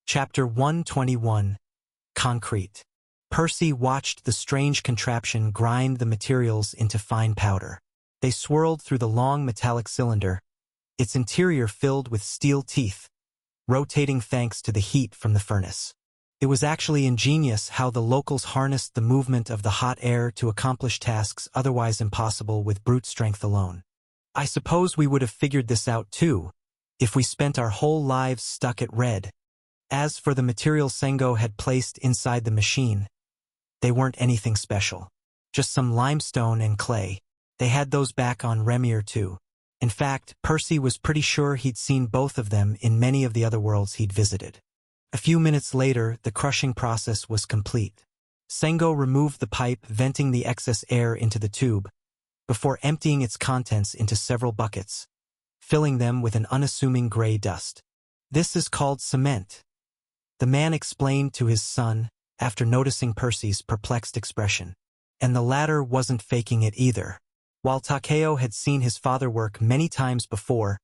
Chapter 121. Concrete. Percy watched the strange contraption grind the materials into fine powder. They swirled through the long metallic cylinder, its interior filled with steel teeth, rotating thanks to the heat from the furnace. It was actually ingenious how the locals harnessed the movement of the hot air to accomplish tasks otherwise impossible with brute strength alone. I suppose we would have figured this out too, if we spent our whole lives stuck at Red. As for the material Sengo had placed inside the machine, they weren't anything special. Just some limestone and clay. They had those back on Remir too. In fact, Percy was pretty sure he'd seen both of them in many of the other worlds he'd visited. A few minutes later, the crushing process was complete. Sengo removed the pipe venting the excess air into the tube, before emptying its contents into several buckets, filling them with an unassuming gray dust. "This is called cement," the man explained to his son after noticing Percy's perplexed expression. And the latter wasn't faking it either. While Takeo had seen his father work many times before,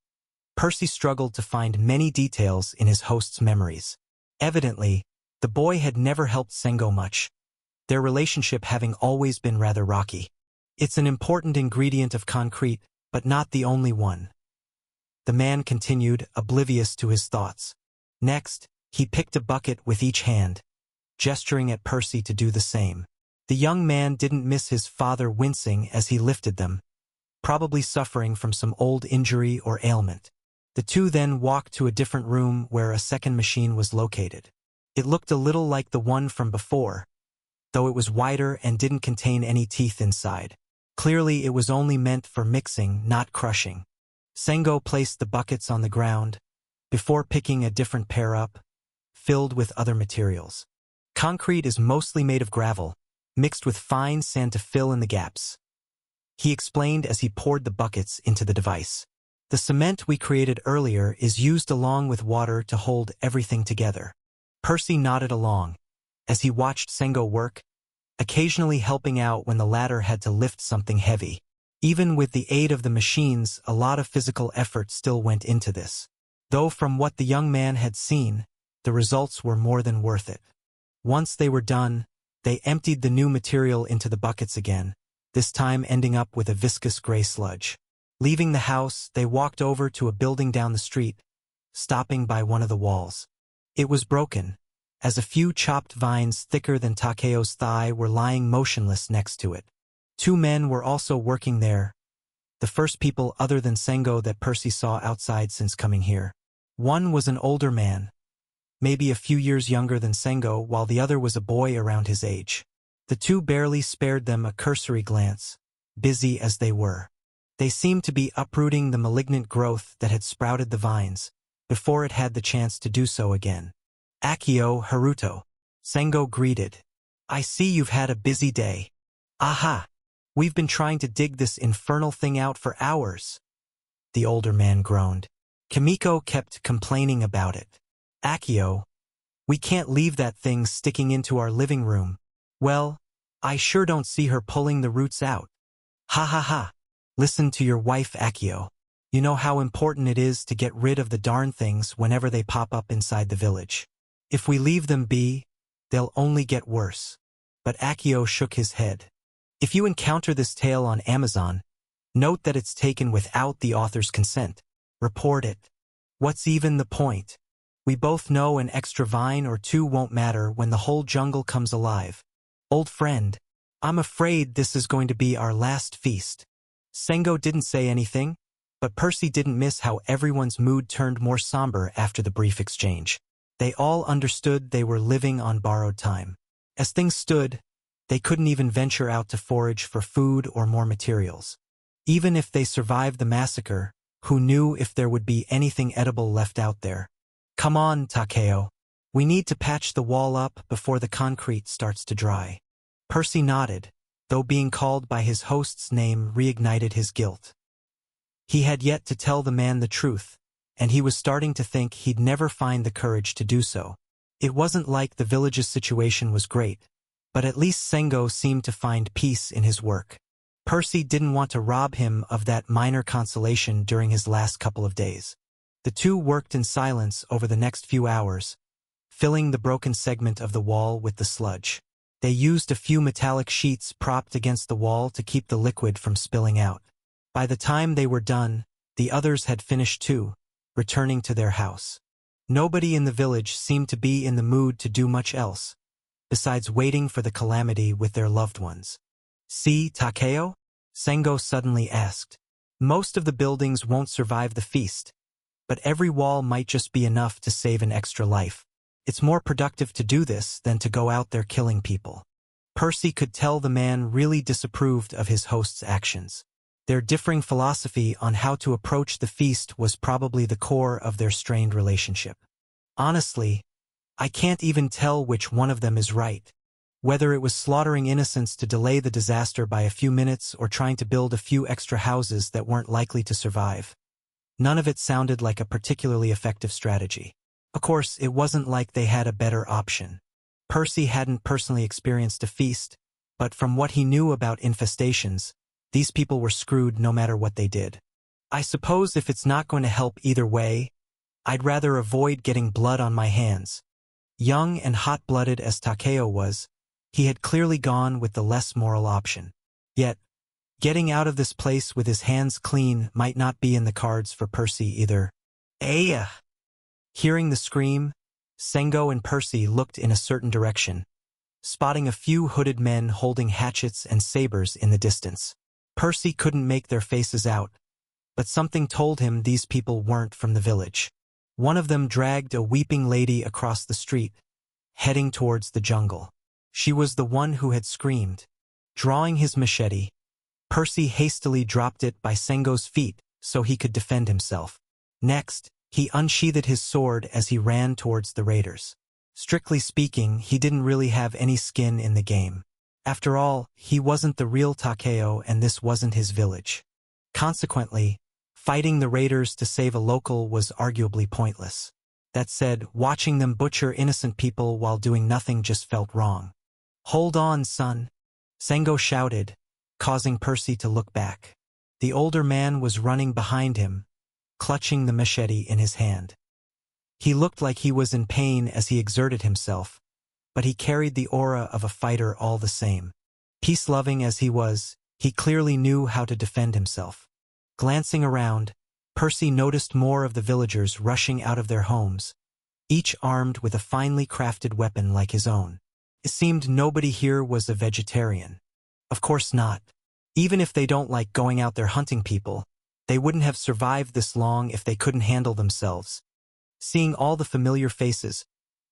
Percy struggled to find many details in his host's memories. Evidently, the boy had never helped Sengo much, their relationship having always been rather rocky. "It's an important ingredient of concrete, but not the only one," the man continued, oblivious to his thoughts. Next, he picked a bucket with each hand, gesturing at Percy to do the same. The young man didn't miss his father wincing as he lifted them, probably suffering from some old injury or ailment. The two then walked to a different room where a second machine was located. It looked a little like the one from before, though it was wider and didn't contain any teeth inside. Clearly, it was only meant for mixing, not crushing. Sengo placed the buckets on the ground, before picking a different pair up, filled with other materials. Concrete is mostly made of gravel, mixed with fine sand to fill in the gaps, he explained as he poured the buckets into the device. "The cement we created earlier is used along with water to hold everything together." Percy nodded along, as he watched Sengo work, occasionally helping out when the latter had to lift something heavy. Even with the aid of the machines, a lot of physical effort still went into this. Though from what the young man had seen, the results were more than worth it. Once they were done, they emptied the new material into the buckets again, this time ending up with a viscous gray sludge. Leaving the house, they walked over to a building down the street, stopping by one of the walls. It was broken, as a few chopped vines thicker than Takeo's thigh were lying motionless next to it. Two men were also working there, the first people other than Sengo that Percy saw outside since coming here. One was an older man, maybe a few years younger than Sengo, while the other was a boy around his age. The two barely spared them a cursory glance, busy as they were. They seemed to be uprooting the malignant growth that had sprouted the vines, before it had the chance to do so again. "Akio, Haruto," Sengo greeted. "I see you've had a busy day." "Aha! We've been trying to dig this infernal thing out for hours," the older man groaned. Kimiko kept complaining about it. "Akio, we can't leave that thing sticking into our living room." "Well, I sure don't see her pulling the roots out." "Ha ha ha. Listen to your wife, Akio. You know how important it is to get rid of the darn things whenever they pop up inside the village. If we leave them be, they'll only get worse." But Akio shook his head. "If you encounter this tale on Amazon, note that it's taken without the author's consent. Report it. What's even the point? We both know an extra vine or two won't matter when the whole jungle comes alive. Old friend, I'm afraid this is going to be our last feast." Sengo didn't say anything, but Percy didn't miss how everyone's mood turned more somber after the brief exchange. They all understood they were living on borrowed time. As things stood, they couldn't even venture out to forage for food or more materials. Even if they survived the massacre, who knew if there would be anything edible left out there? "Come on, Takeo. We need to patch the wall up before the concrete starts to dry." Percy nodded, though being called by his host's name reignited his guilt. He had yet to tell the man the truth, and he was starting to think he'd never find the courage to do so. It wasn't like the village's situation was great, but at least Sengo seemed to find peace in his work. Percy didn't want to rob him of that minor consolation during his last couple of days. The two worked in silence over the next few hours, filling the broken segment of the wall with the sludge. They used a few metallic sheets propped against the wall to keep the liquid from spilling out. By the time they were done, the others had finished too, returning to their house. Nobody in the village seemed to be in the mood to do much else, besides waiting for the calamity with their loved ones. "See, Takeo?" Sengo suddenly asked. "Most of the buildings won't survive the feast, but every wall might just be enough to save an extra life. It's more productive to do this than to go out there killing people." Percy could tell the man really disapproved of his host's actions. Their differing philosophy on how to approach the feast was probably the core of their strained relationship. "Honestly, I can't even tell which one of them is right. Whether it was slaughtering innocents to delay the disaster by a few minutes or trying to build a few extra houses that weren't likely to survive. None of it sounded like a particularly effective strategy. Of course, it wasn't like they had a better option. Percy hadn't personally experienced a feast, but from what he knew about infestations, these people were screwed no matter what they did. "I suppose if it's not going to help either way, I'd rather avoid getting blood on my hands." Young and hot-blooded as Takeo was, he had clearly gone with the less moral option. Yet, getting out of this place with his hands clean might not be in the cards for Percy either. "Aya!" Hearing the scream, Sengo and Percy looked in a certain direction, spotting a few hooded men holding hatchets and sabers in the distance. Percy couldn't make their faces out, but something told him these people weren't from the village. One of them dragged a weeping lady across the street, heading towards the jungle. She was the one who had screamed. Drawing his machete, Percy hastily dropped it by Sengo's feet so he could defend himself. Next, he unsheathed his sword as he ran towards the raiders. Strictly speaking, he didn't really have any skin in the game. After all, he wasn't the real Takeo and this wasn't his village. Consequently, fighting the raiders to save a local was arguably pointless. That said, watching them butcher innocent people while doing nothing just felt wrong. "Hold on, son," Sengo shouted, causing Percy to look back. The older man was running behind him, clutching the machete in his hand. He looked like he was in pain as he exerted himself, but he carried the aura of a fighter all the same. Peace-loving as he was, he clearly knew how to defend himself. Glancing around, Percy noticed more of the villagers rushing out of their homes, each armed with a finely crafted weapon like his own. It seemed nobody here was a vegetarian. Of course not. Even if they don't like going out there hunting people, they wouldn't have survived this long if they couldn't handle themselves. Seeing all the familiar faces,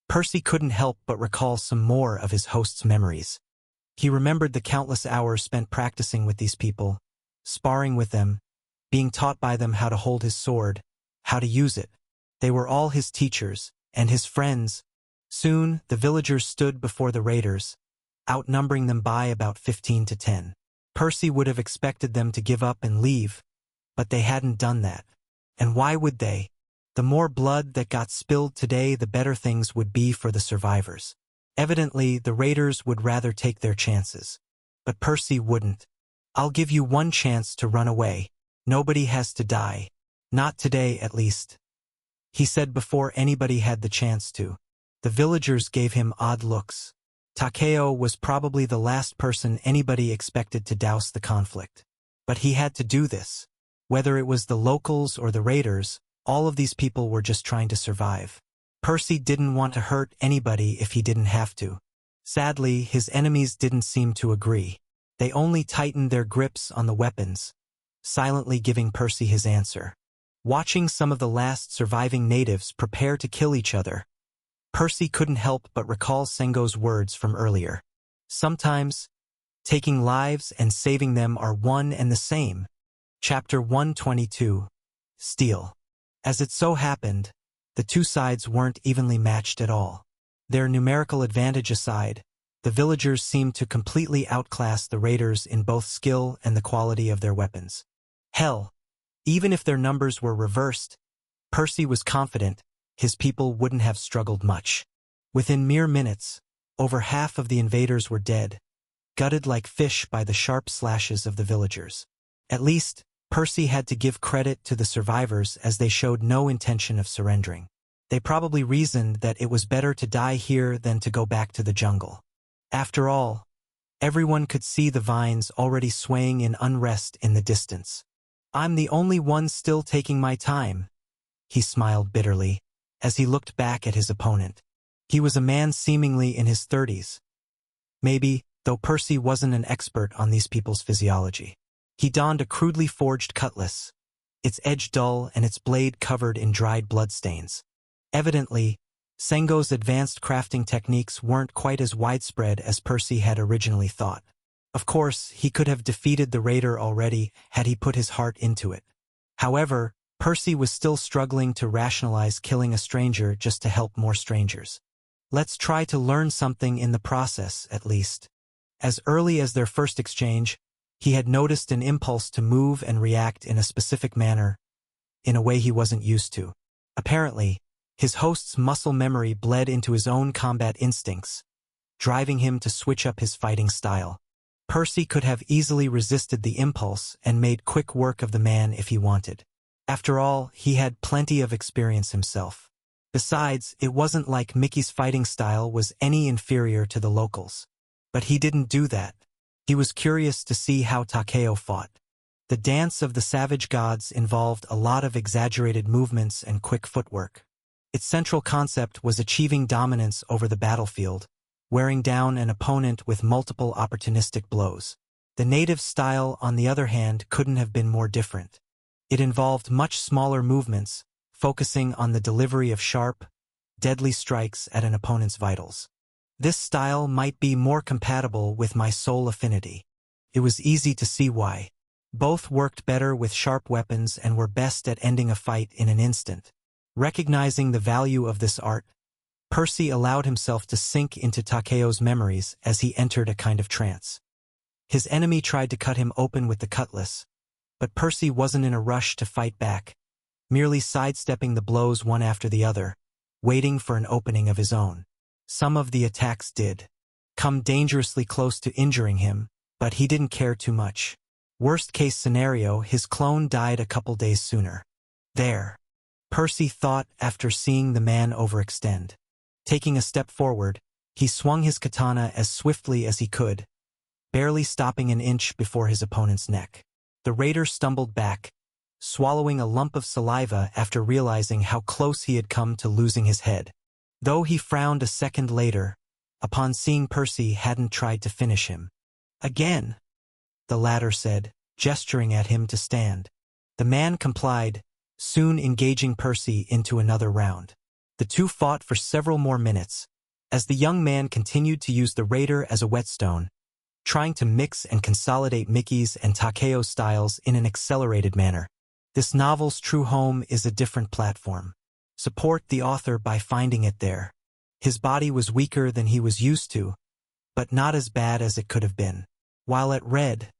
Percy couldn't help but recall some more of his host's memories. He remembered the countless hours spent practicing with these people, sparring with them, being taught by them how to hold his sword, how to use it. They were all his teachers, and his friends. Soon, the villagers stood before the raiders, outnumbering them by about 15 to 10. Percy would have expected them to give up and leave, but they hadn't done that. And why would they? The more blood that got spilled today, the better things would be for the survivors. Evidently, the raiders would rather take their chances. But Percy wouldn't. "I'll give you one chance to run away. Nobody has to die. Not today, at least," he said before anybody had the chance to. The villagers gave him odd looks. Takeo was probably the last person anybody expected to douse the conflict. But he had to do this. Whether it was the locals or the raiders, all of these people were just trying to survive. Percy didn't want to hurt anybody if he didn't have to. Sadly, his enemies didn't seem to agree. They only tightened their grips on the weapons, silently giving Percy his answer. Watching some of the last surviving natives prepare to kill each other, Percy couldn't help but recall Sengo's words from earlier. Sometimes, taking lives and saving them are one and the same. Chapter 122. Steel. As it so happened, the two sides weren't evenly matched at all. Their numerical advantage aside, the villagers seemed to completely outclass the raiders in both skill and the quality of their weapons. Hell, even if their numbers were reversed, Percy was confident his people wouldn't have struggled much. Within mere minutes, over half of the invaders were dead, gutted like fish by the sharp slashes of the villagers. At least, Percy had to give credit to the survivors as they showed no intention of surrendering. They probably reasoned that it was better to die here than to go back to the jungle. After all, everyone could see the vines already swaying in unrest in the distance. I'm the only one still taking my time, he smiled bitterly, as he looked back at his opponent. He was a man seemingly in his 30s. Maybe, though Percy wasn't an expert on these people's physiology. He donned a crudely forged cutlass, its edge dull and its blade covered in dried bloodstains. Evidently, Sengo's advanced crafting techniques weren't quite as widespread as Percy had originally thought. Of course, he could have defeated the raider already had he put his heart into it. However, Percy was still struggling to rationalize killing a stranger just to help more strangers. Let's try to learn something in the process, at least. As early as their first exchange, he had noticed an impulse to move and react in a specific manner, in a way he wasn't used to. Apparently, his host's muscle memory bled into his own combat instincts, driving him to switch up his fighting style. Percy could have easily resisted the impulse and made quick work of the man if he wanted. After all, he had plenty of experience himself. Besides, it wasn't like Mickey's fighting style was any inferior to the locals. But he didn't do that. He was curious to see how Takeo fought. The dance of the savage gods involved a lot of exaggerated movements and quick footwork. Its central concept was achieving dominance over the battlefield, wearing down an opponent with multiple opportunistic blows. The native style, on the other hand, couldn't have been more different. It involved much smaller movements, focusing on the delivery of sharp, deadly strikes at an opponent's vitals. This style might be more compatible with my soul affinity. It was easy to see why. Both worked better with sharp weapons and were best at ending a fight in an instant. Recognizing the value of this art, Percy allowed himself to sink into Takeo's memories as he entered a kind of trance. His enemy tried to cut him open with the cutlass, but Percy wasn't in a rush to fight back, merely sidestepping the blows one after the other, waiting for an opening of his own. Some of the attacks did come dangerously close to injuring him, but he didn't care too much. Worst-case scenario, his clone died a couple days sooner. There, Percy thought after seeing the man overextend. Taking a step forward, he swung his katana as swiftly as he could, barely stopping an inch before his opponent's neck. The raider stumbled back, swallowing a lump of saliva after realizing how close he had come to losing his head. Though he frowned a second later, upon seeing Percy hadn't tried to finish him. Again, the latter said, gesturing at him to stand. The man complied, soon engaging Percy into another round. The two fought for several more minutes, as the young man continued to use the raider as a whetstone, trying to mix and consolidate Mickey's and Takeo's styles in an accelerated manner. This novel's true home is a different platform. Support the author by finding it there. His body was weaker than he was used to, but not as bad as it could have been. While at Red,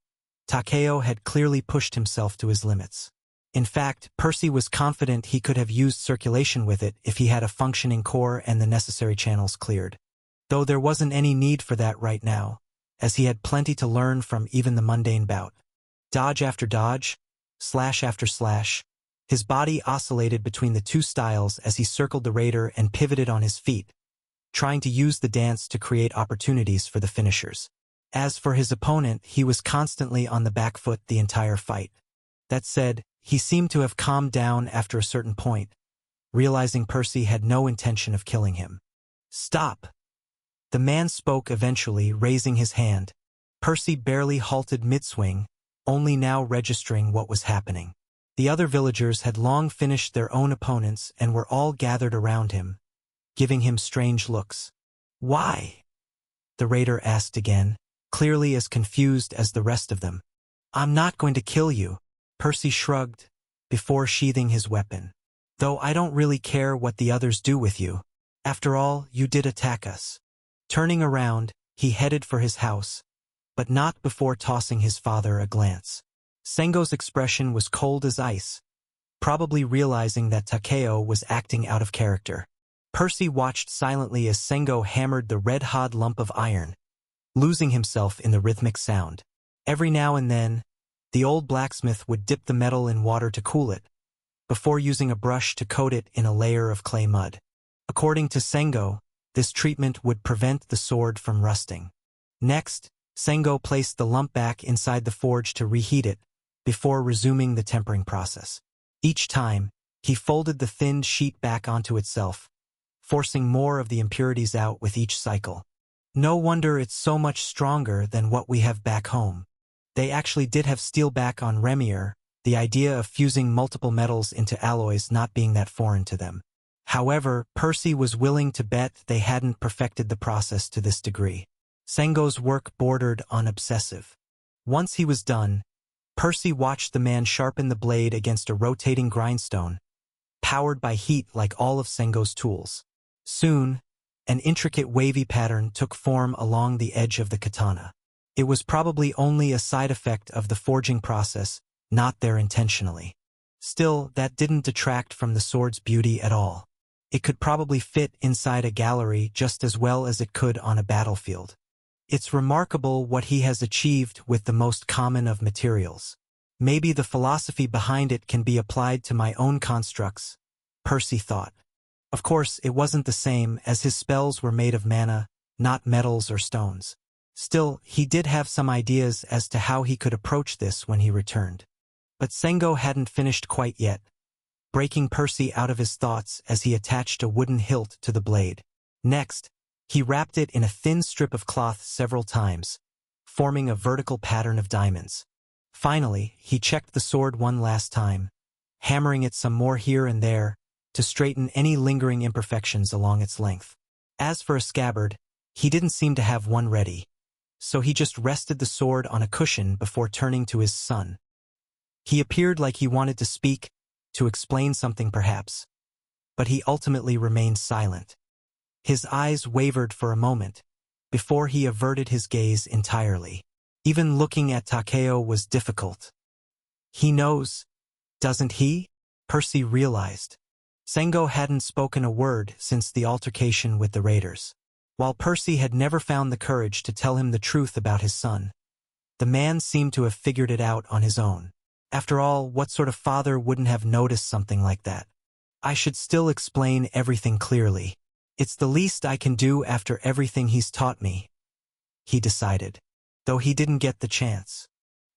Takeo had clearly pushed himself to his limits. In fact, Percy was confident he could have used circulation with it if he had a functioning core and the necessary channels cleared. Though there wasn't any need for that right now, as he had plenty to learn from even the mundane bout. Dodge after dodge, slash after slash, his body oscillated between the two styles as he circled the raider and pivoted on his feet, trying to use the dance to create opportunities for the finishers. As for his opponent, he was constantly on the back foot the entire fight. That said, he seemed to have calmed down after a certain point, realizing Percy had no intention of killing him. "Stop!" The man spoke eventually, raising his hand. Percy barely halted mid-swing, only now registering what was happening. The other villagers had long finished their own opponents and were all gathered around him, giving him strange looks. "Why?" the raider asked again, clearly as confused as the rest of them. "I'm not going to kill you," Percy shrugged, before sheathing his weapon. "Though I don't really care what the others do with you. After all, you did attack us." Turning around, he headed for his house, but not before tossing his father a glance. Sengo's expression was cold as ice, probably realizing that Takeo was acting out of character. Percy watched silently as Sengo hammered the red-hot lump of iron, losing himself in the rhythmic sound. Every now and then, the old blacksmith would dip the metal in water to cool it, before using a brush to coat it in a layer of clay mud. According to Sengo, this treatment would prevent the sword from rusting. Next, Sengo placed the lump back inside the forge to reheat it, before resuming the tempering process. Each time, he folded the thinned sheet back onto itself, forcing more of the impurities out with each cycle. No wonder it's so much stronger than what we have back home. They actually did have steel back on Remier, the idea of fusing multiple metals into alloys not being that foreign to them. However, Percy was willing to bet they hadn't perfected the process to this degree. Sengo's work bordered on obsessive. Once he was done, Percy watched the man sharpen the blade against a rotating grindstone, powered by heat like all of Sengo's tools. Soon, an intricate wavy pattern took form along the edge of the katana. It was probably only a side effect of the forging process, not there intentionally. Still, that didn't detract from the sword's beauty at all. It could probably fit inside a gallery just as well as it could on a battlefield. It's remarkable what he has achieved with the most common of materials. Maybe the philosophy behind it can be applied to my own constructs, Percy thought. Of course, it wasn't the same, as his spells were made of mana, not metals or stones. Still, he did have some ideas as to how he could approach this when he returned. But Sengo hadn't finished quite yet, breaking Percy out of his thoughts as he attached a wooden hilt to the blade. Next, he wrapped it in a thin strip of cloth several times, forming a vertical pattern of diamonds. Finally, he checked the sword one last time, hammering it some more here and there to straighten any lingering imperfections along its length. As for a scabbard, he didn't seem to have one ready, so he just rested the sword on a cushion before turning to his son. He appeared like he wanted to speak, to explain something perhaps, but he ultimately remained silent. His eyes wavered for a moment, before he averted his gaze entirely. Even looking at Takeo was difficult. He knows, doesn't he? Percy realized. Sengo hadn't spoken a word since the altercation with the raiders. While Percy had never found the courage to tell him the truth about his son, the man seemed to have figured it out on his own. After all, what sort of father wouldn't have noticed something like that? I should still explain everything clearly. It's the least I can do after everything he's taught me, he decided, though he didn't get the chance.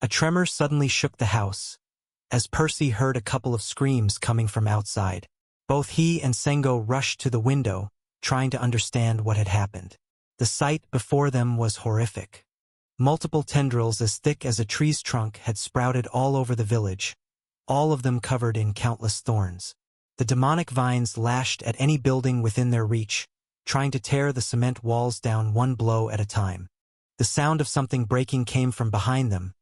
A tremor suddenly shook the house, as Percy heard a couple of screams coming from outside. Both he and Sengo rushed to the window, trying to understand what had happened. The sight before them was horrific. Multiple tendrils as thick as a tree's trunk had sprouted all over the village, all of them covered in countless thorns. The demonic vines lashed at any building within their reach, trying to tear the cement walls down one blow at a time. The sound of something breaking came from behind them,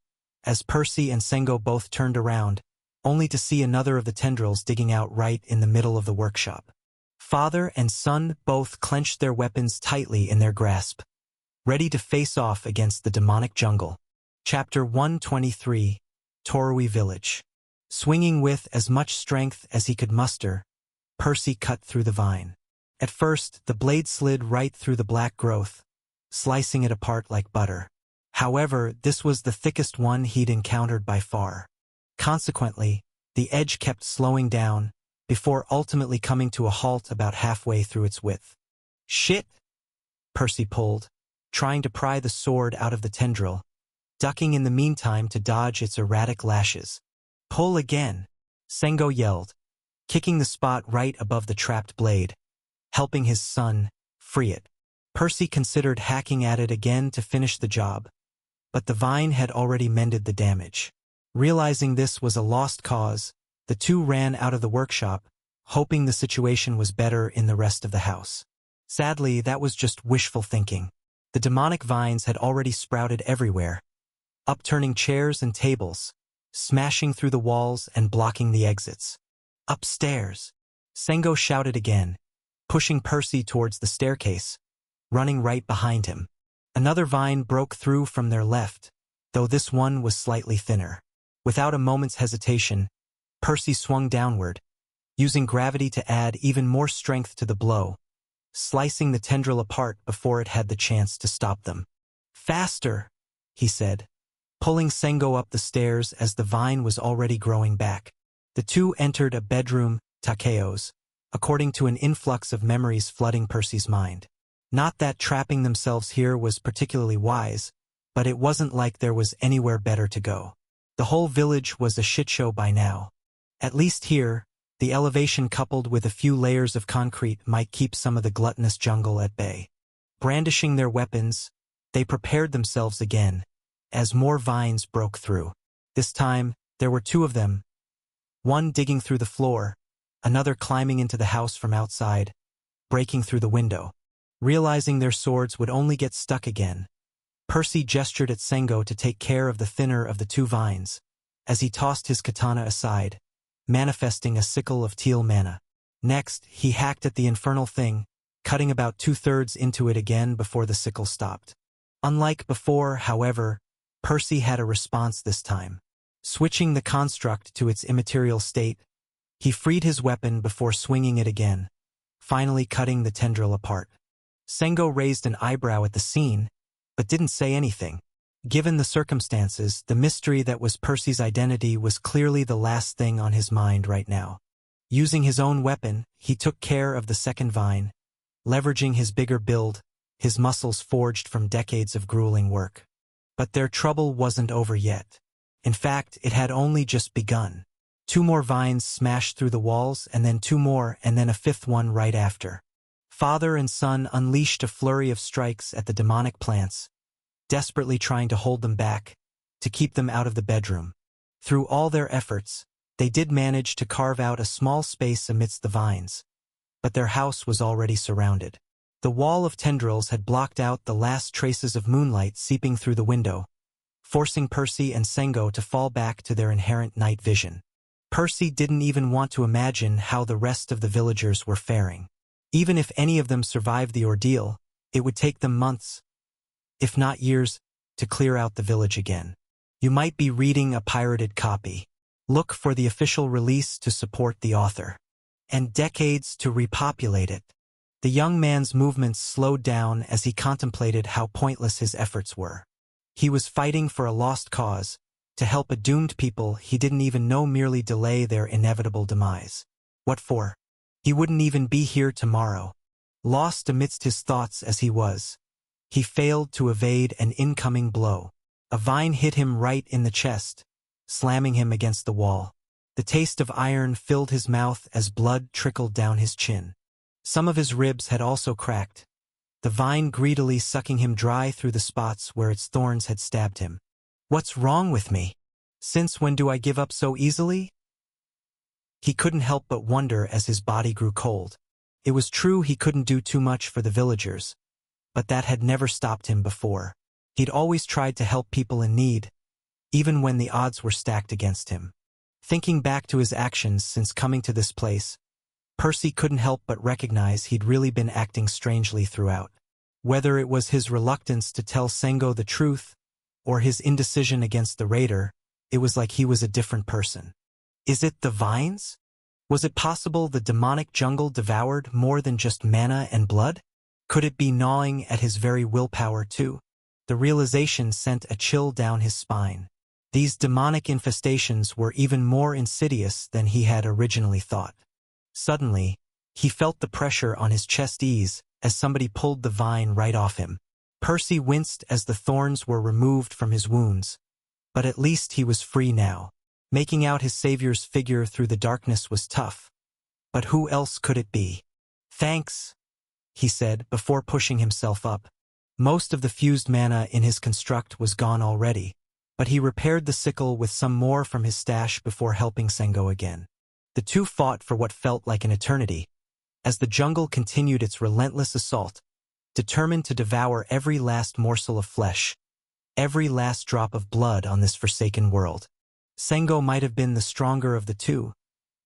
as Percy and Sengo both turned around, only to see another of the tendrils digging out right in the middle of the workshop. Father and son both clenched their weapons tightly in their grasp, ready to face off against the demonic jungle. Chapter 123, Torui Village. Swinging with as much strength as he could muster, Percy cut through the vine. At first, the blade slid right through the black growth, slicing it apart like butter. However, this was the thickest one he'd encountered by far. Consequently, the edge kept slowing down, before ultimately coming to a halt about halfway through its width. Shit! Percy pulled, trying to pry the sword out of the tendril, ducking in the meantime to dodge its erratic lashes. Pull again, Sengo yelled, kicking the spot right above the trapped blade, helping his son free it. Percy considered hacking at it again to finish the job, but the vine had already mended the damage. Realizing this was a lost cause, the two ran out of the workshop, hoping the situation was better in the rest of the house. Sadly, that was just wishful thinking. The demonic vines had already sprouted everywhere, upturning chairs and tables, smashing through the walls and blocking the exits. Upstairs, Sengo shouted again, pushing Percy towards the staircase, running right behind him. Another vine broke through from their left, though this one was slightly thinner. Without a moment's hesitation, Percy swung downward, using gravity to add even more strength to the blow, slicing the tendril apart before it had the chance to stop them. Faster, he said, pulling Sengo up the stairs as the vine was already growing back. The two entered a bedroom, Takeo's, according to an influx of memories flooding Percy's mind. Not that trapping themselves here was particularly wise, but it wasn't like there was anywhere better to go. The whole village was a shitshow by now. At least here, the elevation coupled with a few layers of concrete might keep some of the gluttonous jungle at bay. Brandishing their weapons, they prepared themselves again, as more vines broke through. This time, there were two of them, one digging through the floor, another climbing into the house from outside, breaking through the window. Realizing their swords would only get stuck again, Percy gestured at Sengo to take care of the thinner of the two vines, as he tossed his katana aside, manifesting a sickle of teal mana. Next, he hacked at the infernal thing, cutting about 2/3 into it again before the sickle stopped. Unlike before, however, Percy had a response this time. Switching the construct to its immaterial state, he freed his weapon before swinging it again, finally cutting the tendril apart. Sengo raised an eyebrow at the scene, but didn't say anything. Given the circumstances, the mystery that was Percy's identity was clearly the last thing on his mind right now. Using his own weapon, he took care of the second vine, leveraging his bigger build, his muscles forged from decades of grueling work. But their trouble wasn't over yet. In fact, it had only just begun. 2 more vines smashed through the walls, and then 2 more, and then a 5th one right after. Father and son unleashed a flurry of strikes at the demonic plants, desperately trying to hold them back, to keep them out of the bedroom. Through all their efforts, they did manage to carve out a small space amidst the vines, but their house was already surrounded. The wall of tendrils had blocked out the last traces of moonlight seeping through the window, forcing Percy and Sengo to fall back to their inherent night vision. Percy didn't even want to imagine how the rest of the villagers were faring. Even if any of them survived the ordeal, it would take them months, if not years, to clear out the village again. You might be reading a pirated copy. Look for the official release to support the author. And decades to repopulate it. The young man's movements slowed down as he contemplated how pointless his efforts were. He was fighting for a lost cause, to help a doomed people he didn't even know merely delay their inevitable demise. What for? He wouldn't even be here tomorrow. Lost amidst his thoughts as he was, he failed to evade an incoming blow. A vine hit him right in the chest, slamming him against the wall. The taste of iron filled his mouth as blood trickled down his chin. Some of his ribs had also cracked, the vine greedily sucking him dry through the spots where its thorns had stabbed him. What's wrong with me? Since when do I give up so easily? He couldn't help but wonder as his body grew cold. It was true he couldn't do too much for the villagers, but that had never stopped him before. He'd always tried to help people in need, even when the odds were stacked against him. Thinking back to his actions since coming to this place, Percy couldn't help but recognize he'd really been acting strangely throughout. Whether it was his reluctance to tell Sengo the truth, or his indecision against the raider, it was like he was a different person. Is it the vines? Was it possible the demonic jungle devoured more than just mana and blood? Could it be gnawing at his very willpower too? The realization sent a chill down his spine. These demonic infestations were even more insidious than he had originally thought. Suddenly, he felt the pressure on his chest ease as somebody pulled the vine right off him. Percy winced as the thorns were removed from his wounds, but at least he was free now. Making out his savior's figure through the darkness was tough, but who else could it be? Thanks, he said before pushing himself up. Most of the fused mana in his construct was gone already, but he repaired the sickle with some more from his stash before helping Sengo again. The two fought for what felt like an eternity, as the jungle continued its relentless assault, determined to devour every last morsel of flesh, every last drop of blood on this forsaken world. Sengo might have been the stronger of the two,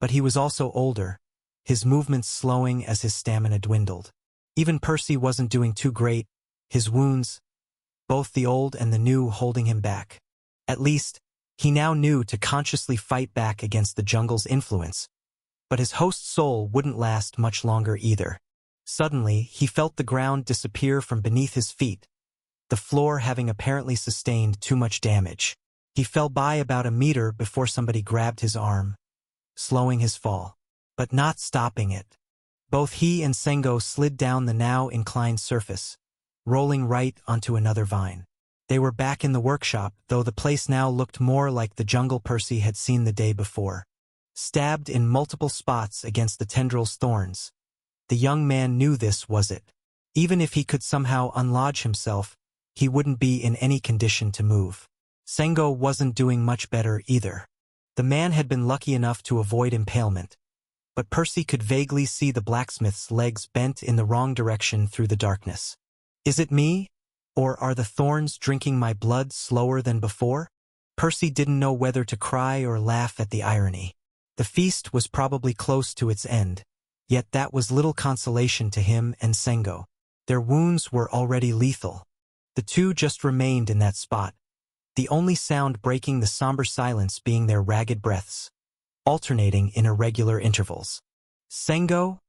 but he was also older, his movements slowing as his stamina dwindled. Even Percy wasn't doing too great, his wounds, both the old and the new, holding him back. At least, he now knew to consciously fight back against the jungle's influence. But his host's soul wouldn't last much longer either. Suddenly, he felt the ground disappear from beneath his feet, the floor having apparently sustained too much damage. He fell by about a meter before somebody grabbed his arm, slowing his fall, but not stopping it. Both he and Sengo slid down the now inclined surface, rolling right onto another vine. They were back in the workshop, though the place now looked more like the jungle Percy had seen the day before. Stabbed in multiple spots against the tendrils' thorns. The young man knew this was it. Even if he could somehow unlodge himself, he wouldn't be in any condition to move. Sengo wasn't doing much better either. The man had been lucky enough to avoid impalement, but Percy could vaguely see the blacksmith's legs bent in the wrong direction through the darkness. Is it me? Or are the thorns drinking my blood slower than before? Percy didn't know whether to cry or laugh at the irony. The feast was probably close to its end, yet that was little consolation to him and Sengo. Their wounds were already lethal. The two just remained in that spot, the only sound breaking the somber silence being their ragged breaths, alternating in irregular intervals. "Sengo?"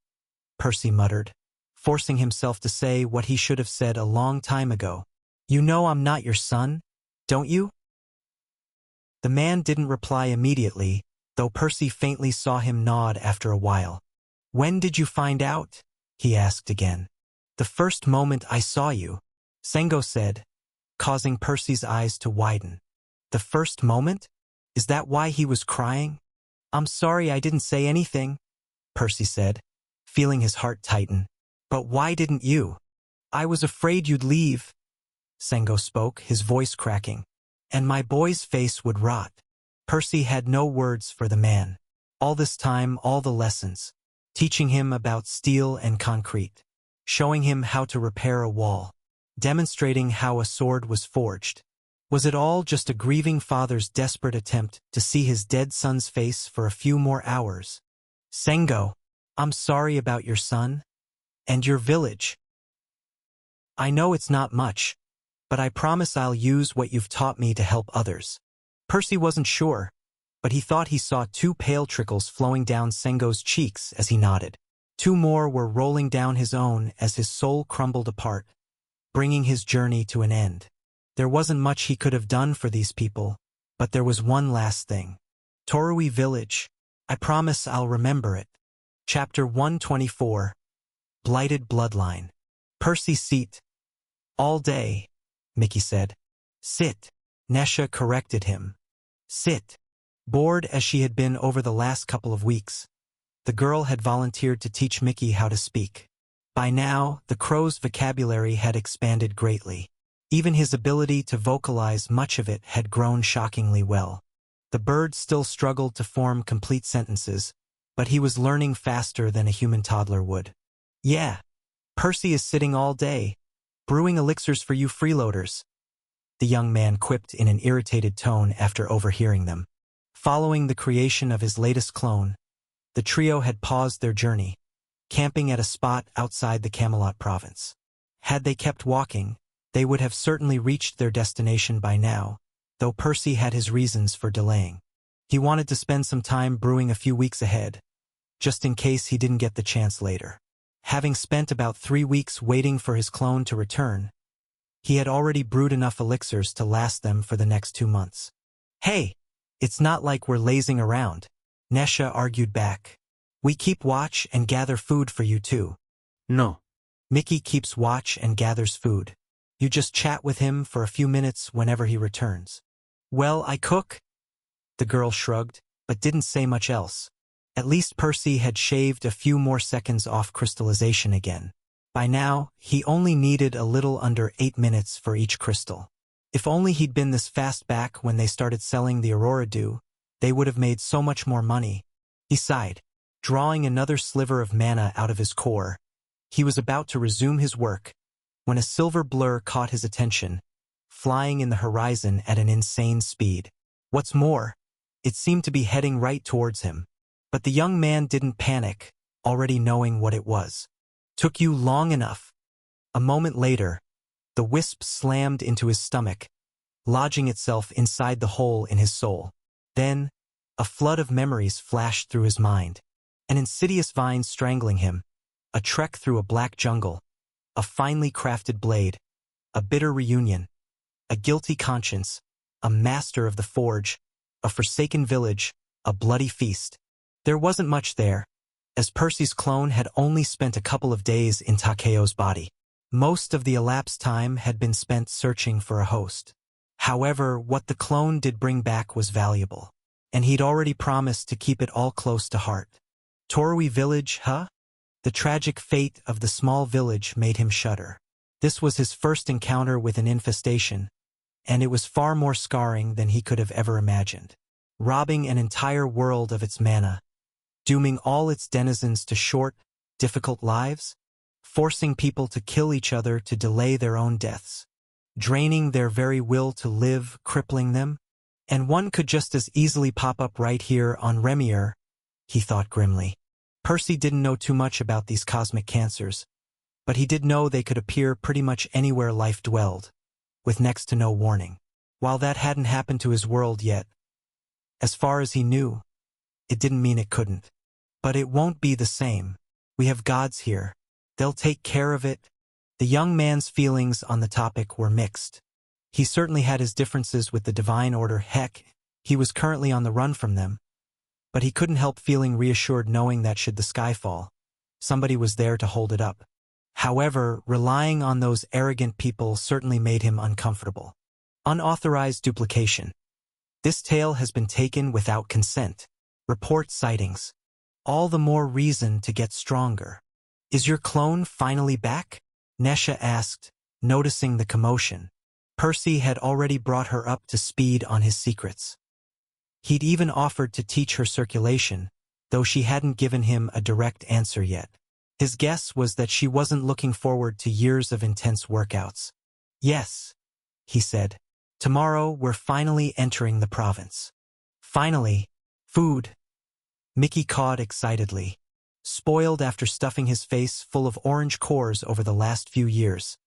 Percy muttered, forcing himself to say what he should have said a long time ago. "You know I'm not your son, don't you?" The man didn't reply immediately, though Percy faintly saw him nod after a while. "When did you find out?" he asked again. "The first moment I saw you," Sengo said, causing Percy's eyes to widen. "The first moment? Is that why he was crying?" "I'm sorry I didn't say anything," Percy said, feeling his heart tighten. "But why didn't you?" "I was afraid you'd leave," Sengo spoke, his voice cracking. "And my boy's face would rot." Percy had no words for the man. All this time, all the lessons, teaching him about steel and concrete, showing him how to repair a wall, demonstrating how a sword was forged. Was it all just a grieving father's desperate attempt to see his dead son's face for a few more hours? "Sengo, I'm sorry about your son and your village. I know it's not much, but I promise I'll use what you've taught me to help others." Percy wasn't sure, but he thought he saw 2 pale trickles flowing down Sengo's cheeks as he nodded. 2 more were rolling down his own as his soul crumbled apart, bringing his journey to an end. There wasn't much he could have done for these people, but there was one last thing. Torui Village. I promise I'll remember it. Chapter 124. Blighted Bloodline. "Percy, sit." "All day," Mickey said. "Sit," Nesha corrected him. "Sit." Bored as she had been over the last couple of weeks, the girl had volunteered to teach Mickey how to speak. By now, the crow's vocabulary had expanded greatly. Even his ability to vocalize much of it had grown shockingly well. The bird still struggled to form complete sentences, but he was learning faster than a human toddler would. "Yeah, Percy is sitting all day, brewing elixirs for you freeloaders," the young man quipped in an irritated tone after overhearing them. Following the creation of his latest clone, the trio had paused their journey, camping at a spot outside the Camelot province. Had they kept walking, they would have certainly reached their destination by now, though Percy had his reasons for delaying. He wanted to spend some time brewing a few weeks ahead, just in case he didn't get the chance later. Having spent about 3 weeks waiting for his clone to return, he had already brewed enough elixirs to last them for the next 2 months. "Hey, it's not like we're lazing around," Nesha argued back. "We keep watch and gather food for you too." No. "Mickey keeps watch and gathers food. You just chat with him for a few minutes whenever he returns." "Well, I cook?" The girl shrugged, but didn't say much else. At least Percy had shaved a few more seconds off crystallization again. By now, he only needed a little under 8 minutes for each crystal. If only he'd been this fast back when they started selling the Aurora Dew, they would have made so much more money. He sighed, drawing another sliver of mana out of his core. He was about to resume his work, when a silver blur caught his attention, flying in the horizon at an insane speed. What's more, it seemed to be heading right towards him. But the young man didn't panic, already knowing what it was. "Took you long enough." A moment later, the wisp slammed into his stomach, lodging itself inside the hole in his soul. Then, a flood of memories flashed through his mind. An insidious vine strangling him, a trek through a black jungle, a finely crafted blade, a bitter reunion, a guilty conscience, a master of the forge, a forsaken village, a bloody feast. There wasn't much there, as Percy's clone had only spent a couple of days in Takeo's body. Most of the elapsed time had been spent searching for a host. However, what the clone did bring back was valuable, and he'd already promised to keep it all close to heart. Torui village, huh? The tragic fate of the small village made him shudder. This was his first encounter with an infestation, and it was far more scarring than he could have ever imagined. Robbing an entire world of its mana, dooming all its denizens to short, difficult lives, forcing people to kill each other to delay their own deaths, draining their very will to live, crippling them, and one could just as easily pop up right here on Remier, he thought grimly. Percy didn't know too much about these cosmic cancers, but he did know they could appear pretty much anywhere life dwelled, with next to no warning. While that hadn't happened to his world yet, as far as he knew, it didn't mean it couldn't. But it won't be the same. We have gods here. They'll take care of it. The young man's feelings on the topic were mixed. He certainly had his differences with the Divine Order. Heck, he was currently on the run from them. But he couldn't help feeling reassured knowing that should the sky fall, somebody was there to hold it up. However, relying on those arrogant people certainly made him uncomfortable. Unauthorized duplication. This tale has been taken without consent. Report sightings. All the more reason to get stronger. Is your clone finally back? Nesha asked, noticing the commotion. Percy had already brought her up to speed on his secrets. He'd even offered to teach her circulation, though she hadn't given him a direct answer yet. His guess was that she wasn't looking forward to years of intense workouts. Yes, he said. Tomorrow we're finally entering the province. Finally, food. Mickey cawed excitedly. Spoiled after stuffing his face full of orange cores over the last few years.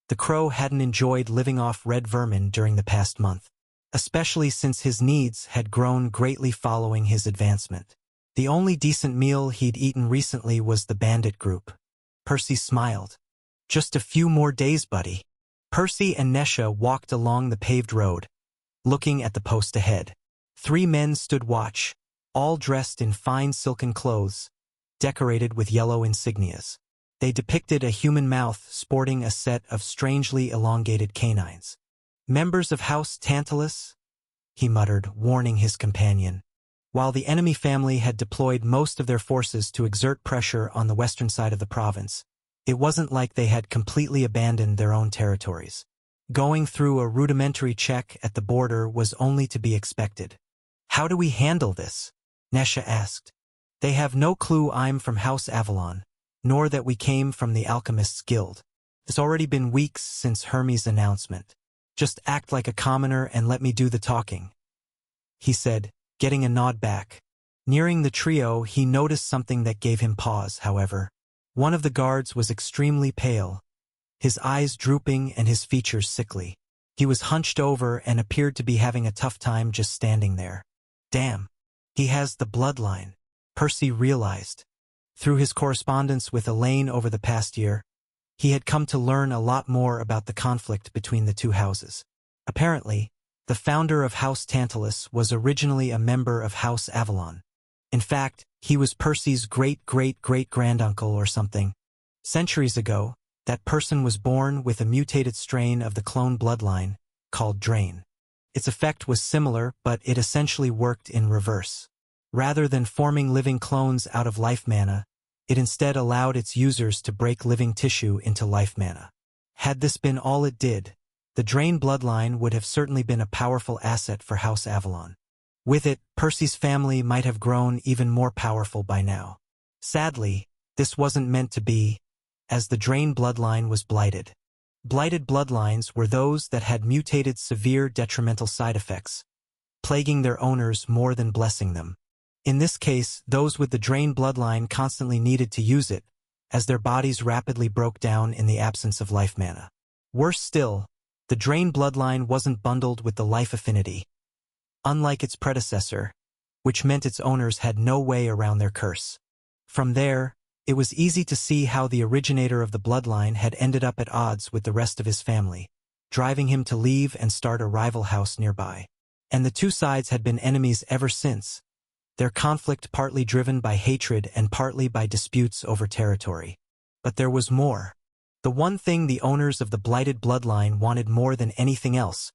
The crow hadn't enjoyed living off red vermin during the past month, especially since his needs had grown greatly following his advancement. The only decent meal he'd eaten recently was the bandit group. Percy smiled. Just a few more days, buddy. Percy and Nesha walked along the paved road, looking at the post ahead. 3 men stood watch, all dressed in fine silken clothes, decorated with yellow insignias. They depicted a human mouth sporting a set of strangely elongated canines. Members of House Tantalus? He muttered, warning his companion. While the enemy family had deployed most of their forces to exert pressure on the western side of the province, it wasn't like they had completely abandoned their own territories. Going through a rudimentary check at the border was only to be expected. How do we handle this? Nesha asked. They have no clue I'm from House Avalon, nor that we came from the Alchemists' Guild. It's already been weeks since Hermes' announcement. Just act like a commoner and let me do the talking, he said, getting a nod back. Nearing the trio, he noticed something that gave him pause, however. One of the guards was extremely pale, his eyes drooping and his features sickly. He was hunched over and appeared to be having a tough time just standing there. Damn, he has the bloodline, Percy realized. Through his correspondence with Elaine over the past year, he had come to learn a lot more about the conflict between the two houses. Apparently, the founder of House Tantalus was originally a member of House Avalon. In fact, he was Percy's great-great-great-granduncle or something. Centuries ago, that person was born with a mutated strain of the clone bloodline, called Drain. Its effect was similar, but it essentially worked in reverse. Rather than forming living clones out of life mana, it instead allowed its users to break living tissue into life mana. Had this been all it did, the Drain bloodline would have certainly been a powerful asset for House Avalon. With it, Percy's family might have grown even more powerful by now. Sadly, this wasn't meant to be, as the Drain bloodline was blighted. Blighted bloodlines were those that had mutated severe detrimental side effects, plaguing their owners more than blessing them. In this case, those with the Drain bloodline constantly needed to use it, as their bodies rapidly broke down in the absence of life mana. Worse still, the Drain bloodline wasn't bundled with the life affinity, unlike its predecessor, which meant its owners had no way around their curse. From there, it was easy to see how the originator of the bloodline had ended up at odds with the rest of his family, driving him to leave and start a rival house nearby. And the two sides had been enemies ever since, their conflict partly driven by hatred and partly by disputes over territory. But there was more. The one thing the owners of the blighted bloodline wanted more than anything else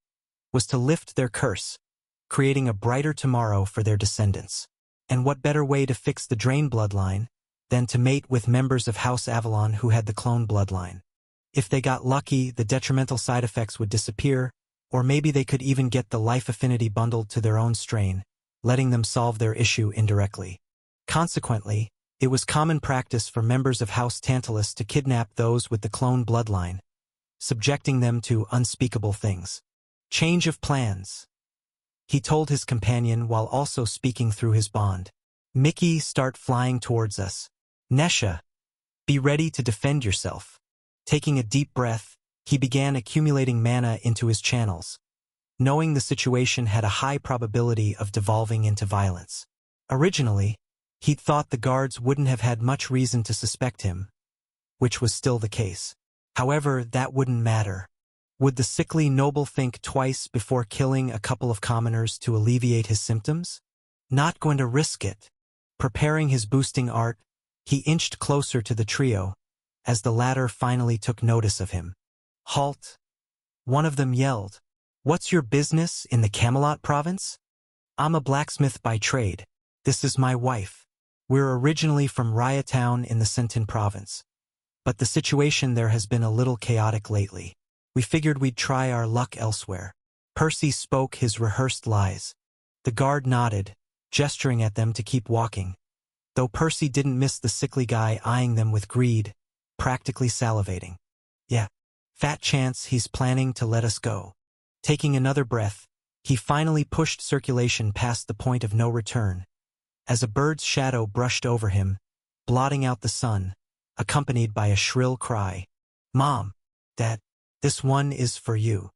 was to lift their curse, creating a brighter tomorrow for their descendants. And what better way to fix the Drain bloodline than to mate with members of House Avalon who had the clone bloodline? If they got lucky, the detrimental side effects would disappear, or maybe they could even get the life affinity bundled to their own strain, letting them solve their issue indirectly. Consequently, it was common practice for members of House Tantalus to kidnap those with the clone bloodline, subjecting them to unspeakable things. Change of plans, he told his companion while also speaking through his bond. Mickey, start flying towards us. Nesha, be ready to defend yourself. Taking a deep breath, he began accumulating mana into his channels, knowing the situation had a high probability of devolving into violence. Originally, he'd thought the guards wouldn't have had much reason to suspect him, which was still the case. However, that wouldn't matter. Would the sickly noble think twice before killing a couple of commoners to alleviate his symptoms? Not going to risk it. Preparing his boosting art, he inched closer to the trio, as the latter finally took notice of him. Halt! One of them yelled. What's your business in the Camelot province? I'm a blacksmith by trade. This is my wife. We're originally from Raya Town in the Sentin province. But the situation there has been a little chaotic lately. We figured we'd try our luck elsewhere. Percy spoke his rehearsed lies. The guard nodded, gesturing at them to keep walking, though Percy didn't miss the sickly guy eyeing them with greed, practically salivating. Yeah, fat chance he's planning to let us go. Taking another breath, he finally pushed circulation past the point of no return, as a bird's shadow brushed over him, blotting out the sun, accompanied by a shrill cry. Mom, Dad, this one is for you.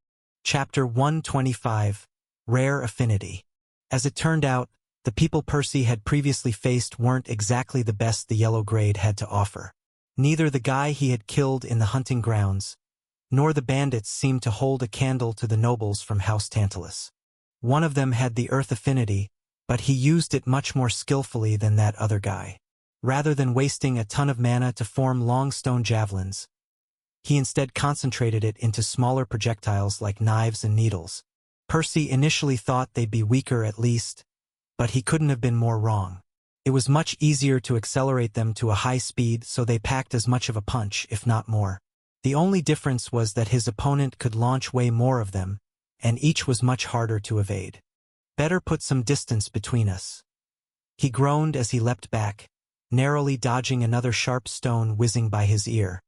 Chapter 125, Rare Affinity. As it turned out, the people Percy had previously faced weren't exactly the best the Yellow Grade had to offer. Neither the guy he had killed in the hunting grounds, nor the bandits seemed to hold a candle to the nobles from House Tantalus. One of them had the earth affinity, but he used it much more skillfully than that other guy. Rather than wasting a ton of mana to form long stone javelins, he instead concentrated it into smaller projectiles like knives and needles. Percy initially thought they'd be weaker at least, but he couldn't have been more wrong. It was much easier to accelerate them to a high speed, so they packed as much of a punch, if not more. The only difference was that his opponent could launch way more of them, and each was much harder to evade. Better put some distance between us. He groaned as he leapt back, narrowly dodging another sharp stone whizzing by his ear.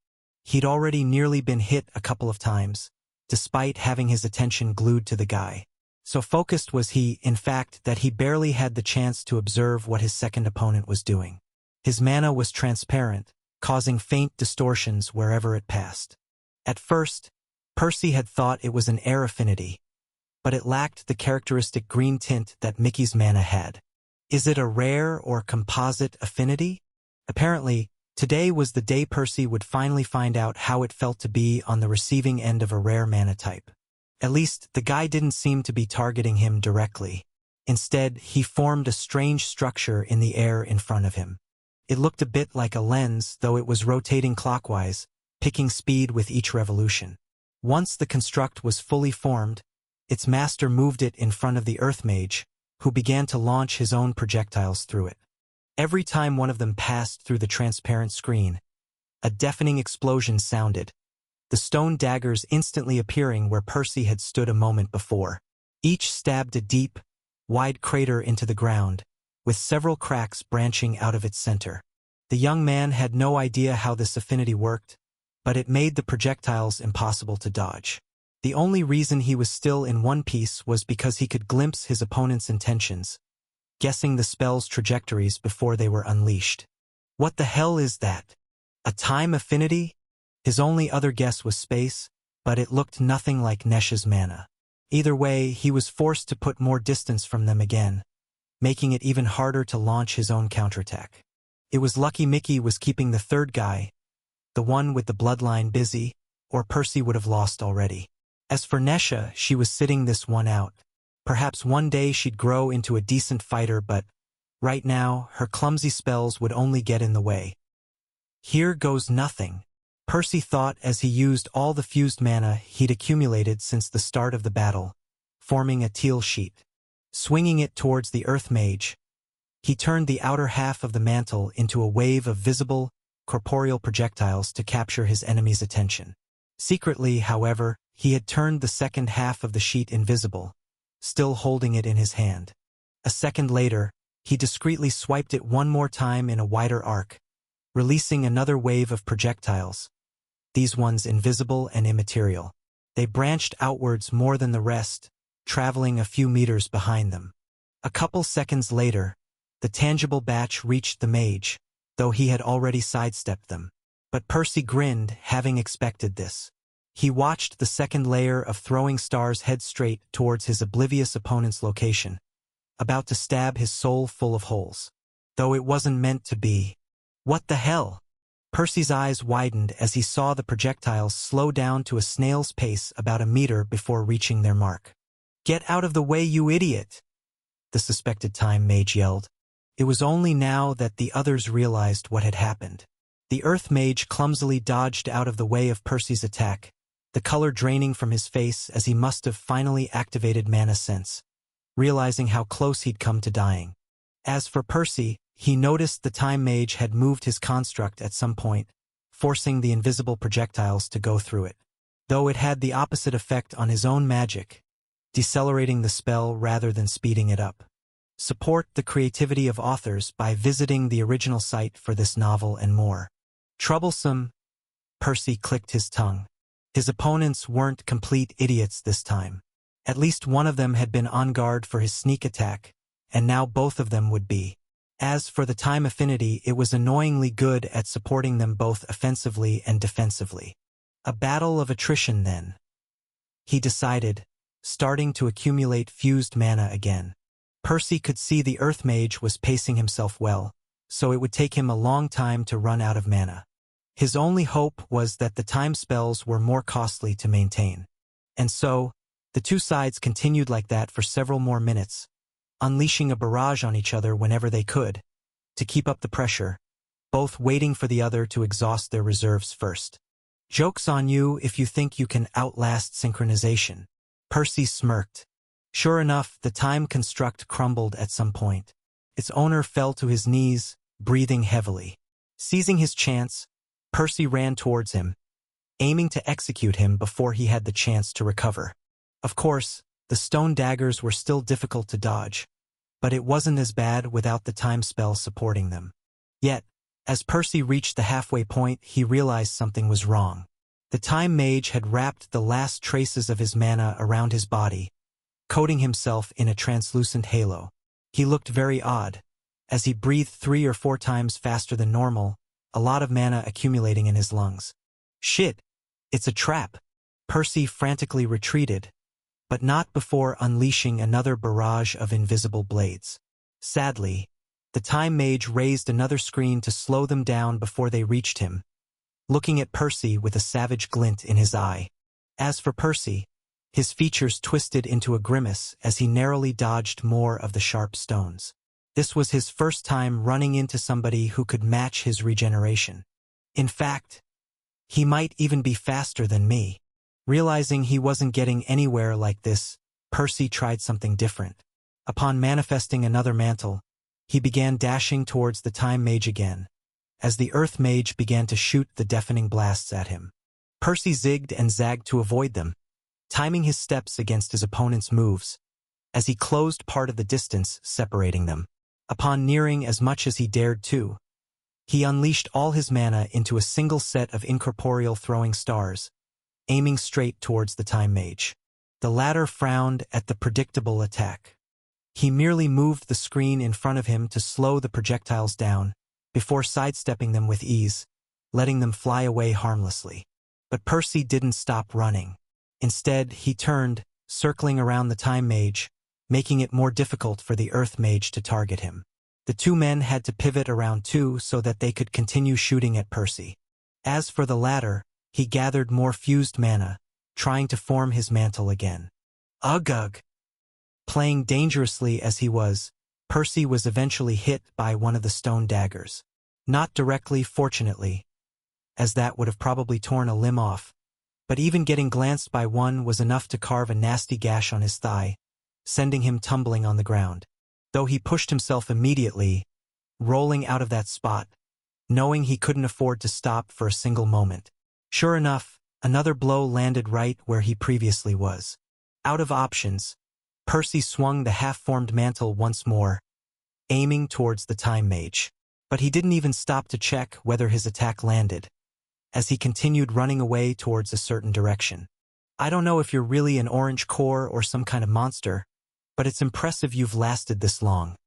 He'd already nearly been hit a couple of times, despite having his attention glued to the guy. So focused was he, in fact, that he barely had the chance to observe what his second opponent was doing. His mana was transparent, causing faint distortions wherever it passed. At first, Percy had thought it was an air affinity, but it lacked the characteristic green tint that Mickey's mana had. Is it a rare or composite affinity? Apparently, today was the day Percy would finally find out how it felt to be on the receiving end of a rare mana type. At least, the guy didn't seem to be targeting him directly. Instead, he formed a strange structure in the air in front of him. It looked a bit like a lens, though it was rotating clockwise, picking speed with each revolution. Once the construct was fully formed, its master moved it in front of the Earth Mage, who began to launch his own projectiles through it. Every time one of them passed through the transparent screen, a deafening explosion sounded, the stone daggers instantly appearing where Percy had stood a moment before. Each stabbed a deep, wide crater into the ground, with several cracks branching out of its center. The young man had no idea how this affinity worked, but it made the projectiles impossible to dodge. The only reason he was still in one piece was because he could glimpse his opponent's intentions, guessing the spell's trajectories before they were unleashed. What the hell is that? A time affinity? His only other guess was space, but it looked nothing like Nesha's mana. Either way, he was forced to put more distance from them again, making it even harder to launch his own counterattack. It was lucky Mickey was keeping the third guy, the one with the bloodline, busy, or Percy would have lost already. As for Nesha, she was sitting this one out. Perhaps one day she'd grow into a decent fighter, but Right now, her clumsy spells would only get in the way. Here goes nothing, Percy thought as he used all the fused mana he'd accumulated since the start of the battle, forming a teal sheet. Swinging it towards the Earth Mage, he turned the outer half of the mantle into a wave of visible, corporeal projectiles to capture his enemy's attention. Secretly, however, he had turned the second half of the sheet invisible, still holding it in his hand. A second later, he discreetly swiped it one more time in a wider arc, releasing another wave of projectiles, these ones invisible and immaterial. They branched outwards more than the rest, traveling a few meters behind them. A couple seconds later, the tangible batch reached the mage, though he had already sidestepped them. But Percy grinned, having expected this. He watched the second layer of throwing stars head straight towards his oblivious opponent's location, about to stab his soul full of holes. Though it wasn't meant to be. What the hell? Percy's eyes widened as he saw the projectiles slow down to a snail's pace about a meter before reaching their mark. "Get out of the way, you idiot!" the suspected time mage yelled. It was only now that the others realized what had happened. The Earth Mage clumsily dodged out of the way of Percy's attack, the color draining from his face as he must have finally activated Mana Sense, realizing how close he'd come to dying. As for Percy, he noticed the Time Mage had moved his construct at some point, forcing the invisible projectiles to go through it. Though it had the opposite effect on his own magic, decelerating the spell rather than speeding it up. Support the creativity of authors by visiting the original site for this novel and more. Troublesome. Percy clicked his tongue. His opponents weren't complete idiots this time. At least one of them had been on guard for his sneak attack, and now both of them would be. As for the Time Affinity, it was annoyingly good at supporting them both offensively and defensively. A battle of attrition then, he decided, starting to accumulate fused mana again. Percy could see the Earth Mage was pacing himself well, so it would take him a long time to run out of mana. His only hope was that the time spells were more costly to maintain. And so, the two sides continued like that for several more minutes, unleashing a barrage on each other whenever they could, to keep up the pressure, both waiting for the other to exhaust their reserves first. "Joke's on you if you think you can outlast synchronization," Percy smirked. Sure enough, the time construct crumbled at some point. Its owner fell to his knees, breathing heavily. Seizing his chance, Percy ran towards him, aiming to execute him before he had the chance to recover. Of course, the stone daggers were still difficult to dodge, but it wasn't as bad without the time spell supporting them. Yet, as Percy reached the halfway point, he realized something was wrong. The Time Mage had wrapped the last traces of his mana around his body, coating himself in a translucent halo. He looked very odd, as he breathed 3 or 4 times faster than normal, a lot of mana accumulating in his lungs. "Shit! It's a trap!" Percy frantically retreated, but not before unleashing another barrage of invisible blades. Sadly, the Time Mage raised another screen to slow them down before they reached him, looking at Percy with a savage glint in his eye. As for Percy, his features twisted into a grimace as he narrowly dodged more of the sharp stones. This was his first time running into somebody who could match his regeneration. In fact, he might even be faster than me. Realizing he wasn't getting anywhere like this, Percy tried something different. Upon manifesting another mantle, he began dashing towards the Time Mage again, as the Earth Mage began to shoot the deafening blasts at him. Percy zigged and zagged to avoid them, timing his steps against his opponent's moves, as he closed part of the distance separating them. Upon nearing as much as he dared to, he unleashed all his mana into a single set of incorporeal throwing stars, aiming straight towards the Time Mage. The latter frowned at the predictable attack. He merely moved the screen in front of him to slow the projectiles down, before sidestepping them with ease, letting them fly away harmlessly. But Percy didn't stop running. Instead, he turned, circling around the Time Mage, making it more difficult for the Earth Mage to target him. The two men had to pivot around too so that they could continue shooting at Percy. As for the latter, he gathered more fused mana, trying to form his mantle again. Ugh! Playing dangerously as he was, Percy was eventually hit by one of the stone daggers. Not directly, fortunately, as that would have probably torn a limb off, but even getting glanced by one was enough to carve a nasty gash on his thigh, sending him tumbling on the ground. Though he pushed himself immediately, rolling out of that spot, knowing he couldn't afford to stop for a single moment. Sure enough, another blow landed right where he previously was. Out of options, Percy swung the half-formed mantle once more, aiming towards the Time Mage. But he didn't even stop to check whether his attack landed, as he continued running away towards a certain direction. I don't know if you're really an orange core or some kind of monster, but it's impressive you've lasted this long.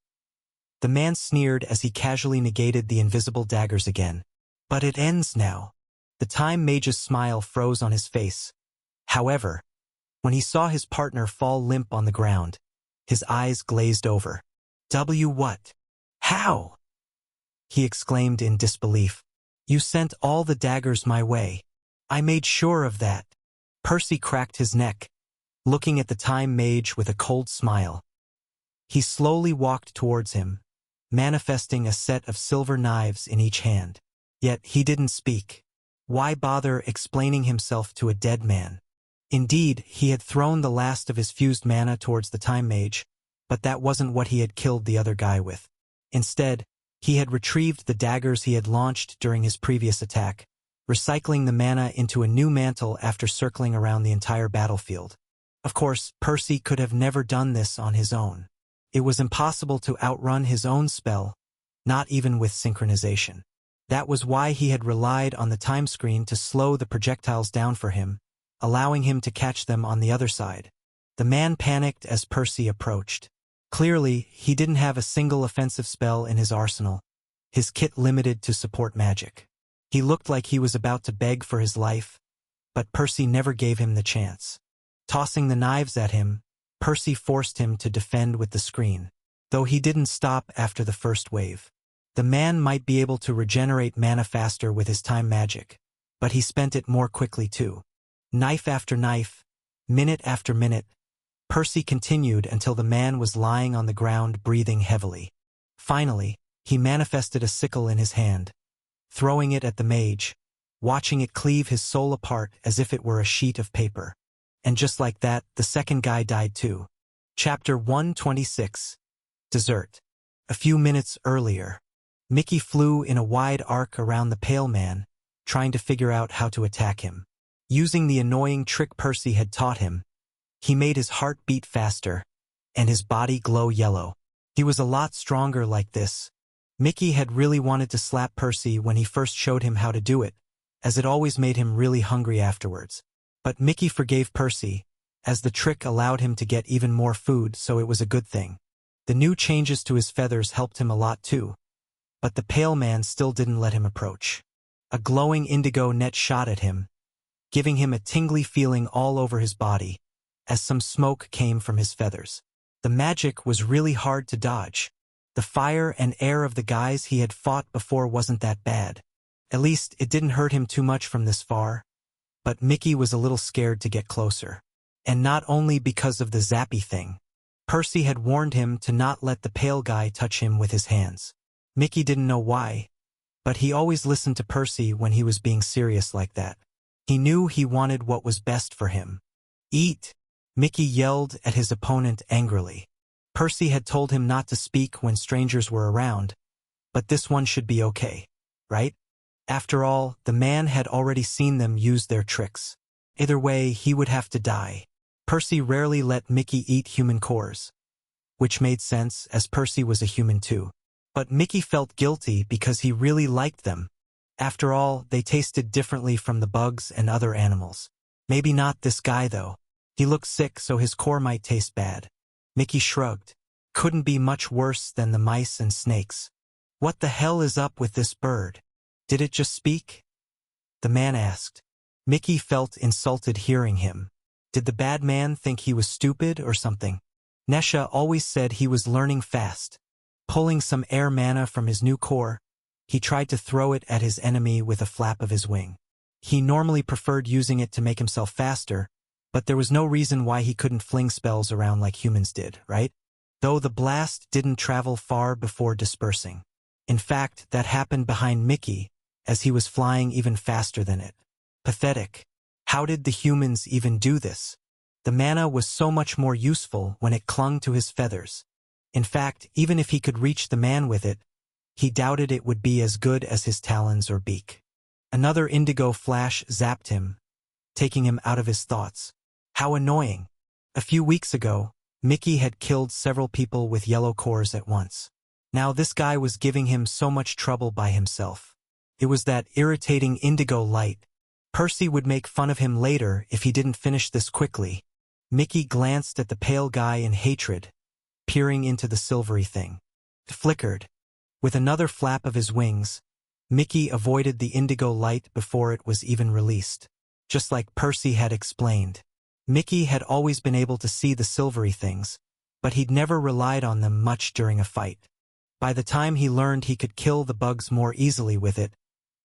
The man sneered as he casually negated the invisible daggers again. But it ends now. The Time Mage's smile froze on his face. However, when he saw his partner fall limp on the ground, his eyes glazed over. What? How? He exclaimed in disbelief. You sent all the daggers my way. I made sure of that. Percy cracked his neck, looking at the Time Mage with a cold smile. He slowly walked towards him, manifesting a set of silver knives in each hand. Yet he didn't speak. Why bother explaining himself to a dead man? Indeed, he had thrown the last of his fused mana towards the Time Mage, but that wasn't what he had killed the other guy with. Instead, he had retrieved the daggers he had launched during his previous attack, recycling the mana into a new mantle after circling around the entire battlefield. Of course, Percy could have never done this on his own. It was impossible to outrun his own spell, not even with synchronization. That was why he had relied on the time screen to slow the projectiles down for him, allowing him to catch them on the other side. The man panicked as Percy approached. Clearly, he didn't have a single offensive spell in his arsenal, his kit limited to support magic. He looked like he was about to beg for his life, but Percy never gave him the chance. Tossing the knives at him, Percy forced him to defend with the screen, though he didn't stop after the first wave. The man might be able to regenerate mana faster with his time magic, but he spent it more quickly too. Knife after knife, minute after minute, Percy continued until the man was lying on the ground breathing heavily. Finally, he manifested a sickle in his hand, throwing it at the mage, watching it cleave his soul apart as if it were a sheet of paper. And just like that, the second guy died too. Chapter 126. Dessert. A few minutes earlier, Mickey flew in a wide arc around the pale man, trying to figure out how to attack him. Using the annoying trick Percy had taught him, he made his heart beat faster, and his body glow yellow. He was a lot stronger like this. Mickey had really wanted to slap Percy when he first showed him how to do it, as it always made him really hungry afterwards. But Mickey forgave Percy, as the trick allowed him to get even more food, so it was a good thing. The new changes to his feathers helped him a lot too, but the pale man still didn't let him approach. A glowing indigo net shot at him, giving him a tingly feeling all over his body, as some smoke came from his feathers. The magic was really hard to dodge. The fire and air of the guys he had fought before wasn't that bad. At least, it didn't hurt him too much from this far. But Mickey was a little scared to get closer. And not only because of the zappy thing. Percy had warned him to not let the pale guy touch him with his hands. Mickey didn't know why, but he always listened to Percy when he was being serious like that. He knew he wanted what was best for him. Eat! Mickey yelled at his opponent angrily. Percy had told him not to speak when strangers were around, but this one should be okay, right? After all, the man had already seen them use their tricks. Either way, he would have to die. Percy rarely let Mickey eat human cores, which made sense as Percy was a human too. But Mickey felt guilty because he really liked them. After all, they tasted differently from the bugs and other animals. Maybe not this guy though. He looked sick, so his core might taste bad. Mickey shrugged. Couldn't be much worse than the mice and snakes. What the hell is up with this bird? Did it just speak? The man asked. Mickey felt insulted hearing him. Did the bad man think he was stupid or something? Nesha always said he was learning fast. Pulling some air mana from his new core, he tried to throw it at his enemy with a flap of his wing. He normally preferred using it to make himself faster, but there was no reason why he couldn't fling spells around like humans did, right? though the blast didn't travel far before dispersing. In fact, that happened behind Mickey, as he was flying even faster than it. Pathetic. How did the humans even do this? The mana was so much more useful when it clung to his feathers. In fact, even if he could reach the man with it, he doubted it would be as good as his talons or beak. Another indigo flash zapped him, taking him out of his thoughts. How annoying. A few weeks ago, Mickey had killed several people with yellow cores at once. Now this guy was giving him so much trouble by himself. It was that irritating indigo light. Percy would make fun of him later if he didn't finish this quickly. Mickey glanced at the pale guy in hatred, peering into the silvery thing. It flickered. With another flap of his wings, Mickey avoided the indigo light before it was even released. Just like Percy had explained. Mickey had always been able to see the silvery things, but he'd never relied on them much during a fight. By the time he learned he could kill the bugs more easily with it,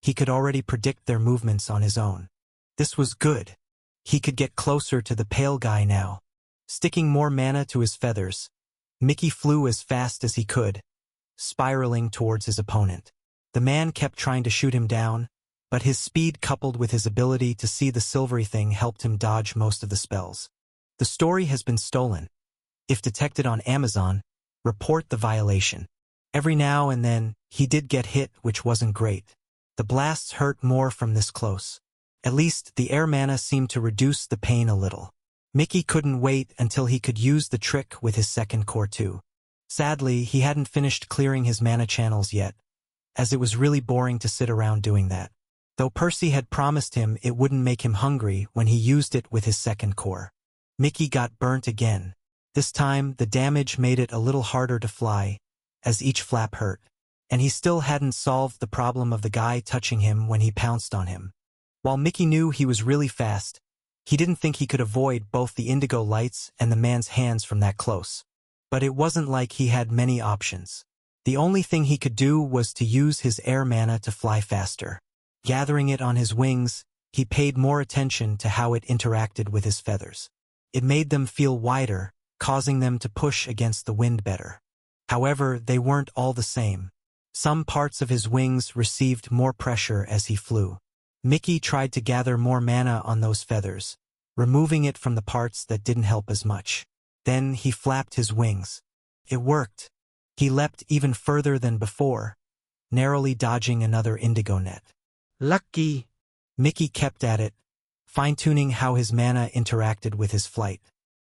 he could already predict their movements on his own. This was good. He could get closer to the pale guy now. Sticking more mana to his feathers, Mickey flew as fast as he could, spiraling towards his opponent. The man kept trying to shoot him down, but his speed coupled with his ability to see the silvery thing helped him dodge most of the spells. The story has been stolen. If detected on Amazon, report the violation. Every now and then, he did get hit, which wasn't great. The blasts hurt more from this close. At least, the air mana seemed to reduce the pain a little. Mickey couldn't wait until he could use the trick with his second core too. Sadly, he hadn't finished clearing his mana channels yet, as it was really boring to sit around doing that. Though Percy had promised him it wouldn't make him hungry when he used it with his second core. Mickey got burnt again. This time, the damage made it a little harder to fly, as each flap hurt. And he still hadn't solved the problem of the guy touching him when he pounced on him. While Mickey knew he was really fast, he didn't think he could avoid both the indigo lights and the man's hands from that close. But it wasn't like he had many options. The only thing he could do was to use his air mana to fly faster. Gathering it on his wings, he paid more attention to how it interacted with his feathers. It made them feel wider, causing them to push against the wind better. However, they weren't all the same. Some parts of his wings received more pressure as he flew. Mickey tried to gather more mana on those feathers, removing it from the parts that didn't help as much. Then he flapped his wings. It worked. He leapt even further than before, narrowly dodging another indigo net. Lucky! Mickey kept at it, fine-tuning how his mana interacted with his flight.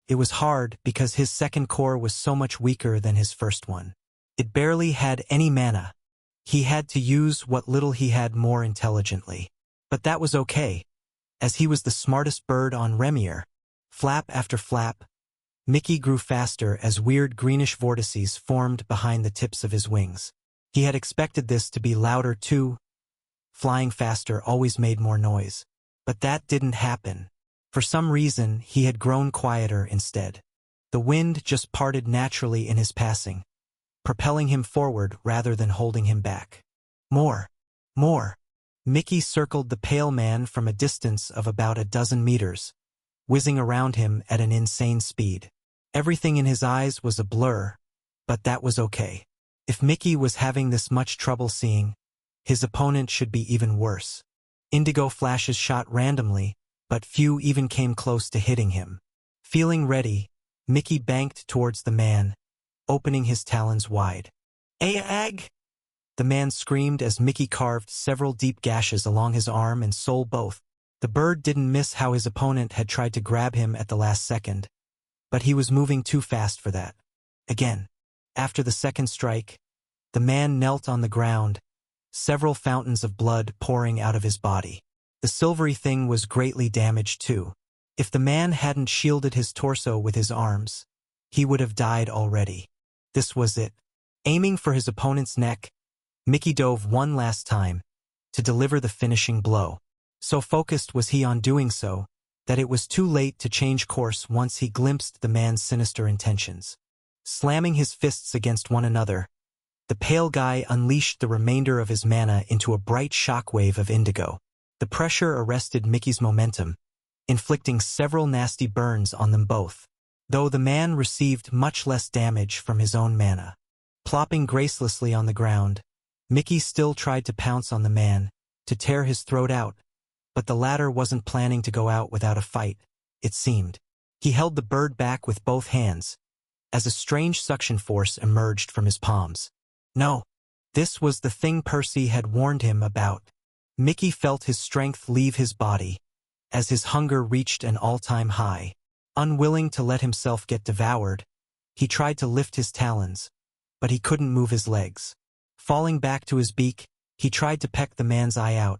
It was hard because his second core was so much weaker than his first one. It barely had any mana. He had to use what little he had more intelligently. But that was okay, as he was the smartest bird on Remier. Flap after flap, Mickey grew faster as weird greenish vortices formed behind the tips of his wings. He had expected this to be louder too. Flying faster always made more noise. But that didn't happen. For some reason, he had grown quieter instead. The wind just parted naturally in his passing, propelling him forward rather than holding him back. More. More. Mickey circled the pale man from a distance of about a dozen meters, whizzing around him at an insane speed. Everything in his eyes was a blur, but that was okay. If Mickey was having this much trouble seeing, his opponent should be even worse. Indigo flashes shot randomly, but few even came close to hitting him. Feeling ready, Mickey banked towards the man, opening his talons wide. "Ag!" The man screamed as Mickey carved several deep gashes along his arm and soul both. The bird didn't miss how his opponent had tried to grab him at the last second, but he was moving too fast for that. Again, after the second strike, the man knelt on the ground, several fountains of blood pouring out of his body. The silvery thing was greatly damaged too. If the man hadn't shielded his torso with his arms, he would have died already. This was it. Aiming for his opponent's neck, Mickey dove one last time, to deliver the finishing blow. So focused was he on doing so, that it was too late to change course once he glimpsed the man's sinister intentions. Slamming his fists against one another, the pale guy unleashed the remainder of his mana into a bright shockwave of indigo. The pressure arrested Mickey's momentum, inflicting several nasty burns on them both. though the man received much less damage from his own mana. Plopping gracelessly on the ground, Mickey still tried to pounce on the man, to tear his throat out, but the latter wasn't planning to go out without a fight, it seemed. He held the bird back with both hands, as a strange suction force emerged from his palms. No, this was the thing Percy had warned him about. Mickey felt his strength leave his body, as his hunger reached an all-time high. Unwilling to let himself get devoured, he tried to lift his talons, but he couldn't move his legs. Falling back to his beak, he tried to peck the man's eye out,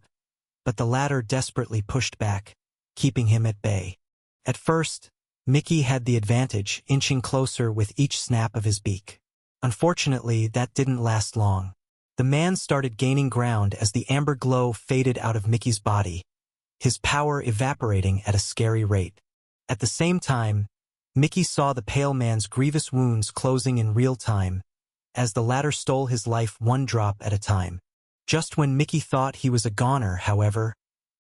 but the latter desperately pushed back, keeping him at bay. At first, Mickey had the advantage, inching closer with each snap of his beak. Unfortunately, that didn't last long. The man started gaining ground as the amber glow faded out of Mickey's body, his power evaporating at a scary rate. At the same time, Mickey saw the pale man's grievous wounds closing in real time, as the latter stole his life one drop at a time. Just when Mickey thought he was a goner, however,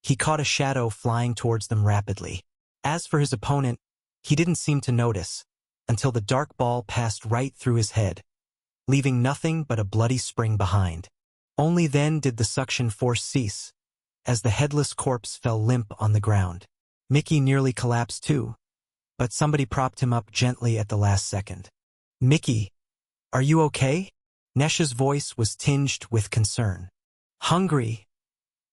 he caught a shadow flying towards them rapidly. As for his opponent, he didn't seem to notice, until the dark ball passed right through his head, leaving nothing but a bloody spring behind. Only then did the suction force cease, as the headless corpse fell limp on the ground. Mickey nearly collapsed too, but somebody propped him up gently at the last second. "Mickey, are you okay?" Nesha's voice was tinged with concern. "Hungry,"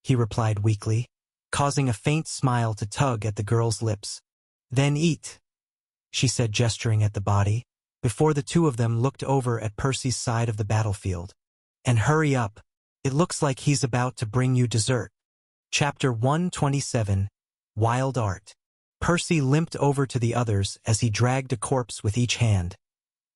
he replied weakly, causing a faint smile to tug at the girl's lips. "Then eat," she said, gesturing at the body, before the two of them looked over at Percy's side of the battlefield. "And hurry up. It looks like he's about to bring you dessert." Chapter 127, Wild Art. Percy limped over to the others as he dragged a corpse with each hand,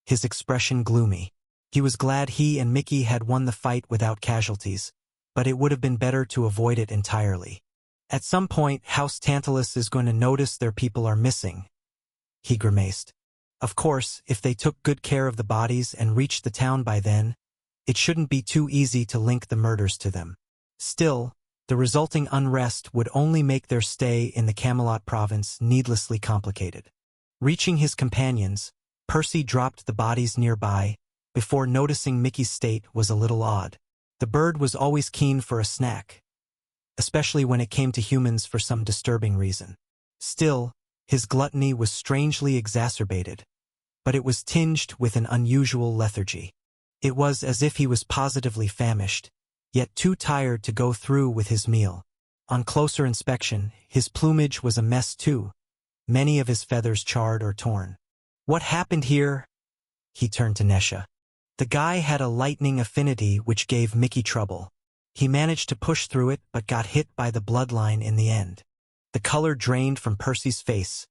his expression gloomy. He was glad he and Mickey had won the fight without casualties, but it would have been better to avoid it entirely. "At some point, House Tantalus is going to notice their people are missing," he grimaced. "Of course, if they took good care of the bodies and reached the town by then, it shouldn't be too easy to link the murders to them. Still, the resulting unrest would only make their stay in the Camelot province needlessly complicated." Reaching his companions, Percy dropped the bodies nearby, before noticing Mickey's state was a little odd. The bird was always keen for a snack, especially when it came to humans for some disturbing reason. Still, his gluttony was strangely exacerbated, but it was tinged with an unusual lethargy. It was as if he was positively famished, yet too tired to go through with his meal. On closer inspection, his plumage was a mess too, many of his feathers charred or torn. "What happened here?" He turned to Nesha. The guy had a lightning affinity which gave Mickey trouble. He managed to push through it but got hit by the bloodline in the end. The color drained from Percy's face,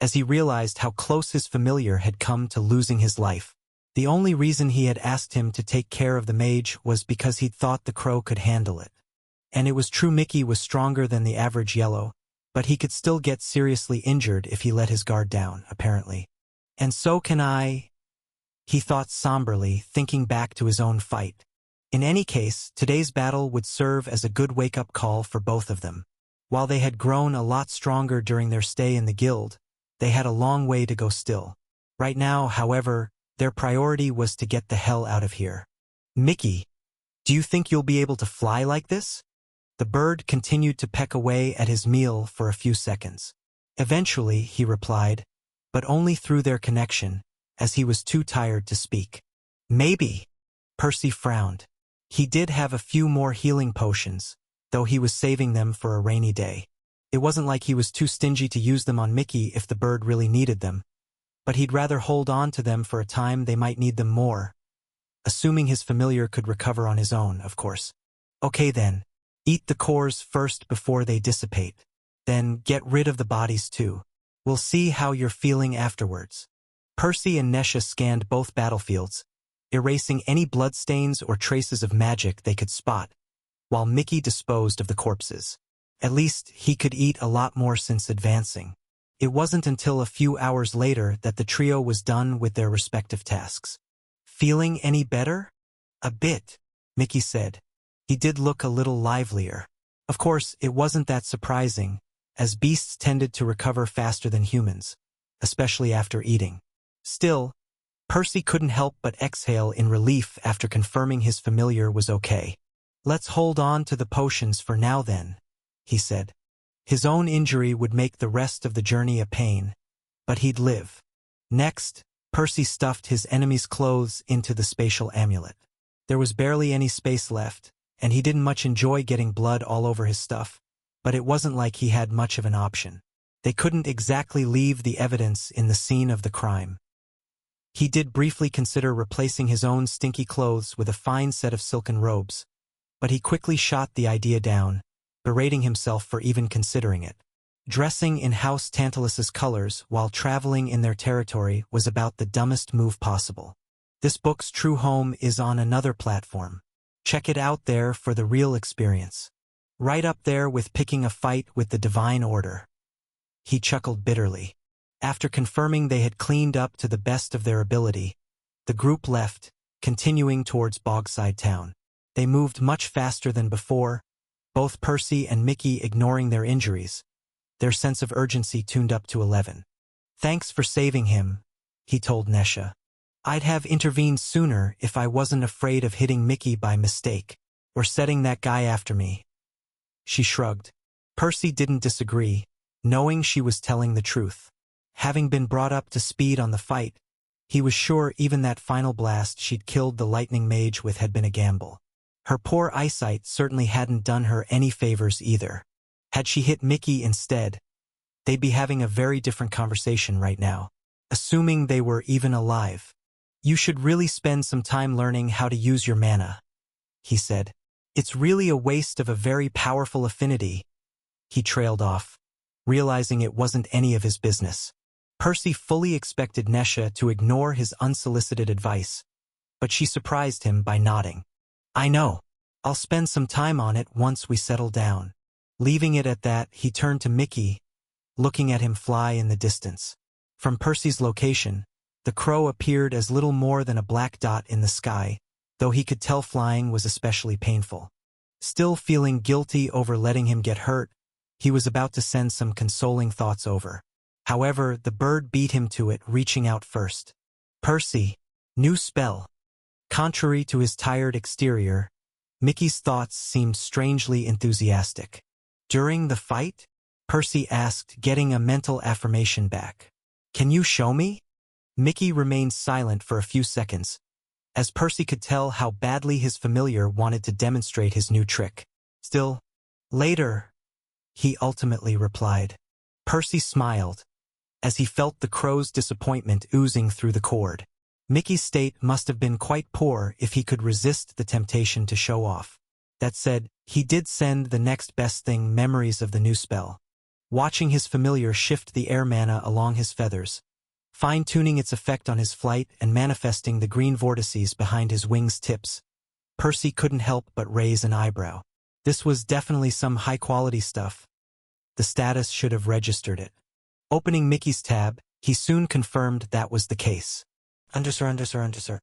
as he realized how close his familiar had come to losing his life. The only reason he had asked him to take care of the mage was because he'd thought the crow could handle it. And it was true Mickey was stronger than the average yellow, but he could still get seriously injured if he let his guard down, apparently. "And so can I," he thought somberly, thinking back to his own fight. In any case, today's battle would serve as a good wake-up call for both of them. While they had grown a lot stronger during their stay in the guild, they had a long way to go still. Right now, however, their priority was to get the hell out of here. "Mickey, do you think you'll be able to fly like this?" The bird continued to peck away at his meal for a few seconds. "Eventually," he replied, but only through their connection, as he was too tired to speak. "Maybe." Percy frowned. He did have a few more healing potions, though he was saving them for a rainy day. It wasn't like he was too stingy to use them on Mickey if the bird really needed them, but he'd rather hold on to them for a time they might need them more, assuming his familiar could recover on his own, of course. "Okay then, eat the cores first before they dissipate. Then get rid of the bodies too. We'll see how you're feeling afterwards." Percy and Nesha scanned both battlefields, erasing any bloodstains or traces of magic they could spot, while Mickey disposed of the corpses. At least he could eat a lot more since advancing. It wasn't until a few hours later that the trio was done with their respective tasks. "Feeling any better?" "A bit," Mickey said. He did look a little livelier. Of course, it wasn't that surprising, as beasts tended to recover faster than humans. especially after eating. Still, Percy couldn't help but exhale in relief after confirming his familiar was okay. "Let's hold on to the potions for now then," he said. His own injury would make the rest of the journey a pain, but he'd live. Next, Percy stuffed his enemy's clothes into the spatial amulet. There was barely any space left, and he didn't much enjoy getting blood all over his stuff, but it wasn't like he had much of an option. They couldn't exactly leave the evidence in the scene of the crime. He did briefly consider replacing his own stinky clothes with a fine set of silken robes, but he quickly shot the idea down, berating himself for even considering it. Dressing in House Tantalus's colors while traveling in their territory was about the dumbest move possible. This book's true home is on another platform. Check it out there for the real experience. Right up there with picking a fight with the Divine Order. He chuckled bitterly. After confirming they had cleaned up to the best of their ability, the group left, continuing towards Bogside Town. They moved much faster than before, both Percy and Mickey ignoring their injuries, their sense of urgency tuned up to 11. "Thanks for saving him," he told Nesha. "I'd have intervened sooner if I wasn't afraid of hitting Mickey by mistake, or setting that guy after me." She shrugged. Percy didn't disagree, knowing she was telling the truth. Having been brought up to speed on the fight, he was sure even that final blast she'd killed the lightning mage with had been a gamble. Her poor eyesight certainly hadn't done her any favors either. Had she hit Mickey instead, they'd be having a very different conversation right now, assuming they were even alive. "You should really spend some time learning how to use your mana," he said. "It's really a waste of a very powerful affinity." He trailed off, realizing it wasn't any of his business. Percy fully expected Nesha to ignore his unsolicited advice, but she surprised him by nodding. "I know. I'll spend some time on it once we settle down." Leaving it at that, he turned to Mickey, looking at him fly in the distance. From Percy's location, the crow appeared as little more than a black dot in the sky, though he could tell flying was especially painful. Still feeling guilty over letting him get hurt, he was about to send some consoling thoughts over. However, the bird beat him to it, reaching out first. "Percy, new spell." Contrary to his tired exterior, Mickey's thoughts seemed strangely enthusiastic. "During the fight?" Percy asked, getting a mental affirmation back. "Can you show me?" Mickey remained silent for a few seconds, as Percy could tell how badly his familiar wanted to demonstrate his new trick. "Still, later," he ultimately replied. Percy smiled, as he felt the crow's disappointment oozing through the cord. Mickey's state must have been quite poor if he could resist the temptation to show off. That said, he did send the next best thing memories of the new spell. Watching his familiar shift the air mana along his feathers, fine-tuning its effect on his flight and manifesting the green vortices behind his wings' tips, Percy couldn't help but raise an eyebrow. This was definitely some high-quality stuff. The status should have registered it. Opening Mickey's tab, he soon confirmed that was the case. Undersir.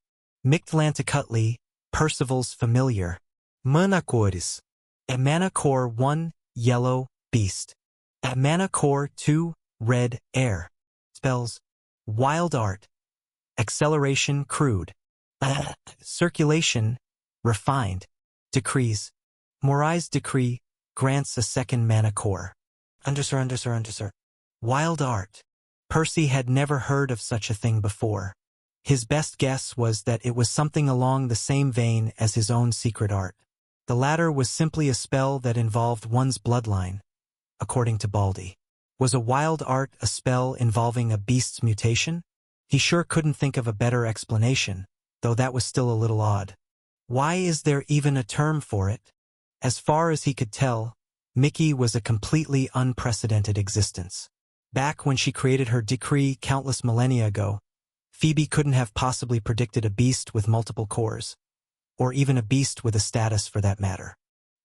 Mictlantecuhtli, Percival's familiar. Mana cores. A mana core 1, yellow, beast. A mana core 2, red, air. Spells. Wild art. Acceleration, crude. Circulation, refined. Decrees. Morai's decree grants a second mana core. Undersir. Wild art. Percy had never heard of such a thing before. His best guess was that it was something along the same vein as his own secret art. The latter was simply a spell that involved one's bloodline, according to Baldy. Was a wild art a spell involving a beast's mutation? He sure couldn't think of a better explanation, though that was still a little odd. Why is there even a term for it? As far as he could tell, Mickey was a completely unprecedented existence. Back when she created her decree countless millennia ago, Phoebe couldn't have possibly predicted a beast with multiple cores, or even a beast with a status for that matter.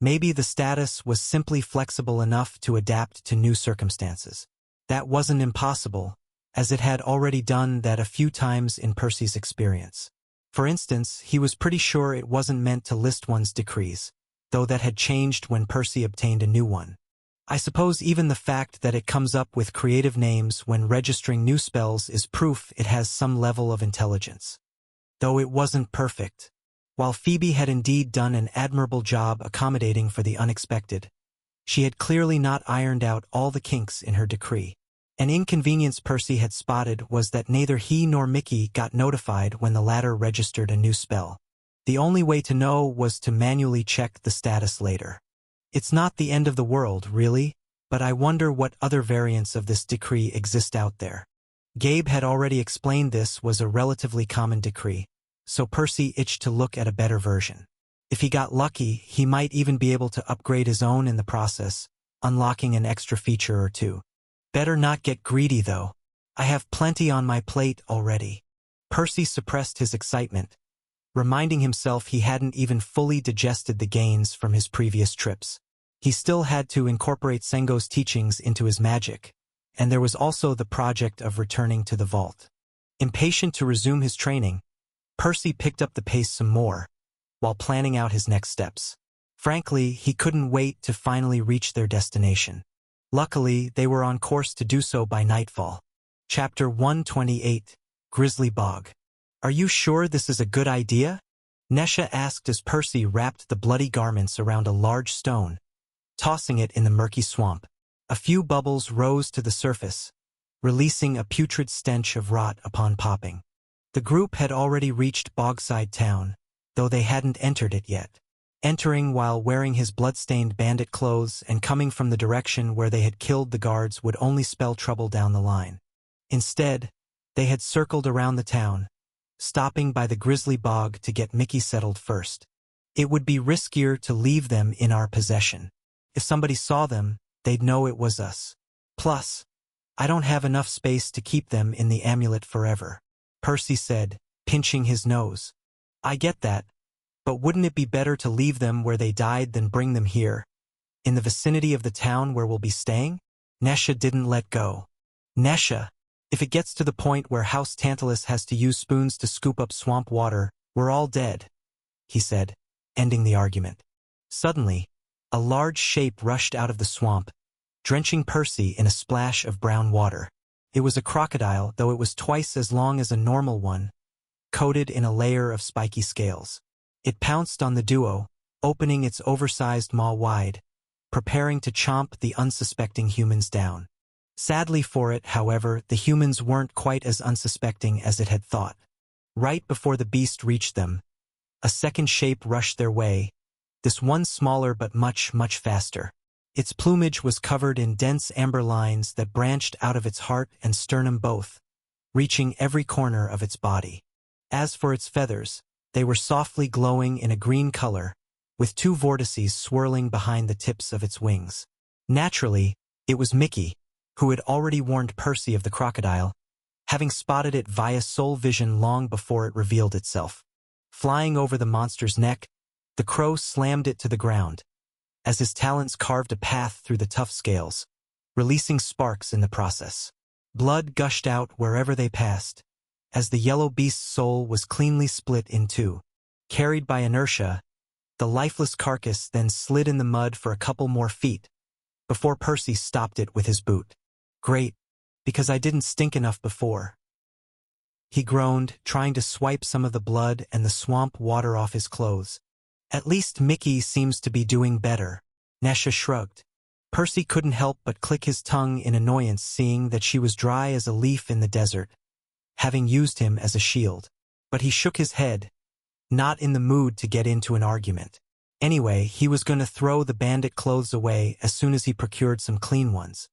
Maybe the status was simply flexible enough to adapt to new circumstances. That wasn't impossible, as it had already done that a few times in Percy's experience. For instance, he was pretty sure it wasn't meant to list one's decrees, though that had changed when Percy obtained a new one. I suppose even the fact that it comes up with creative names when registering new spells is proof it has some level of intelligence. Though it wasn't perfect. While Phoebe had indeed done an admirable job accommodating for the unexpected, she had clearly not ironed out all the kinks in her decree. An inconvenience Percy had spotted was that neither he nor Mickey got notified when the latter registered a new spell. The only way to know was to manually check the status later. It's not the end of the world, really, but I wonder what other variants of this decree exist out there. Gabe had already explained this was a relatively common decree, so Percy itched to look at a better version. If he got lucky, he might even be able to upgrade his own in the process, unlocking an extra feature or two. Better not get greedy, though. I have plenty on my plate already. Percy suppressed his excitement, reminding himself he hadn't even fully digested the gains from his previous trips. He still had to incorporate Sengo's teachings into his magic, and there was also the project of returning to the vault. Impatient to resume his training, Percy picked up the pace some more, while planning out his next steps. Frankly, he couldn't wait to finally reach their destination. Luckily, they were on course to do so by nightfall. Chapter 128, Grizzly Bog. Are you sure this is a good idea? Nesha asked as Percy wrapped the bloody garments around a large stone, tossing it in the murky swamp. A few bubbles rose to the surface, releasing a putrid stench of rot upon popping. The group had already reached Bogside Town, though they hadn't entered it yet. Entering while wearing his blood-stained bandit clothes and coming from the direction where they had killed the guards would only spell trouble down the line. Instead, they had circled around the town, stopping by the Grizzly Bog to get Mickey settled first. It would be riskier to leave them in our possession. If somebody saw them, they'd know it was us. Plus, I don't have enough space to keep them in the amulet forever, Percy said, pinching his nose. I get that, but wouldn't it be better to leave them where they died than bring them here, in the vicinity of the town where we'll be staying? Nesha didn't let go. Nesha, if it gets to the point where House Tantalus has to use spoons to scoop up swamp water, we're all dead, he said, ending the argument. Suddenly, a large shape rushed out of the swamp, drenching Percy in a splash of brown water. It was a crocodile, though it was twice as long as a normal one, coated in a layer of spiky scales. It pounced on the duo, opening its oversized maw wide, preparing to chomp the unsuspecting humans down. Sadly for it, however, the humans weren't quite as unsuspecting as it had thought. Right before the beast reached them, a second shape rushed their way, this one smaller but much, much faster. Its plumage was covered in dense amber lines that branched out of its heart and sternum both, reaching every corner of its body. As for its feathers, they were softly glowing in a green color, with two vortices swirling behind the tips of its wings. Naturally, it was Mickey, who had already warned Percy of the crocodile, having spotted it via soul vision long before it revealed itself. Flying over the monster's neck, the crow slammed it to the ground, as his talons carved a path through the tough scales, releasing sparks in the process. Blood gushed out wherever they passed, as the yellow beast's soul was cleanly split in two. Carried by inertia, the lifeless carcass then slid in the mud for a couple more feet, before Percy stopped it with his boot. Great, because I didn't stink enough before. He groaned, trying to swipe some of the blood and the swamp water off his clothes. At least Mickey seems to be doing better. Nesha shrugged. Percy couldn't help but click his tongue in annoyance seeing that she was dry as a leaf in the desert, having used him as a shield. But he shook his head, not in the mood to get into an argument. Anyway, he was going to throw the bandit clothes away as soon as he procured some clean ones.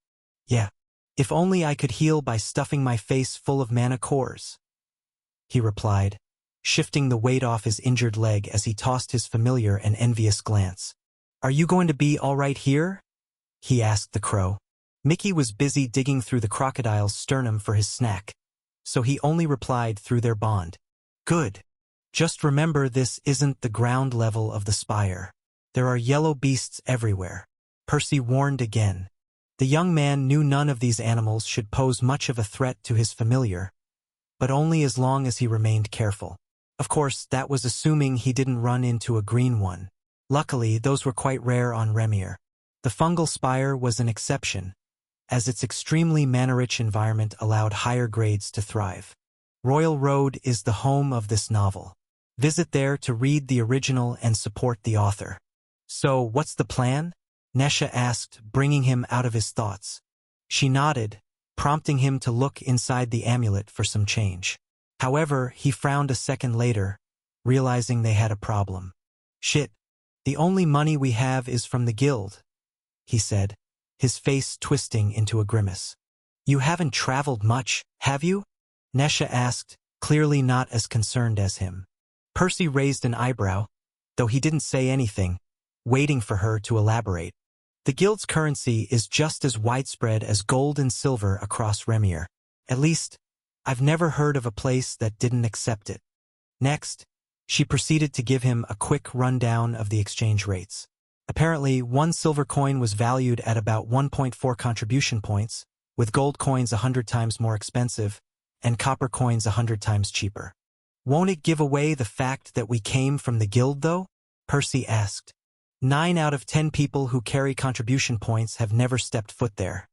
Yeah, if only I could heal by stuffing my face full of mana cores, he replied, shifting the weight off his injured leg as he tossed his familiar an envious glance. Are you going to be all right here? He asked the crow. Mickey was busy digging through the crocodile's sternum for his snack, so he only replied through their bond. Good. Just remember this isn't the ground level of the spire. There are yellow beasts everywhere. Percy warned again. The young man knew none of these animals should pose much of a threat to his familiar, but only as long as he remained careful. Of course, that was assuming he didn't run into a green one. Luckily, those were quite rare on Remir. The fungal spire was an exception, as its extremely mana-rich environment allowed higher grades to thrive. Royal Road is the home of this novel. Visit there to read the original and support the author. So, what's the plan? Nesha asked, bringing him out of his thoughts. She nodded, prompting him to look inside the amulet for some change. However, he frowned a second later, realizing they had a problem. Shit, the only money we have is from the guild, he said, his face twisting into a grimace. You haven't traveled much, have you? Nesha asked, clearly not as concerned as him. Percy raised an eyebrow, though he didn't say anything, waiting for her to elaborate. The guild's currency is just as widespread as gold and silver across Remir. At least, I've never heard of a place that didn't accept it. Next, she proceeded to give him a quick rundown of the exchange rates. Apparently, 1 silver coin was valued at about 1.4 contribution points, with gold coins 100 times more expensive, and copper coins 100 times cheaper. Won't it give away the fact that we came from the guild, though? Percy asked. 9 out of 10 people who carry contribution points have never stepped foot there.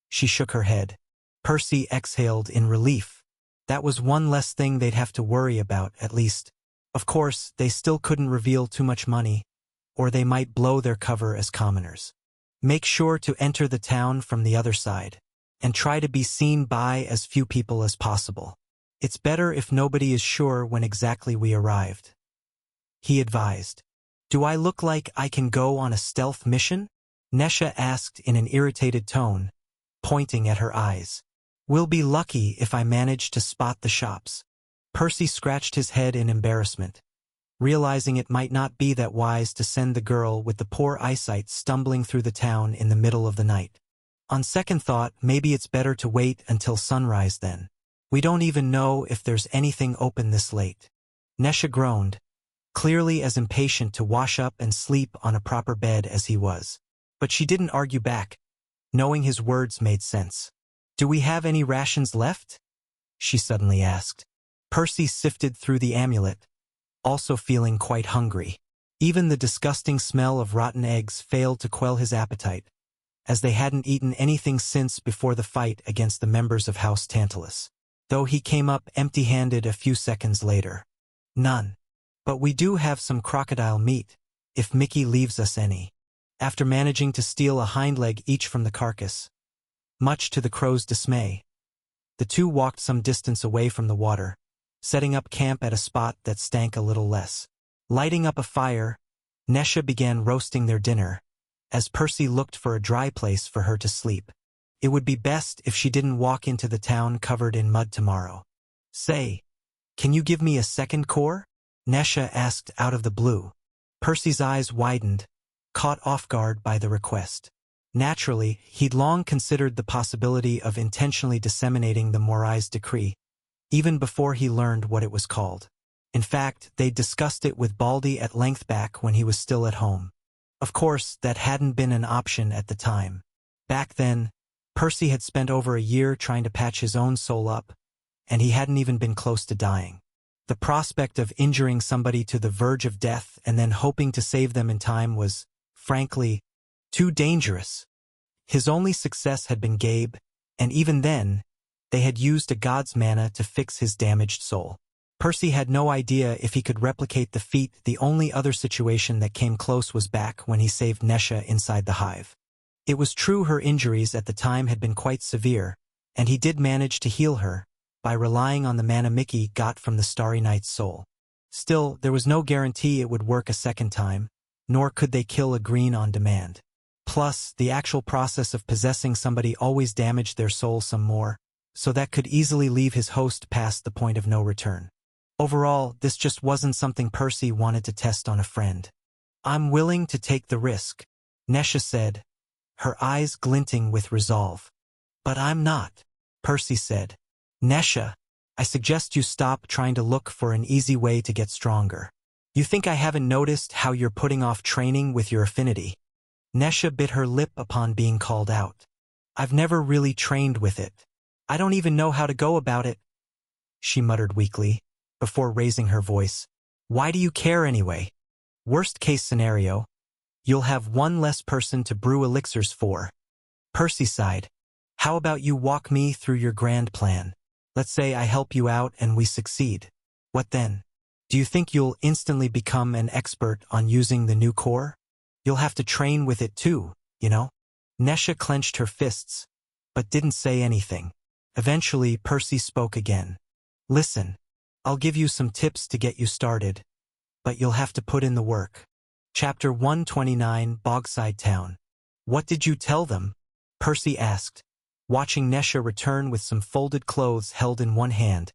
She shook her head. Percy exhaled in relief. That was one less thing they'd have to worry about, at least. Of course, they still couldn't reveal too much money, or they might blow their cover as commoners. Make sure to enter the town from the other side, and try to be seen by as few people as possible. It's better if nobody is sure when exactly we arrived. He advised. Do I look like I can go on a stealth mission? Nesha asked in an irritated tone, pointing at her eyes. We'll be lucky if I manage to spot the shops. Percy scratched his head in embarrassment, realizing it might not be that wise to send the girl with the poor eyesight stumbling through the town in the middle of the night. On second thought, maybe it's better to wait until sunrise then. We don't even know if there's anything open this late. Nesha groaned, clearly as impatient to wash up and sleep on a proper bed as he was. But she didn't argue back, knowing his words made sense. Do we have any rations left? She suddenly asked. Percy sifted through the amulet, also feeling quite hungry. Even the disgusting smell of rotten eggs failed to quell his appetite, as they hadn't eaten anything since before the fight against the members of House Tantalus. Though he came up empty-handed a few seconds later. None. But we do have some crocodile meat, if Mickey leaves us any. After managing to steal a hind leg each from the carcass, much to the crow's dismay, the two walked some distance away from the water, setting up camp at a spot that stank a little less. Lighting up a fire, Nesha began roasting their dinner, as Percy looked for a dry place for her to sleep. It would be best if she didn't walk into the town covered in mud tomorrow. Say, can you give me a second core? Nesha asked out of the blue. Percy's eyes widened, caught off guard by the request. Naturally, he'd long considered the possibility of intentionally disseminating the Morais decree, even before he learned what it was called. In fact, they'd discussed it with Baldy at length back when he was still at home. Of course, that hadn't been an option at the time. Back then, Percy had spent over a year trying to patch his own soul up, and he hadn't even been close to dying. The prospect of injuring somebody to the verge of death and then hoping to save them in time was, frankly, too dangerous. His only success had been Gabe, and even then, they had used a god's mana to fix his damaged soul. Percy had no idea if he could replicate the feat. The only other situation that came close was back when he saved Nesha inside the hive. It was true her injuries at the time had been quite severe, and he did manage to heal her, by relying on the mana Mickey got from the Starry Knight's soul. Still, there was no guarantee it would work a second time, nor could they kill a green on demand. Plus, the actual process of possessing somebody always damaged their soul some more, so that could easily leave his host past the point of no return. Overall, this just wasn't something Percy wanted to test on a friend. I'm willing to take the risk, Nesha said, her eyes glinting with resolve. But I'm not, Percy said. Nesha, I suggest you stop trying to look for an easy way to get stronger. You think I haven't noticed how you're putting off training with your affinity? Nesha bit her lip upon being called out. I've never really trained with it. I don't even know how to go about it, she muttered weakly, before raising her voice. Why do you care anyway? Worst case scenario, You'll have one less person to brew elixirs for. Percy sighed. How about you walk me through your grand plan? Let's say I help you out and we succeed. What then? Do you think you'll instantly become an expert on using the new core? You'll have to train with it too, you know? Nesha clenched her fists, but didn't say anything. Eventually, Percy spoke again. Listen, I'll give you some tips to get you started, but you'll have to put in the work. Chapter 129, Bogside Town. What did you tell them? Percy asked, watching Nesha return with some folded clothes held in one hand,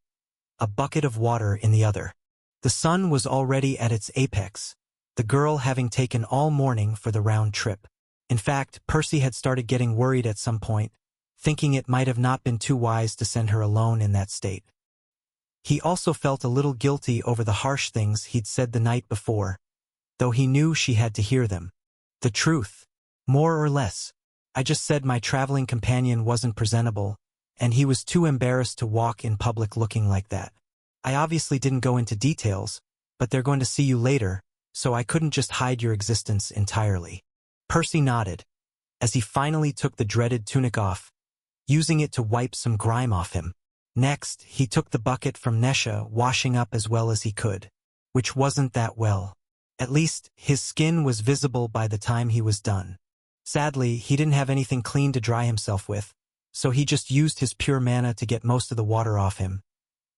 a bucket of water in the other. The sun was already at its apex, the girl having taken all morning for the round trip. In fact, Percy had started getting worried at some point, thinking it might have not been too wise to send her alone in that state. He also felt a little guilty over the harsh things he'd said the night before, though he knew she had to hear them. The truth, more or less. I just said my traveling companion wasn't presentable, and he was too embarrassed to walk in public looking like that. I obviously didn't go into details, but they're going to see you later, so I couldn't just hide your existence entirely. Percy nodded, as he finally took the dreaded tunic off, using it to wipe some grime off him. Next, he took the bucket from Nesha, washing up as well as he could, which wasn't that well. At least, his skin was visible by the time he was done. Sadly, he didn't have anything clean to dry himself with, so he just used his pure mana to get most of the water off him,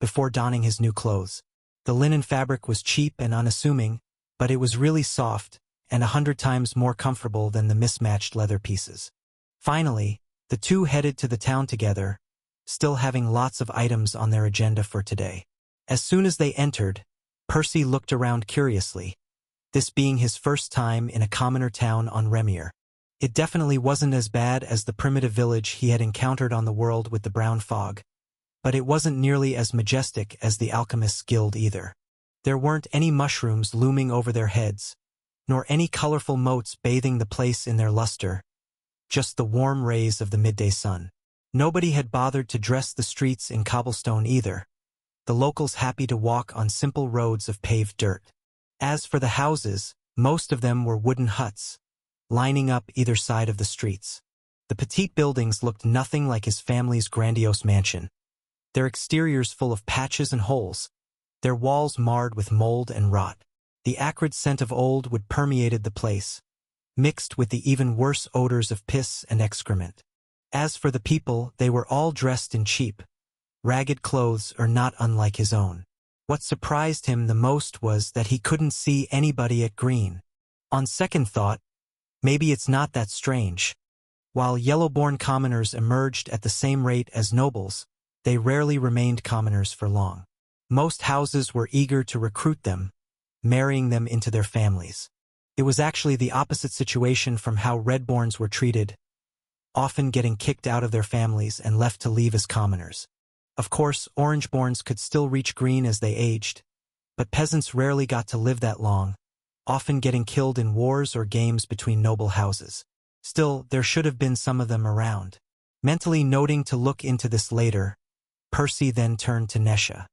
before donning his new clothes. The linen fabric was cheap and unassuming, but it was really soft, and 100 times more comfortable than the mismatched leather pieces. Finally, the two headed to the town together, still having lots of items on their agenda for today. As soon as they entered, Percy looked around curiously, this being his first time in a commoner town on Remir. It definitely wasn't as bad as the primitive village he had encountered on the world with the brown fog, but it wasn't nearly as majestic as the Alchemist's Guild either. There weren't any mushrooms looming over their heads, nor any colorful motes bathing the place in their luster, just the warm rays of the midday sun. Nobody had bothered to dress the streets in cobblestone either, the locals happy to walk on simple roads of paved dirt. As for the houses, most of them were wooden huts, lining up either side of the streets. The petite buildings looked nothing like his family's grandiose mansion, their exteriors full of patches and holes, their walls marred with mold and rot. The acrid scent of old wood permeated the place, mixed with the even worse odors of piss and excrement. As for the people, they were all dressed in cheap, ragged clothes or not unlike his own. What surprised him the most was that he couldn't see anybody at Green. On second thought, maybe it's not that strange. While yellow-born commoners emerged at the same rate as nobles, they rarely remained commoners for long. Most houses were eager to recruit them, marrying them into their families. It was actually the opposite situation from how Redborns were treated, often getting kicked out of their families and left to leave as commoners. Of course, Orangeborns could still reach Green as they aged, but peasants rarely got to live that long, often getting killed in wars or games between noble houses. Still, there should have been some of them around. Mentally noting to look into this later, Percy then turned to Nesha.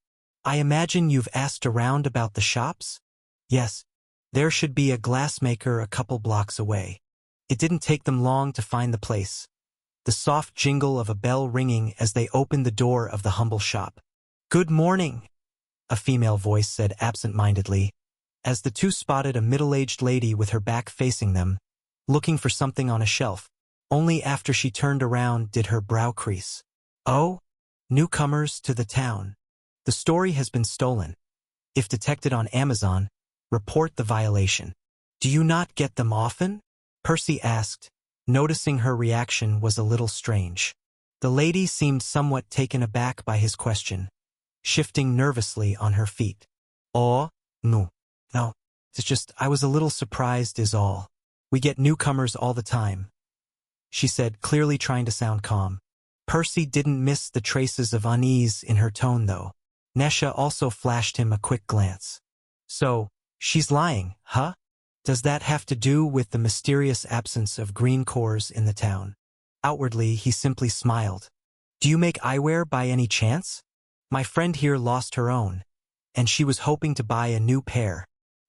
I imagine you've asked around about the shops? Yes. There should be a glassmaker a couple blocks away. It didn't take them long to find the place, the soft jingle of a bell ringing as they opened the door of the humble shop. Good morning, a female voice said absent-mindedly, as the two spotted a middle-aged lady with her back facing them, looking for something on a shelf. Only after she turned around did her brow crease. Oh? Newcomers to the town. The story has been stolen. If detected on Amazon, report the violation. Do you not get them often? Percy asked, noticing her reaction was a little strange. The lady seemed somewhat taken aback by his question, shifting nervously on her feet. Oh, no. No, it's just I was a little surprised is all. We get newcomers all the time, she said, clearly trying to sound calm. Percy didn't miss the traces of unease in her tone, though. Nesha also flashed him a quick glance. So, she's lying, huh? Does that have to do with the mysterious absence of green cores in the town? Outwardly, he simply smiled. Do you make eyewear by any chance? My friend here lost her own, and she was hoping to buy a new pair.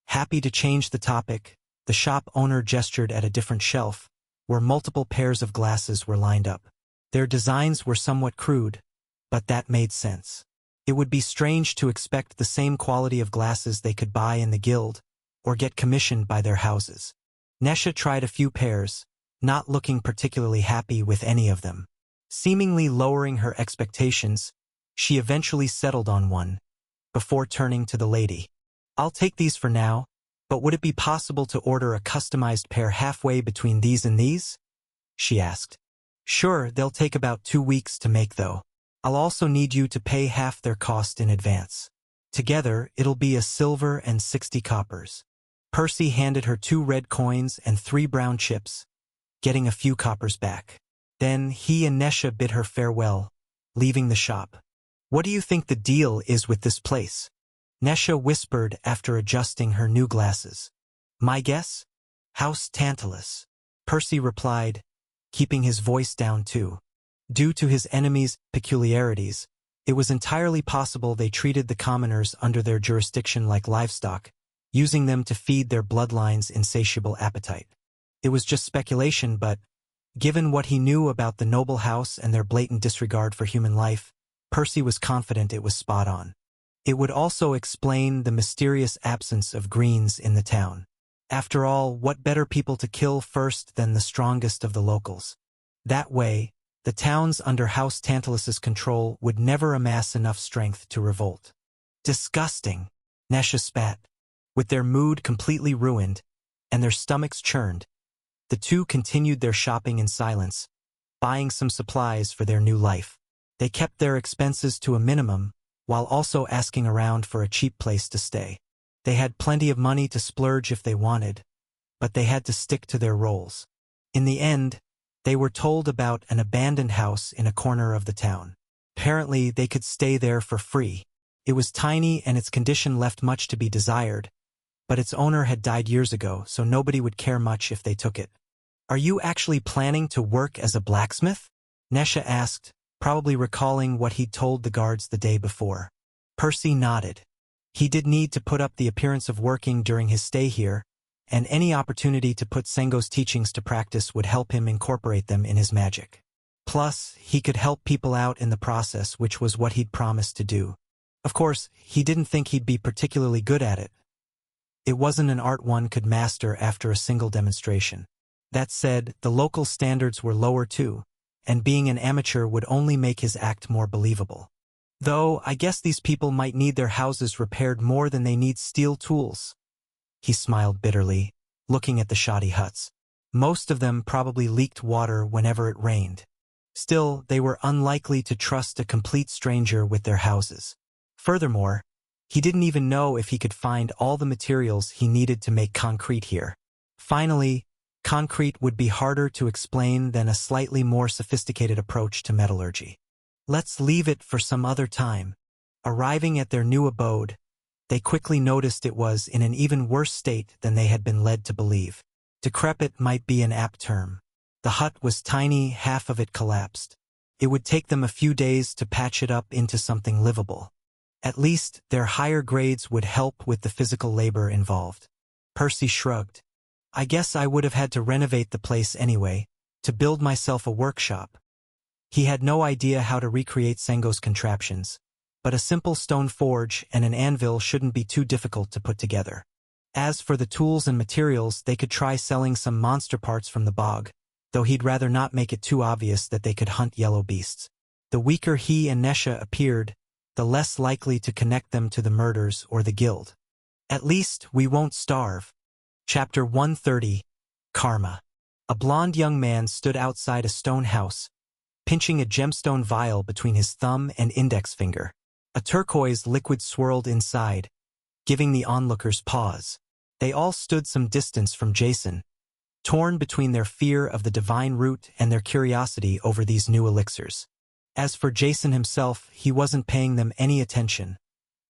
Happy to change the topic, The shop owner gestured at a different shelf, where multiple pairs of glasses were lined up. Their designs were somewhat crude, but that made sense. It would be strange to expect the same quality of glasses they could buy in the guild, or get commissioned by their houses. Nesha tried a few pairs, not looking particularly happy with any of them. Seemingly lowering her expectations, she eventually settled on one, before turning to the lady. "I'll take these for now, but would it be possible to order a customized pair halfway between these and these?" she asked. "Sure, they'll take about 2 weeks to make though. I'll also need you to pay half their cost in advance. Together, it'll be a silver and 60 coppers." Percy handed her 2 red coins and 3 brown chips, getting a few coppers back. Then he and Nesha bid her farewell, leaving the shop. "What do you think the deal is with this place?" Nesha whispered after adjusting her new glasses. "My guess? House Tantalus," Percy replied, keeping his voice down too. Due to his enemies' peculiarities, it was entirely possible they treated the commoners under their jurisdiction like livestock, using them to feed their bloodline's insatiable appetite. It was just speculation, but, given what he knew about the noble house and their blatant disregard for human life, Percy was confident it was spot on. It would also explain the mysterious absence of greens in the town. After all, what better people to kill first than the strongest of the locals? That way, the towns under House Tantalus's control would never amass enough strength to revolt. "Disgusting," Nesha spat. With their mood completely ruined, and their stomachs churned, the two continued their shopping in silence, buying some supplies for their new life. They kept their expenses to a minimum, while also asking around for a cheap place to stay. They had plenty of money to splurge if they wanted, but they had to stick to their roles. In the end, they were told about an abandoned house in a corner of the town. Apparently, they could stay there for free. It was tiny and its condition left much to be desired, but its owner had died years ago, so nobody would care much if they took it. "Are you actually planning to work as a blacksmith?" Nesha asked, probably recalling what he'd told the guards the day before. Percy nodded. He did need to put up the appearance of working during his stay here, and any opportunity to put Sengo's teachings to practice would help him incorporate them in his magic. Plus, he could help people out in the process, which was what he'd promised to do. Of course, he didn't think he'd be particularly good at it. It wasn't an art one could master after a single demonstration. That said, the local standards were lower too, and being an amateur would only make his act more believable. Though, I guess these people might need their houses repaired more than they need steel tools. He smiled bitterly, looking at the shoddy huts. Most of them probably leaked water whenever it rained. Still, they were unlikely to trust a complete stranger with their houses. Furthermore, he didn't even know if he could find all the materials he needed to make concrete here. Finally, concrete would be harder to explain than a slightly more sophisticated approach to metallurgy. Let's leave it for some other time. Arriving at their new abode, they quickly noticed it was in an even worse state than they had been led to believe. Decrepit might be an apt term. The hut was tiny, half of it collapsed. It would take them a few days to patch it up into something livable. At least, their higher grades would help with the physical labor involved. Percy shrugged. "I guess I would have had to renovate the place anyway, to build myself a workshop." He had no idea how to recreate Sengo's contraptions, but a simple stone forge and an anvil shouldn't be too difficult to put together. As for the tools and materials, they could try selling some monster parts from the bog, though he'd rather not make it too obvious that they could hunt yellow beasts. The weaker he and Nesha appeared, the less likely to connect them to the murders or the guild. "At least, we won't starve." Chapter 130, Karma. A blond young man stood outside a stone house, pinching a gemstone vial between his thumb and index finger. A turquoise liquid swirled inside, giving the onlookers pause. They all stood some distance from Jason, torn between their fear of the divine root and their curiosity over these new elixirs. As for Jason himself, he wasn't paying them any attention,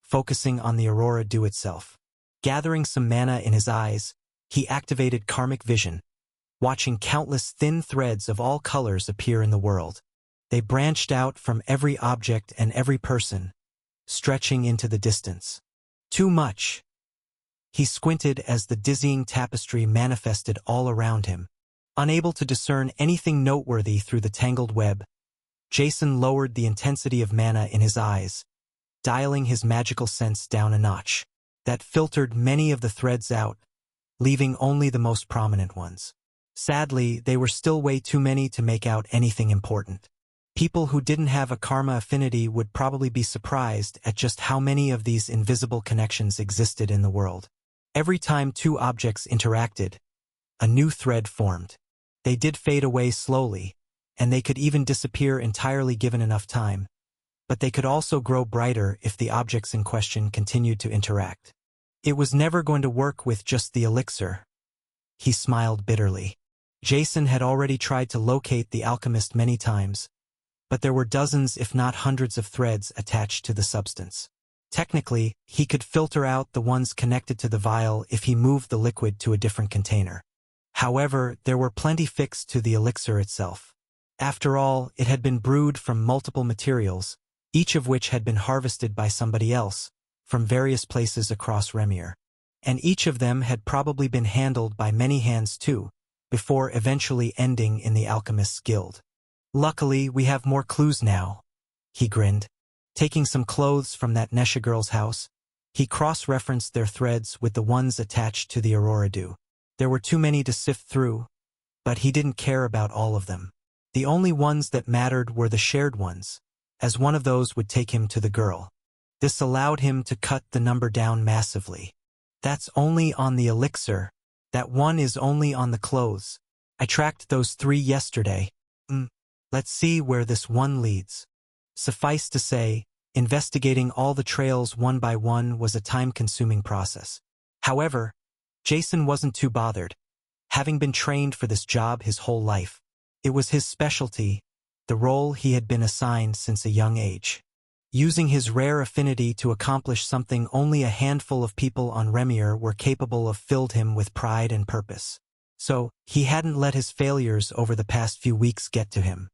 focusing on the aurora dew itself. Gathering some mana in his eyes, he activated karmic vision, watching countless thin threads of all colors appear in the world. They branched out from every object and every person, stretching into the distance. "Too much," He squinted as the dizzying tapestry manifested all around him. Unable to discern anything noteworthy through the tangled web, Jason lowered the intensity of mana in his eyes, dialing his magical sense down a notch. That filtered many of the threads out, leaving only the most prominent ones. Sadly, they were still way too many to make out anything important. People who didn't have a karma affinity would probably be surprised at just how many of these invisible connections existed in the world. Every time two objects interacted, a new thread formed. They did fade away slowly, and they could even disappear entirely given enough time, but they could also grow brighter if the objects in question continued to interact. It was never going to work with just the elixir. He smiled bitterly. Jason had already tried to locate the alchemist many times, but there were dozens if not hundreds of threads attached to the substance. Technically, he could filter out the ones connected to the vial if he moved the liquid to a different container. However, there were plenty fixed to the elixir itself. After all, it had been brewed from multiple materials, each of which had been harvested by somebody else, from various places across Remir. And each of them had probably been handled by many hands too, before eventually ending in the Alchemist's Guild. Luckily, we have more clues now, he grinned. Taking some clothes from that Nesha girl's house, he cross-referenced their threads with the ones attached to the Aurora Dew. There were too many to sift through, but he didn't care about all of them. The only ones that mattered were the shared ones, as one of those would take him to the girl. This allowed him to cut the number down massively. That's only on the elixir. That one is only on the clothes. I tracked those 3 yesterday. Let's see where this one leads. Suffice to say, investigating all the trails one by one was a time-consuming process. However, Jason wasn't too bothered. Having been trained for this job his whole life, it was his specialty, the role he had been assigned since a young age. Using his rare affinity to accomplish something only a handful of people on Remir were capable of filled him with pride and purpose. So, he hadn't let his failures over the past few weeks get to him.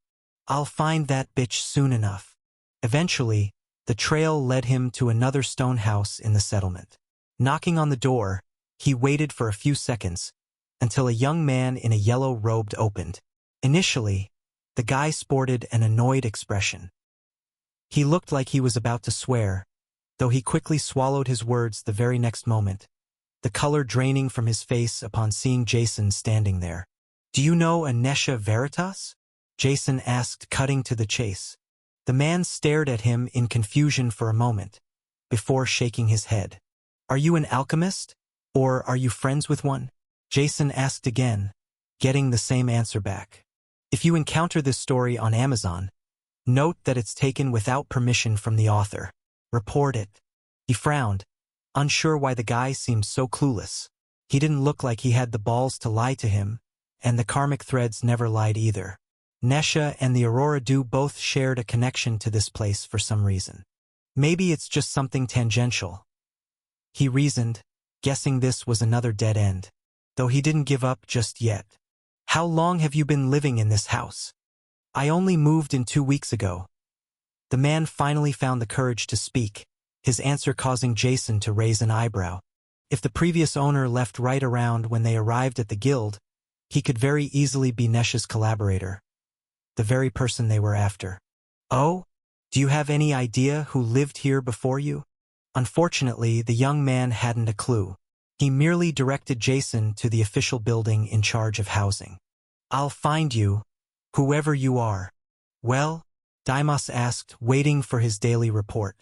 I'll find that bitch soon enough. Eventually, the trail led him to another stone house in the settlement. Knocking on the door, he waited for a few seconds, until a young man in a yellow robe opened. Initially, the guy sported an annoyed expression. He looked like he was about to swear, though he quickly swallowed his words the very next moment, the color draining from his face upon seeing Jason standing there. "Do you know a Nesha Veritas?" Jason asked, cutting to the chase. The man stared at him in confusion for a moment, before shaking his head. "Are you an alchemist? Or are you friends with one?" Jason asked again, getting the same answer back. If you encounter this story on Amazon, note that it's taken without permission from the author. Report it. He frowned, unsure why the guy seemed so clueless. He didn't look like he had the balls to lie to him, and the karmic threads never lied either. Nesha and the Aurora Dew both shared a connection to this place for some reason. Maybe it's just something tangential, he reasoned, guessing this was another dead end, though he didn't give up just yet. "How long have you been living in this house?" "I only moved in 2 weeks ago." The man finally found the courage to speak, his answer causing Jason to raise an eyebrow. If the previous owner left right around when they arrived at the guild, he could very easily be Nesha's collaborator, the very person they were after. "Oh? Do you have any idea who lived here before you?" Unfortunately, the young man hadn't a clue. He merely directed Jason to the official building in charge of housing. "I'll find you, whoever you are." "Well?" Deimos asked, waiting for his daily report.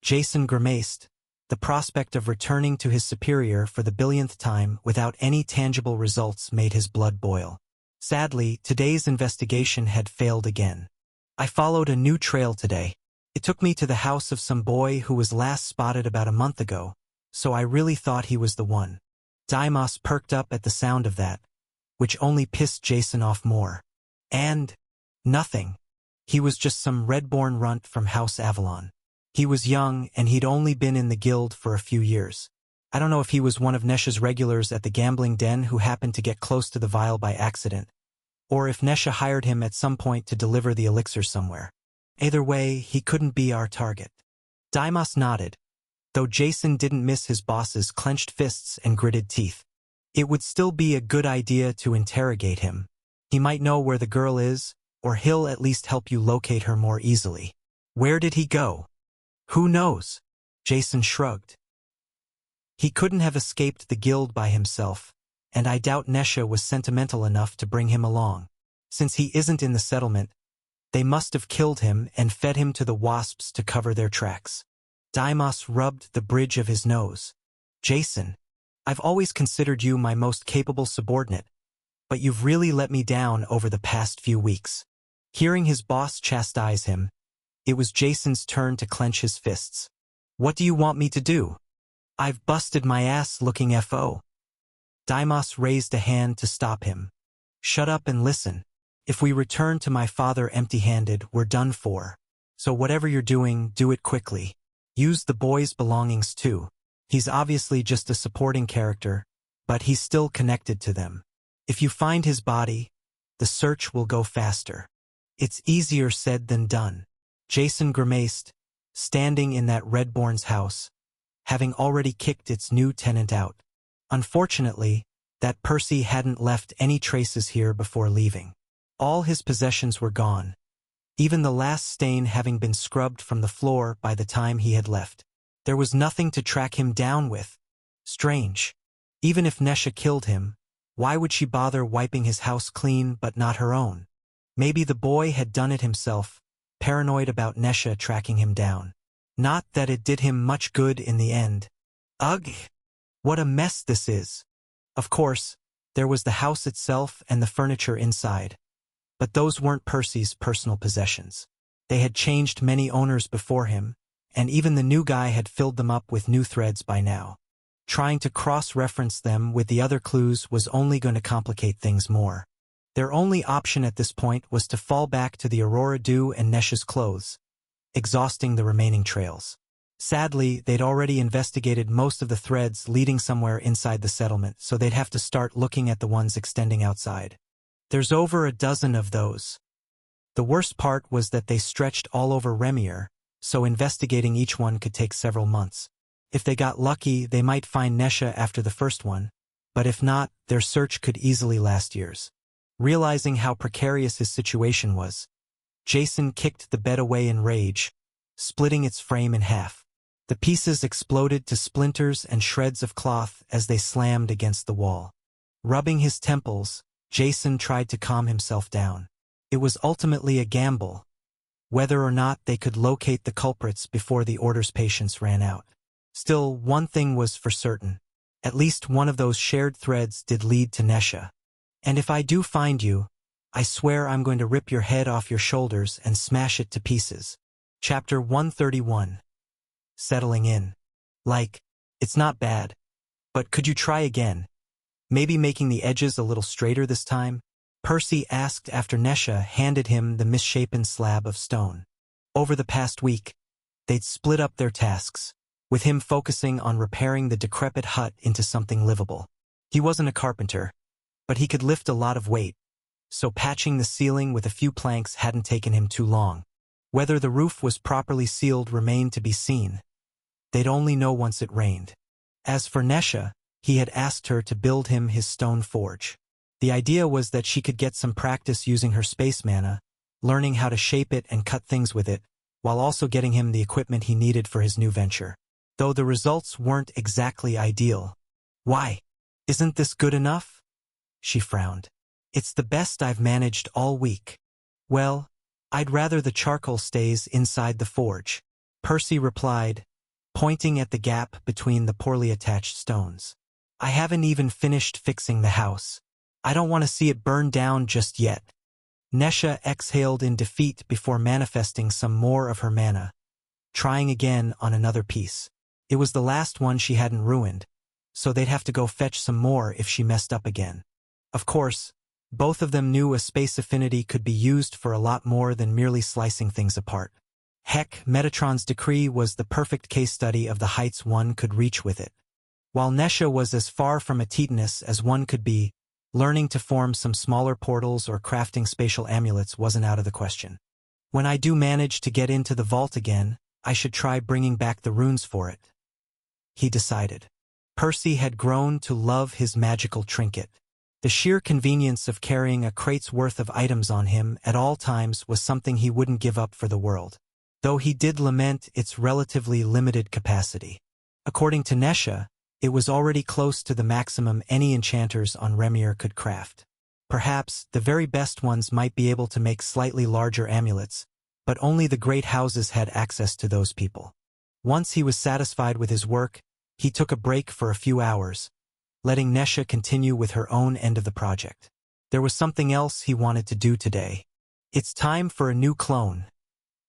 Jason grimaced. The prospect of returning to his superior for the billionth time without any tangible results made his blood boil. Sadly, today's investigation had failed again. "I followed a new trail today. It took me to the house of some boy who was last spotted about a month ago, so I really thought he was the one." Deimos perked up at the sound of that, which only pissed Jason off more. And nothing. He was just some red-born runt from House Avalon. He was young, and he'd only been in the guild for a few years. I don't know if he was one of Nesha's regulars at the gambling den who happened to get close to the vial by accident, or if Nesha hired him at some point to deliver the elixir somewhere. Either way, he couldn't be our target. Deimos nodded. though Jason didn't miss his boss's clenched fists and gritted teeth. It would still be a good idea to interrogate him. He might know where the girl is, or he'll at least help you locate her more easily. Where did he go? Who knows? Jason shrugged. He couldn't have escaped the guild by himself, and I doubt Nesha was sentimental enough to bring him along. Since he isn't in the settlement, they must have killed him and fed him to the wasps to cover their tracks. Deimos rubbed the bridge of his nose. Jason, I've always considered you my most capable subordinate, but you've really let me down over the past few weeks. Hearing his boss chastise him, it was Jason's turn to clench his fists. What do you want me to do? I've busted my ass looking FO. Deimos raised a hand to stop him. Shut up and listen. If we return to my father empty-handed, we're done for. So whatever you're doing, do it quickly. Use the boy's belongings too. He's obviously just a supporting character, but he's still connected to them. If you find his body, the search will go faster. It's easier said than done. Jason grimaced, standing in that Redbourne's house, having already kicked its new tenant out. Unfortunately, that Percy hadn't left any traces here before leaving. All his possessions were gone, even the last stain having been scrubbed from the floor by the time he had left. There was nothing to track him down with. Strange. Even if Nesha killed him, why would she bother wiping his house clean but not her own? Maybe the boy had done it himself, paranoid about Nesha tracking him down. Not that it did him much good in the end. Ugh! What a mess this is. Of course, there was the house itself and the furniture inside. But those weren't Percy's personal possessions. They had changed many owners before him, and even the new guy had filled them up with new threads by now. Trying to cross-reference them with the other clues was only going to complicate things more. Their only option at this point was to fall back to the Aurora Dew and Nesha's clothes, exhausting the remaining trails. Sadly, they'd already investigated most of the threads leading somewhere inside the settlement, so they'd have to start looking at the ones extending outside. There's over a dozen of those. The worst part was that they stretched all over Remier, so investigating each one could take several months. If they got lucky, they might find Nesha after the first one, but if not, their search could easily last years. Realizing how precarious his situation was, Jason kicked the bed away in rage, splitting its frame in half. The pieces exploded to splinters and shreds of cloth as they slammed against the wall. Rubbing his temples, Jason tried to calm himself down. It was ultimately a gamble, whether or not they could locate the culprits before the order's patience ran out. Still, one thing was for certain. At least one of those shared threads did lead to Nesha. And if I do find you, I swear I'm going to rip your head off your shoulders and smash it to pieces. Chapter 131. Settling in. Like, it's not bad. But could you try again? Maybe making the edges a little straighter this time? Percy asked after Nesha handed him the misshapen slab of stone. Over the past week, they'd split up their tasks, with him focusing on repairing the decrepit hut into something livable. He wasn't a carpenter, but he could lift a lot of weight, so patching the ceiling with a few planks hadn't taken him too long. Whether the roof was properly sealed remained to be seen. They'd only know once it rained. As for Nesha, he had asked her to build him his stone forge. The idea was that she could get some practice using her space mana, learning how to shape it and cut things with it, while also getting him the equipment he needed for his new venture. Though the results weren't exactly ideal. Why? Isn't this good enough? She frowned. It's the best I've managed all week. Well, I'd rather the charcoal stays inside the forge, Percy replied, pointing at the gap between the poorly attached stones. I haven't even finished fixing the house. I don't want to see it burn down just yet. Nesha exhaled in defeat before manifesting some more of her mana, trying again on another piece. It was the last one she hadn't ruined, so they'd have to go fetch some more if she messed up again. Of course, both of them knew a space affinity could be used for a lot more than merely slicing things apart. Heck, Metatron's decree was the perfect case study of the heights one could reach with it. While Nesha was as far from a titaness as one could be, learning to form some smaller portals or crafting spatial amulets wasn't out of the question. When I do manage to get into the vault again, I should try bringing back the runes for it. he decided. Percy had grown to love his magical trinket. The sheer convenience of carrying a crate's worth of items on him at all times was something he wouldn't give up for the world, though he did lament its relatively limited capacity. According to Nesha, it was already close to the maximum any enchanters on Remir could craft. Perhaps the very best ones might be able to make slightly larger amulets, but only the great houses had access to those people. Once he was satisfied with his work, he took a break for a few hours, letting Nesha continue with her own end of the project. There was something else he wanted to do today. It's time for a new clone.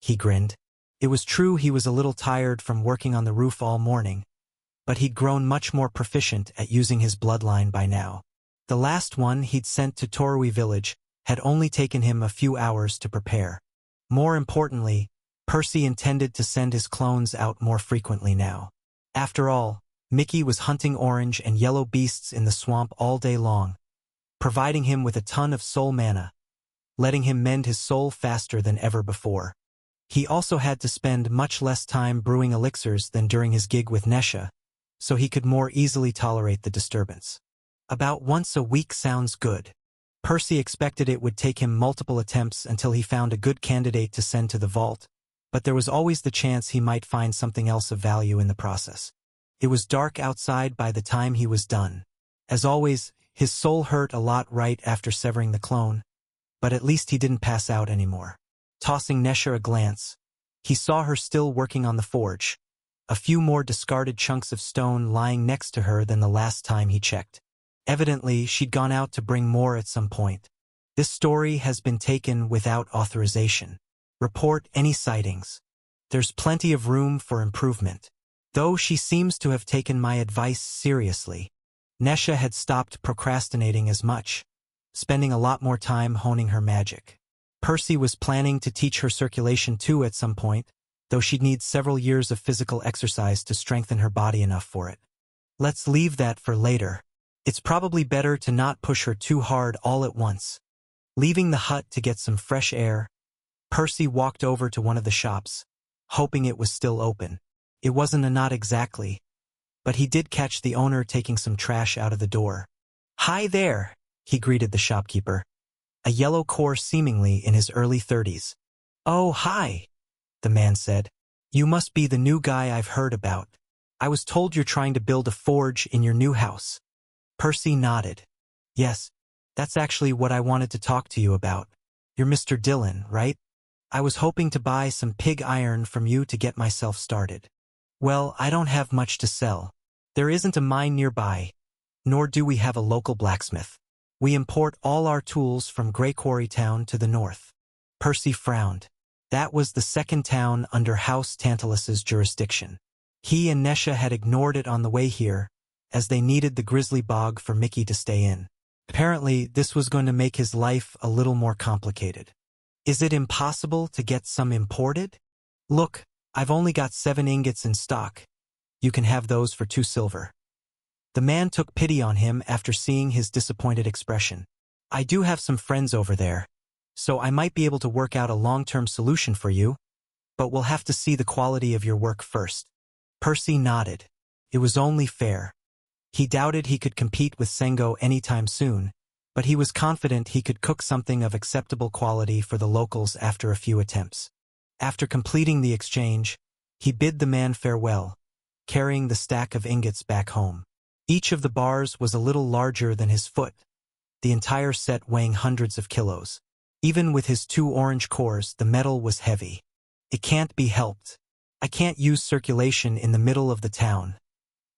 He grinned. It was true he was a little tired from working on the roof all morning, but he'd grown much more proficient at using his bloodline by now. The last one he'd sent to Torui village had only taken him a few hours to prepare. More importantly, Percy intended to send his clones out more frequently now. After all, Mickey was hunting orange and yellow beasts in the swamp all day long, providing him with a ton of soul mana, letting him mend his soul faster than ever before. He also had to spend much less time brewing elixirs than during his gig with Nesha, so he could more easily tolerate the disturbance. About once a week sounds good. Percy expected it would take him multiple attempts until he found a good candidate to send to the vault, but there was always the chance he might find something else of value in the process. It was dark outside by the time he was done. As always, his soul hurt a lot right after severing the clone, but at least he didn't pass out anymore. Tossing Nesha a glance, he saw her still working on the forge, a few more discarded chunks of stone lying next to her than the last time he checked. Evidently, she'd gone out to bring more at some point. This story has been taken without authorization. Report any sightings. There's plenty of room for improvement. Though she seems to have taken my advice seriously. Nesha had stopped procrastinating as much, spending a lot more time honing her magic. Percy was planning to teach her circulation too at some point, though she'd need several years of physical exercise to strengthen her body enough for it. Let's leave that for later. It's probably better to not push her too hard all at once. Leaving the hut to get some fresh air, Percy walked over to one of the shops, hoping it was still open. It wasn't not exactly, but he did catch the owner taking some trash out of the door. "Hi there," he greeted the shopkeeper, a yellow core seemingly in his early 30s. "Oh, hi," the man said. "You must be the new guy I've heard about. I was told you're trying to build a forge in your new house." Percy nodded. "Yes, that's actually what I wanted to talk to you about. You're Mr. Dillon, right? I was hoping to buy some pig iron from you to get myself started." "Well, I don't have much to sell. There isn't a mine nearby, nor do we have a local blacksmith. We import all our tools from Grey Quarry Town to the north." Percy frowned. That was the second town under House Tantalus's jurisdiction. He and Nesha had ignored it on the way here, as they needed the Grizzly Bog for Mickey to stay in. Apparently, this was going to make his life a little more complicated. "Is it impossible to get some imported?" "Look, I've only got 7 ingots in stock. You can have those for 2 silver. The man took pity on him after seeing his disappointed expression. "I do have some friends over there, so I might be able to work out a long-term solution for you, but we'll have to see the quality of your work first." Percy nodded. It was only fair. He doubted he could compete with Sengo anytime soon, but he was confident he could cook something of acceptable quality for the locals after a few attempts. After completing the exchange, he bid the man farewell, carrying the stack of ingots back home. Each of the bars was a little larger than his foot, the entire set weighing hundreds of kilos. Even with his 2 orange cores, the metal was heavy. "It can't be helped. I can't use circulation in the middle of the town,"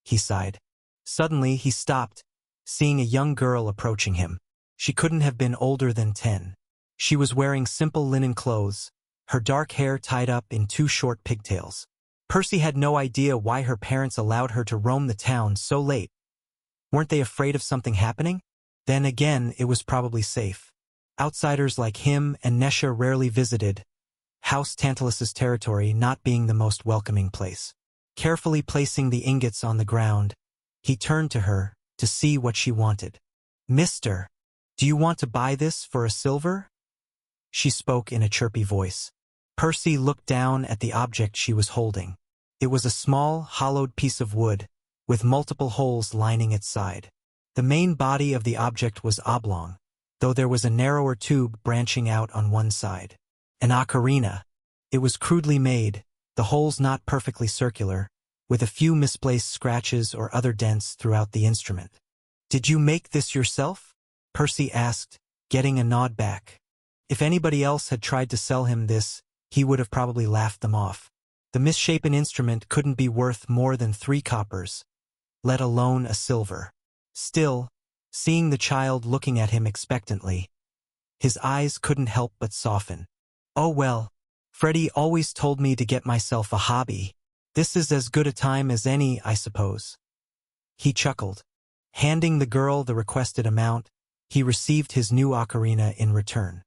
he sighed. Suddenly, he stopped, seeing a young girl approaching him. She couldn't have been older than 10. She was wearing simple linen clothes, her dark hair tied up in 2 short pigtails. Percy had no idea why her parents allowed her to roam the town so late. Weren't they afraid of something happening? Then again, it was probably safe. Outsiders like him and Nesha rarely visited, House Tantalus's territory not being the most welcoming place. Carefully placing the ingots on the ground, he turned to her to see what she wanted. "Mister, do you want to buy this for a silver?" She spoke in a chirpy voice. Percy looked down at the object she was holding. It was a small, hollowed piece of wood, with multiple holes lining its side. The main body of the object was oblong, though there was a narrower tube branching out on one side. An ocarina. It was crudely made, the holes not perfectly circular, with a few misplaced scratches or other dents throughout the instrument. "Did you make this yourself?" Percy asked, getting a nod back. If anybody else had tried to sell him this, he would have probably laughed them off. The misshapen instrument couldn't be worth more than 3 coppers, let alone a silver. Still, seeing the child looking at him expectantly, his eyes couldn't help but soften. "Oh well, Freddie always told me to get myself a hobby. This is as good a time as any, I suppose." He chuckled. Handing the girl the requested amount, he received his new ocarina in return.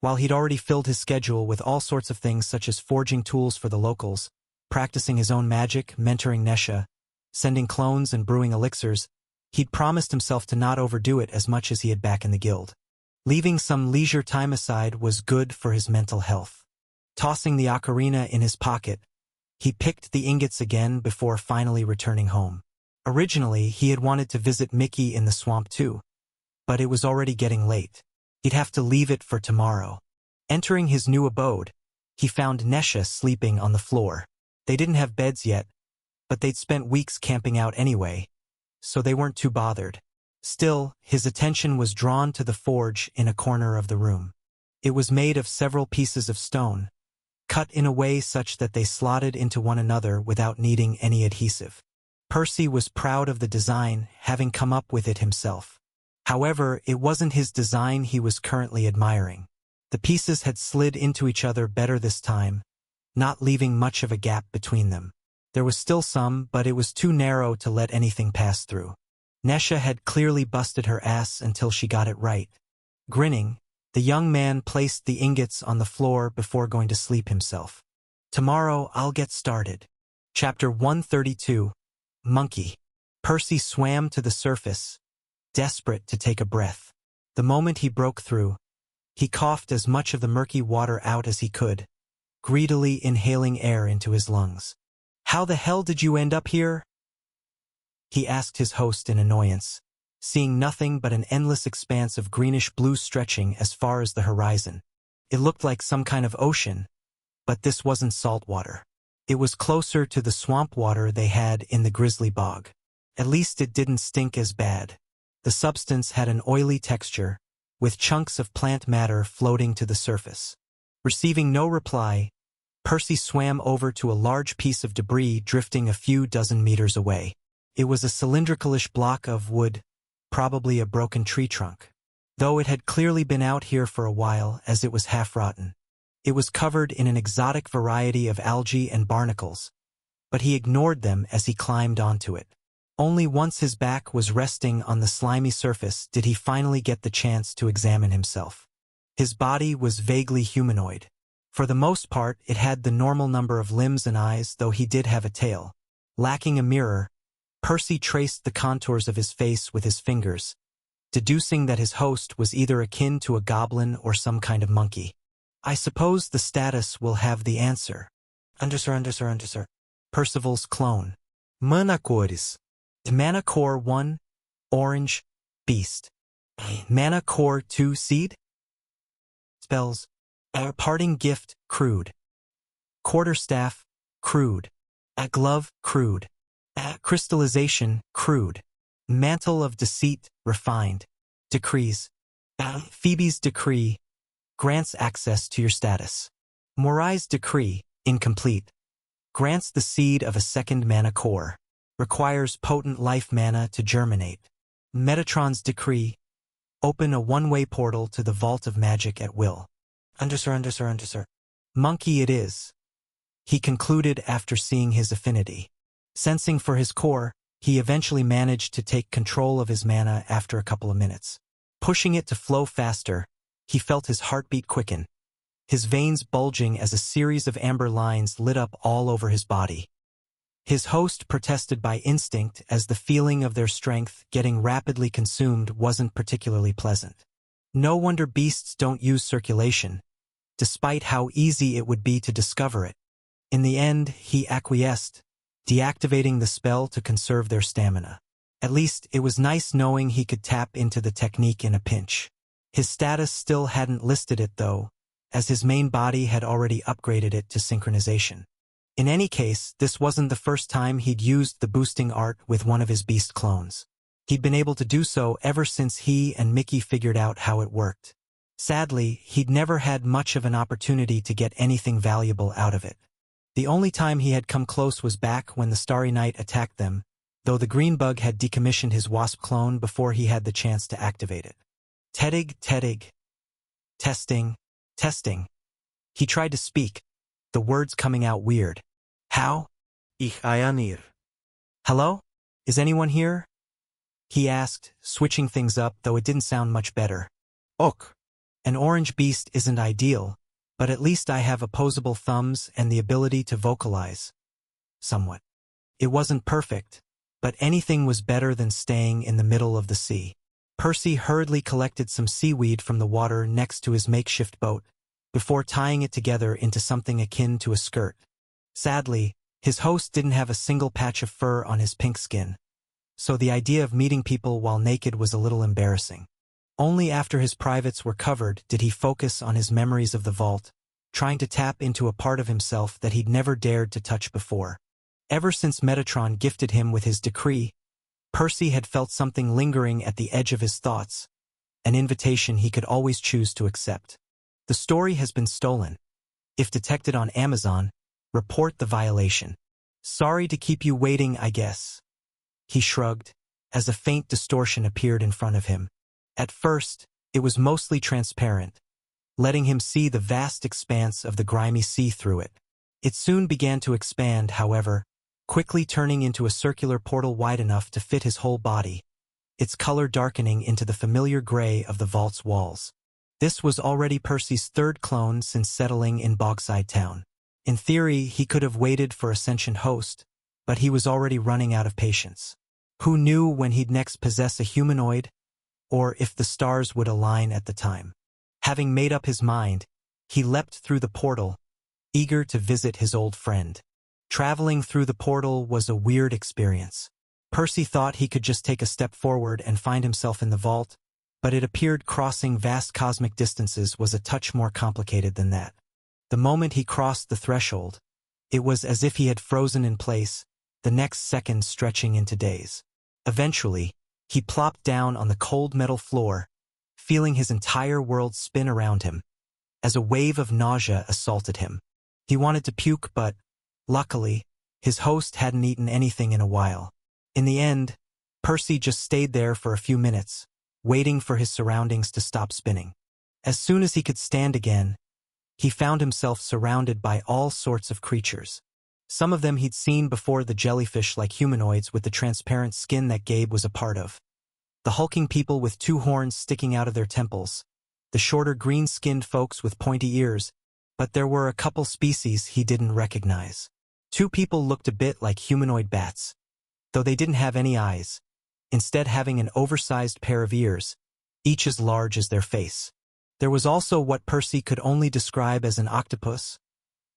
While he'd already filled his schedule with all sorts of things such as forging tools for the locals, practicing his own magic, mentoring Nesha, sending clones and brewing elixirs, he'd promised himself to not overdo it as much as he had back in the guild. Leaving some leisure time aside was good for his mental health. Tossing the ocarina in his pocket, he picked the ingots again before finally returning home. Originally, he had wanted to visit Mickey in the swamp too, but it was already getting late. He'd have to leave it for tomorrow. Entering his new abode, he found Nesha sleeping on the floor. They didn't have beds yet, but they'd spent weeks camping out anyway, so they weren't too bothered. Still, his attention was drawn to the forge in a corner of the room. It was made of several pieces of stone, cut in a way such that they slotted into one another without needing any adhesive. Percy was proud of the design, having come up with it himself. However, it wasn't his design he was currently admiring. The pieces had slid into each other better this time, not leaving much of a gap between them. There was still some, but it was too narrow to let anything pass through. Nesha had clearly busted her ass until she got it right. Grinning, the young man placed the ingots on the floor before going to sleep himself. "Tomorrow I'll get started." Chapter 132. Monkey. Percy swam to the surface, desperate to take a breath. The moment he broke through, he coughed as much of the murky water out as he could, greedily inhaling air into his lungs. "How the hell did you end up here?" he asked his host in annoyance, seeing nothing but an endless expanse of greenish-blue stretching as far as the horizon. It looked like some kind of ocean, but this wasn't salt water. It was closer to the swamp water they had in the Grizzly Bog. At least it didn't stink as bad. The substance had an oily texture, with chunks of plant matter floating to the surface. Receiving no reply, Percy swam over to a large piece of debris drifting a few dozen meters away. It was a cylindrical-ish block of wood, probably a broken tree trunk. Though it had clearly been out here for a while, as it was half-rotten. It was covered in an exotic variety of algae and barnacles, but he ignored them as he climbed onto it. Only once his back was resting on the slimy surface did he finally get the chance to examine himself. His body was vaguely humanoid. For the most part, it had the normal number of limbs and eyes, though he did have a tail. Lacking a mirror, Percy traced the contours of his face with his fingers, deducing that his host was either akin to a goblin or some kind of monkey. "I suppose the status will have the answer." Undersir. Percival's clone. Mana cores. Mana core 1, orange, beast. Mana core 2, seed. Spells. Parting gift, crude. Quarterstaff, crude. Glove, crude. Crystallization, crude. Mantle of deceit, refined. Decrees. Phoebe's decree grants access to your status. Morai's decree, incomplete, grants the seed of a second mana core. Requires potent life mana to germinate. Metatron's decree, open a one-way portal to the vault of magic at will. Undersir. Monkey it is, he concluded after seeing his affinity. Sensing for his core, he eventually managed to take control of his mana after a couple of minutes. Pushing it to flow faster, he felt his heartbeat quicken, his veins bulging as a series of amber lines lit up all over his body. His host protested by instinct as the feeling of their strength getting rapidly consumed wasn't particularly pleasant. No wonder beasts don't use circulation, despite how easy it would be to discover it. In the end, he acquiesced, deactivating the spell to conserve their stamina. At least, it was nice knowing he could tap into the technique in a pinch. His status still hadn't listed it though, as his main body had already upgraded it to synchronization. In any case, this wasn't the first time he'd used the boosting art with one of his beast clones. He'd been able to do so ever since he and Mickey figured out how it worked. Sadly, he'd never had much of an opportunity to get anything valuable out of it. The only time he had come close was back when the Starry Night attacked them, though the green bug had decommissioned his wasp clone before he had the chance to activate it. Tedig. Testing. He tried to speak, the words coming out weird. How? Ich Ayanir. Hello? Is anyone here? He asked, switching things up, though it didn't sound much better. Ok. An orange beast isn't ideal, but at least I have opposable thumbs and the ability to vocalize. Somewhat. It wasn't perfect, but anything was better than staying in the middle of the sea. Percy hurriedly collected some seaweed from the water next to his makeshift boat, before tying it together into something akin to a skirt. Sadly, his host didn't have a single patch of fur on his pink skin, so the idea of meeting people while naked was a little embarrassing. Only after his privates were covered did he focus on his memories of the vault, trying to tap into a part of himself that he'd never dared to touch before. Ever since Metatron gifted him with his decree, Percy had felt something lingering at the edge of his thoughts, an invitation he could always choose to accept. The story has been stolen. If detected on Amazon, report the violation. Sorry to keep you waiting, I guess. He shrugged, as a faint distortion appeared in front of him. At first, it was mostly transparent, letting him see the vast expanse of the grimy sea through it. It soon began to expand, however, quickly turning into a circular portal wide enough to fit his whole body, its color darkening into the familiar gray of the vault's walls. This was already Percy's third clone since settling in Bogside Town. In theory, he could have waited for a sentient host, but he was already running out of patience. Who knew when he'd next possess a humanoid, or if the stars would align at the time? Having made up his mind, he leapt through the portal, eager to visit his old friend. Traveling through the portal was a weird experience. Percy thought he could just take a step forward and find himself in the vault, but it appeared crossing vast cosmic distances was a touch more complicated than that. The moment he crossed the threshold, it was as if he had frozen in place, the next second stretching into days. Eventually, he plopped down on the cold metal floor, feeling his entire world spin around him, as a wave of nausea assaulted him. He wanted to puke, but, luckily, his host hadn't eaten anything in a while. In the end, Percy just stayed there for a few minutes, waiting for his surroundings to stop spinning. As soon as he could stand again, he found himself surrounded by all sorts of creatures. Some of them he'd seen before, the jellyfish-like humanoids with the transparent skin that Gabe was a part of, the hulking people with two horns sticking out of their temples, the shorter green-skinned folks with pointy ears, but there were a couple species he didn't recognize. Two people looked a bit like humanoid bats, though they didn't have any eyes, instead having an oversized pair of ears, each as large as their face. There was also what Percy could only describe as an octopus,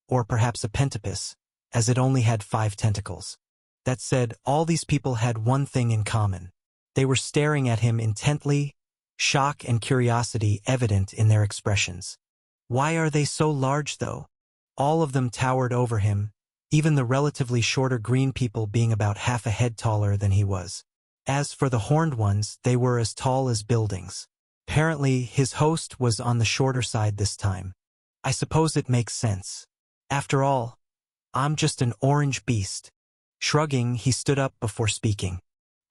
or perhaps a pentapus, as it only had 5 tentacles. That said, all these people had one thing in common. They were staring at him intently, shock and curiosity evident in their expressions. Why are they so large, though? All of them towered over him, even the relatively shorter green people being about half a head taller than he was. As for the horned ones, they were as tall as buildings. Apparently, his host was on the shorter side this time. I suppose it makes sense. After all, I'm just an orange beast. Shrugging, he stood up before speaking.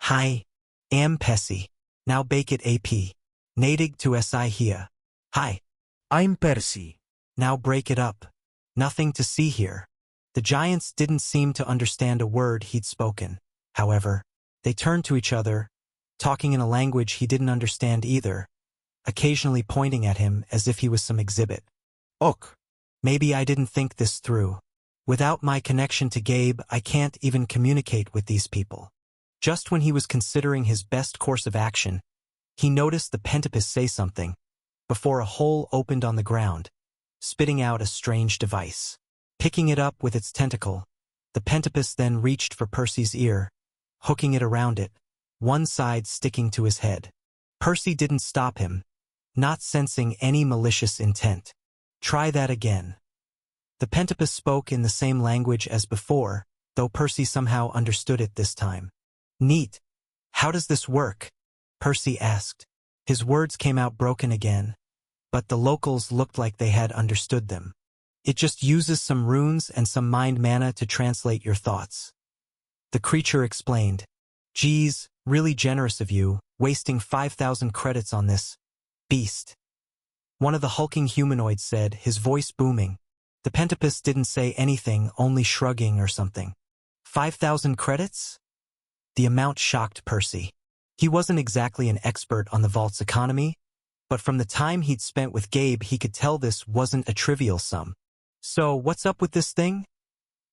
Hi, am Percy. Now bake it AP. Nadig to SI here. Hi. I'm Percy. Now break it up. Nothing to see here. The giants didn't seem to understand a word he'd spoken. However, they turned to each other, talking in a language he didn't understand either, occasionally pointing at him as if he was some exhibit. Ok. Maybe I didn't think this through. Without my connection to Gabe, I can't even communicate with these people. Just when he was considering his best course of action, he noticed the pentapus say something, before a hole opened on the ground, spitting out a strange device. Picking it up with its tentacle, The Pentapus then reached for Percy's ear, hooking it around it, one side sticking to his head. Percy didn't stop him, not sensing any malicious intent. Try that again. The Pentapus spoke in the same language as before, though Percy somehow understood it this time. Neat. How does this work? Percy asked. His words came out broken again, but the locals looked like they had understood them. It just uses some runes and some mind mana to translate your thoughts. The creature explained. Geez, really generous of you, wasting 5,000 credits on this beast. One of the hulking humanoids said, his voice booming. The Pentapus didn't say anything, only shrugging or something. 5,000 credits? The amount shocked Percy. He wasn't exactly an expert on the vault's economy, but from the time he'd spent with Gabe he could tell this wasn't a trivial sum. So, what's up with this thing?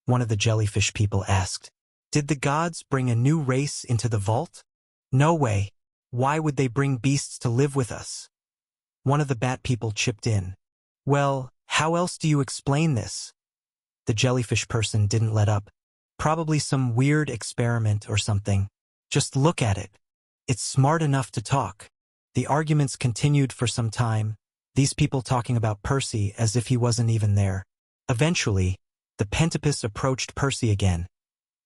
One of the jellyfish people asked. Did the gods bring a new race into the vault? No way. Why would they bring beasts to live with us? One of the bat people chipped in. Well, how else do you explain this? The jellyfish person didn't let up. Probably some weird experiment or something. Just look at it. It's smart enough to talk. The arguments continued for some time, these people talking about Percy as if he wasn't even there. Eventually, the Pentapus approached Percy again,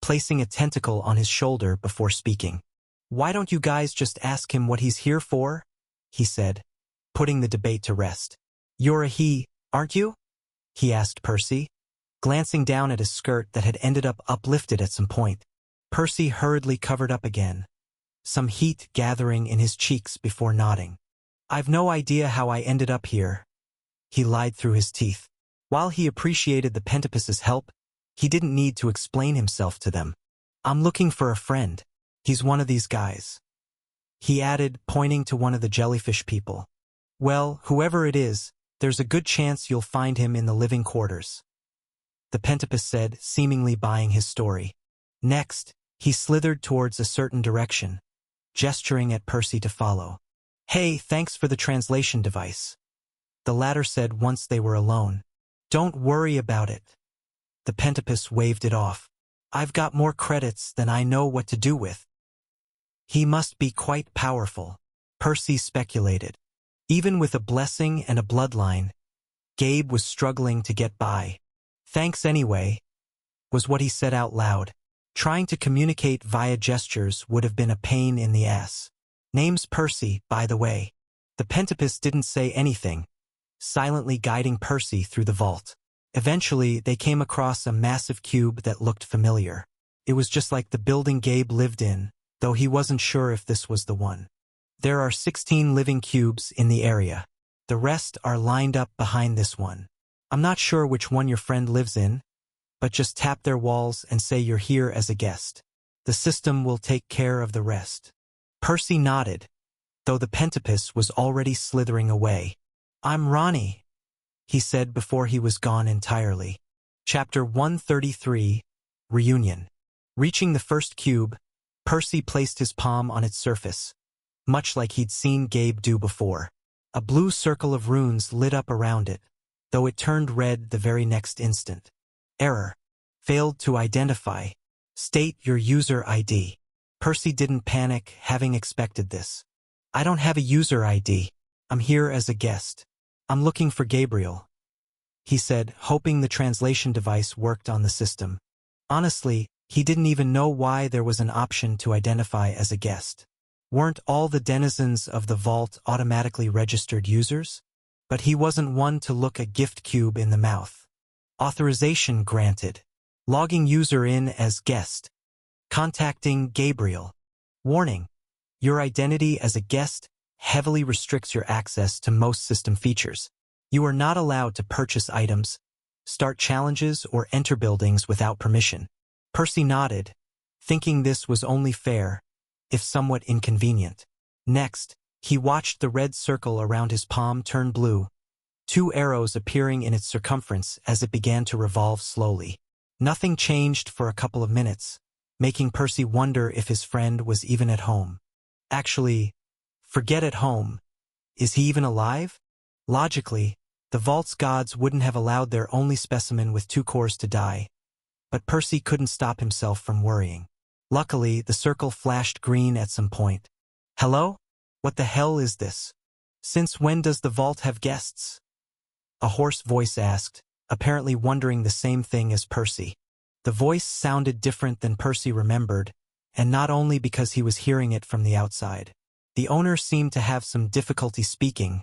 placing a tentacle on his shoulder before speaking. Why don't you guys just ask him what he's here for? He said, putting the debate to rest. You're a he, aren't you? He asked Percy, glancing down at his skirt that had ended up uplifted at some point. Percy hurriedly covered up again, some heat gathering in his cheeks before nodding. I've no idea how I ended up here. He lied through his teeth. While he appreciated the Pentapus's help, he didn't need to explain himself to them. I'm looking for a friend. He's one of these guys. He added, pointing to one of the jellyfish people. Well, whoever it is, there's a good chance you'll find him in the living quarters. The Pentapus said, seemingly buying his story. Next, he slithered towards a certain direction, gesturing at Percy to follow. Hey, thanks for the translation device. The latter said once they were alone. Don't worry about it. The Pentapus waved it off. I've got more credits than I know what to do with. He must be quite powerful, Percy speculated. Even with a blessing and a bloodline, Gabe was struggling to get by. Thanks anyway, was what he said out loud. Trying to communicate via gestures would have been a pain in the ass. Name's Percy, by the way. The Pentapus didn't say anything, silently guiding Percy through the vault. Eventually, they came across a massive cube that looked familiar. It was just like the building Gabe lived in, though he wasn't sure if this was the one. There are 16 living cubes in the area. The rest are lined up behind this one. I'm not sure which one your friend lives in, but just tap their walls and say you're here as a guest. The system will take care of the rest. Percy nodded, though the Pentapus was already slithering away. I'm Ronnie, he said before he was gone entirely. Chapter 133, Reunion. Reaching the first cube, Percy placed his palm on its surface, much like he'd seen Gabe do before. A blue circle of runes lit up around it, though it turned red the very next instant. Error. Failed to identify. State your user ID. Percy didn't panic, having expected this. I don't have a user ID. I'm here as a guest. I'm looking for Gabriel, he said, hoping the translation device worked on the system. Honestly, he didn't even know why there was an option to identify as a guest. Weren't all the denizens of the vault automatically registered users? But he wasn't one to look a gift cube in the mouth. Authorization granted. Logging user in as guest. Contacting Gabriel. Warning. Your identity as a guest heavily restricts your access to most system features. You are not allowed to purchase items, start challenges, or enter buildings without permission. Percy nodded, thinking this was only fair, if somewhat inconvenient. Next, he watched the red circle around his palm turn blue, 2 arrows appearing in its circumference as it began to revolve slowly. Nothing changed for a couple of minutes, making Percy wonder if his friend was even at home. Actually, forget at home. Is he even alive? Logically, the vault's gods wouldn't have allowed their only specimen with 2 cores to die. but Percy couldn't stop himself from worrying. Luckily, the circle flashed green at some point. Hello? What the hell is this? Since when does the vault have guests? A hoarse voice asked, apparently wondering the same thing as Percy. The voice sounded different than Percy remembered, and not only because he was hearing it from the outside. The owner seemed to have some difficulty speaking,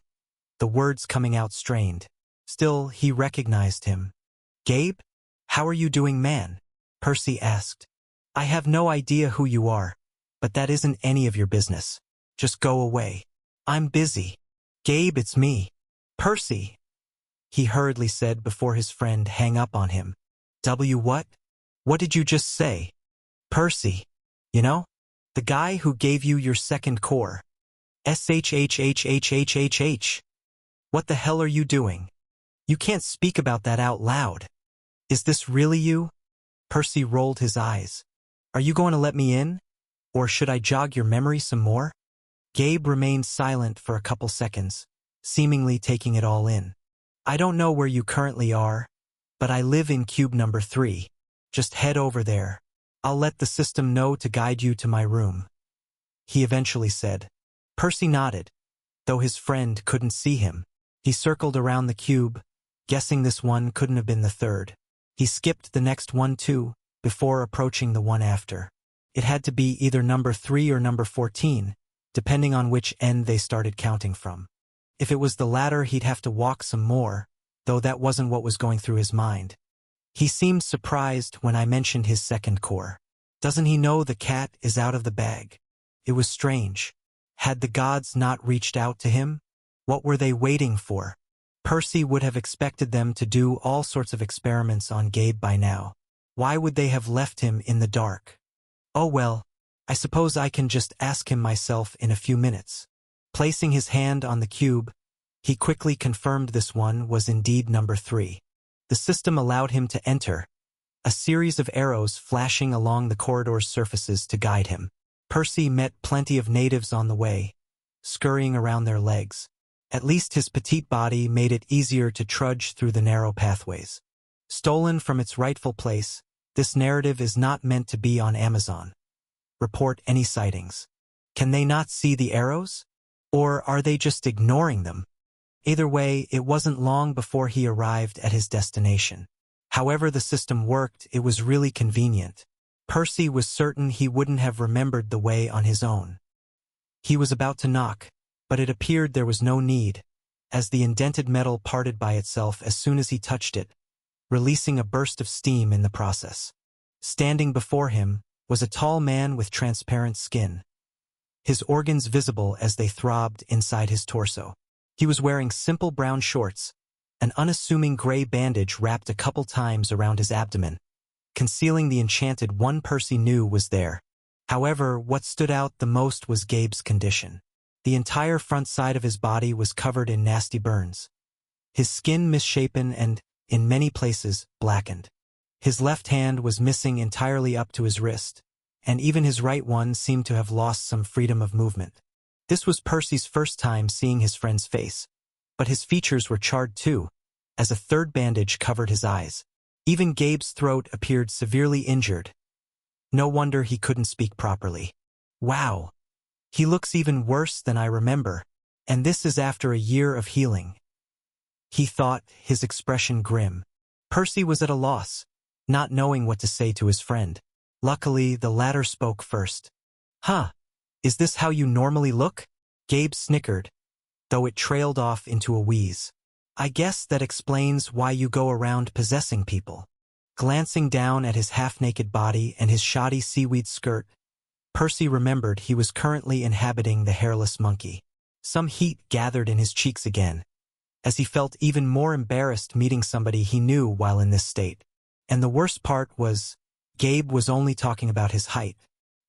the words coming out strained. Still, he recognized him. Gabe? How are you doing, man? Percy asked. I have no idea who you are, but that isn't any of your business. Just go away. I'm busy. Gabe, it's me. Percy, he hurriedly said before his friend hung up on him. What? What did you just say? Percy. You know? The guy who gave you your second core. SHHHHHHH. What the hell are you doing? You can't speak about that out loud. Is this really you? Percy rolled his eyes. Are you going to let me in? Or should I jog your memory some more? Gabe remained silent for a couple seconds, seemingly taking it all in. I don't know where you currently are, but I live in cube number 3. Just head over there. I'll let the system know to guide you to my room. He eventually said. Percy nodded, though his friend couldn't see him. He circled around the cube, guessing this one couldn't have been the third. He skipped the next one too, before approaching the one after. It had to be either number 3 or number 14, depending on which end they started counting from. If it was the latter, he'd have to walk some more, though that wasn't what was going through his mind. He seemed surprised when I mentioned his second core. Doesn't he know the cat is out of the bag? It was strange. Had the gods not reached out to him? What were they waiting for? Percy would have expected them to do all sorts of experiments on Gabe by now. Why would they have left him in the dark? Oh well, I suppose I can just ask him myself in a few minutes. Placing his hand on the cube, he quickly confirmed this one was indeed number 3. The system allowed him to enter, a series of arrows flashing along the corridor's surfaces to guide him. Percy met plenty of natives on the way, scurrying around their legs. At least his petite body made it easier to trudge through the narrow pathways. Stolen from its rightful place, this narrative is not meant to be on Amazon. Report any sightings. Can they not see the arrows? Or are they just ignoring them? Either way, it wasn't long before he arrived at his destination. However the system worked, it was really convenient. Percy was certain he wouldn't have remembered the way on his own. He was about to knock, but it appeared there was no need, as the indented metal parted by itself as soon as he touched it, releasing a burst of steam in the process. Standing before him was a tall man with transparent skin, his organs visible as they throbbed inside his torso. He was wearing simple brown shorts, an unassuming gray bandage wrapped a couple times around his abdomen, concealing the enchanted one Percy knew was there. However, what stood out the most was Gabe's condition. The entire front side of his body was covered in nasty burns, his skin misshapen and, in many places, blackened. His left hand was missing entirely up to his wrist, and even his right one seemed to have lost some freedom of movement. This was Percy's first time seeing his friend's face, but his features were charred too, as a third bandage covered his eyes. Even Gabe's throat appeared severely injured. No wonder he couldn't speak properly. Wow. He looks even worse than I remember, and this is after a year of healing. He thought, his expression grim. Percy was at a loss, not knowing what to say to his friend. Luckily, the latter spoke first. Huh. Is this how you normally look? Gabe snickered, though it trailed off into a wheeze. I guess that explains why you go around possessing people. Glancing down at his half-naked body and his shoddy seaweed skirt, Percy remembered he was currently inhabiting the hairless monkey. Some heat gathered in his cheeks again, as he felt even more embarrassed meeting somebody he knew while in this state. And the worst part was, Gabe was only talking about his height.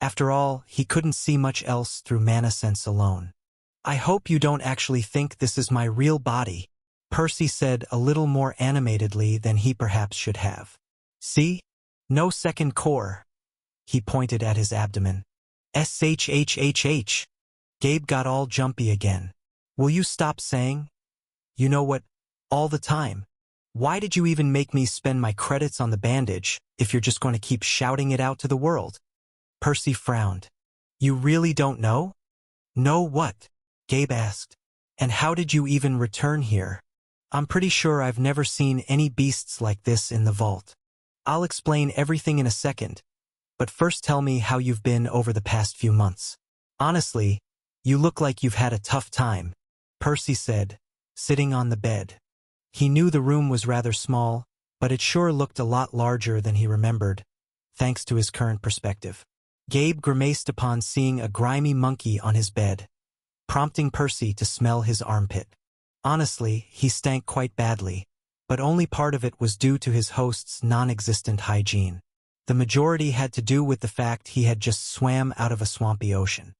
After all, he couldn't see much else through mana sense alone. I hope you don't actually think this is my real body, Percy said a little more animatedly than he perhaps should have. See? No second core. He pointed at his abdomen. SHHHH. Gabe got all jumpy again. Will you stop saying? You know what? All the time. Why did you even make me spend my credits on the bandage if you're just going to keep shouting it out to the world? Percy frowned. You really don't know? Know what? Gabe asked. And how did you even return here? I'm pretty sure I've never seen any beasts like this in the vault. I'll explain everything in a second, but first tell me how you've been over the past few months. Honestly, you look like you've had a tough time, Percy said, sitting on the bed. He knew the room was rather small, but it sure looked a lot larger than he remembered, thanks to his current perspective. Gabe grimaced upon seeing a grimy monkey on his bed, prompting Percy to smell his armpit. Honestly, he stank quite badly, but only part of it was due to his host's non-existent hygiene. The majority had to do with the fact he had just swam out of a swampy ocean.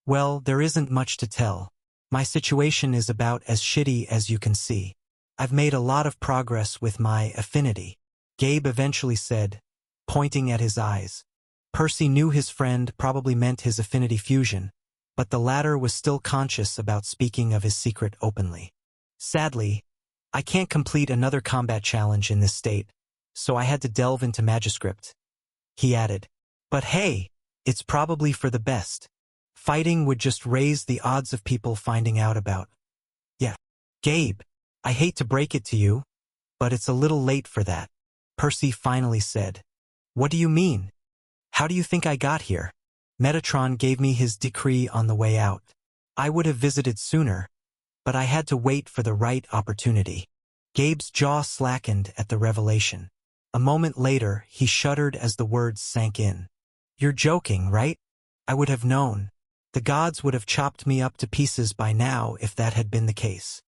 Well, there isn't much to tell. My situation is about as shitty as you can see. I've made a lot of progress with my affinity, Gabe eventually said, pointing at his eyes. Percy knew his friend probably meant his affinity fusion, but the latter was still conscious about speaking of his secret openly. Sadly, I can't complete another combat challenge in this state, so I had to delve into Magiscript. He added, but hey, it's probably for the best. Fighting would just raise the odds of people finding out about. Yeah. Gabe, I hate to break it to you, but it's a little late for that, Percy finally said. What do you mean? How do you think I got here? Metatron gave me his decree on the way out. I would have visited sooner, but I had to wait for the right opportunity. Gabe's jaw slackened at the revelation. A moment later, he shuddered as the words sank in. You're joking, right? I would have known. The gods would have chopped me up to pieces by now if that had been the case.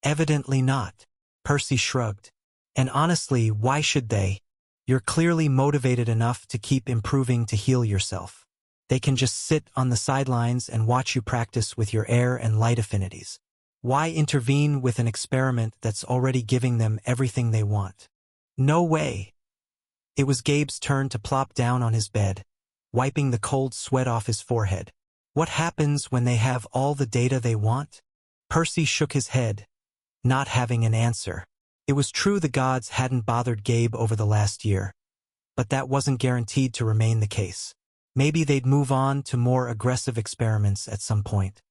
Evidently not. Percy shrugged. And honestly, why should they? You're clearly motivated enough to keep improving to heal yourself. They can just sit on the sidelines and watch you practice with your air and light affinities. Why intervene with an experiment that's already giving them everything they want? No way. It was Gabe's turn to plop down on his bed, wiping the cold sweat off his forehead. What happens when they have all the data they want? Percy shook his head, not having an answer. It was true the gods hadn't bothered Gabe over the last year, but that wasn't guaranteed to remain the case. Maybe they'd move on to more aggressive experiments at some point.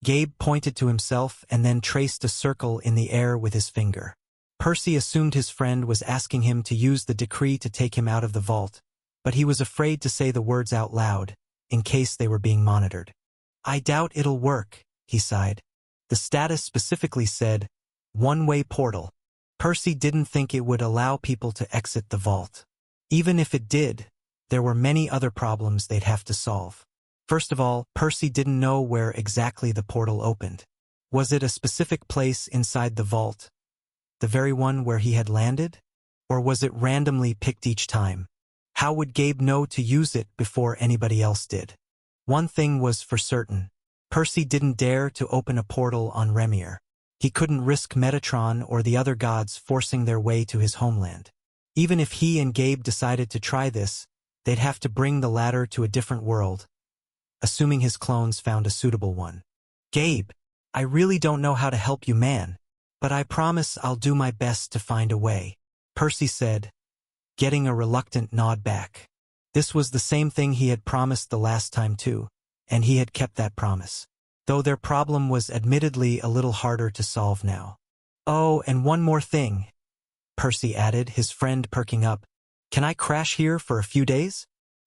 Gabe pointed to himself and then traced a circle in the air with his finger. Percy assumed his friend was asking him to use the decree to take him out of the vault, but he was afraid to say the words out loud, in case they were being monitored. I doubt it'll work, he sighed. The status specifically said, one-way portal. Percy didn't think it would allow people to exit the vault. Even if it did, there were many other problems they'd have to solve. First of all, Percy didn't know where exactly the portal opened. Was it a specific place inside the vault, the very one where he had landed? Or was it randomly picked each time? How would Gabe know to use it before anybody else did? One thing was for certain. Percy didn't dare to open a portal on Remir. He couldn't risk Metatron or the other gods forcing their way to his homeland. Even if he and Gabe decided to try this, they'd have to bring the latter to a different world, assuming his clones found a suitable one. Gabe, I really don't know how to help you, man, but I promise I'll do my best to find a way, Percy said, getting a reluctant nod back. This was the same thing he had promised the last time too, and he had kept that promise. Though their problem was admittedly a little harder to solve now. Oh, and one more thing, Percy added, his friend perking up. Can I crash here for a few days?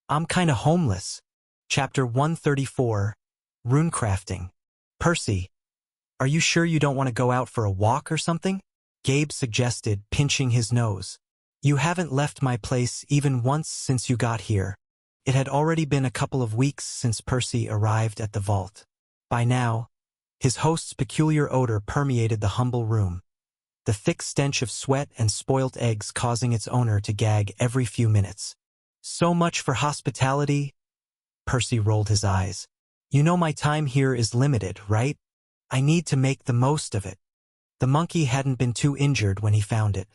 I'm kinda homeless. Chapter 134, Runecrafting. Percy, are you sure you don't want to go out for a walk or something? Gabe suggested, pinching his nose. You haven't left my place even once since you got here. It had already been a couple of weeks since Percy arrived at the vault. By now, his host's peculiar odor permeated the humble room, the thick stench of sweat and spoilt eggs causing its owner to gag every few minutes. So much for hospitality? Percy rolled his eyes. You know my time here is limited, right? I need to make the most of it. The monkey hadn't been too injured when he found it,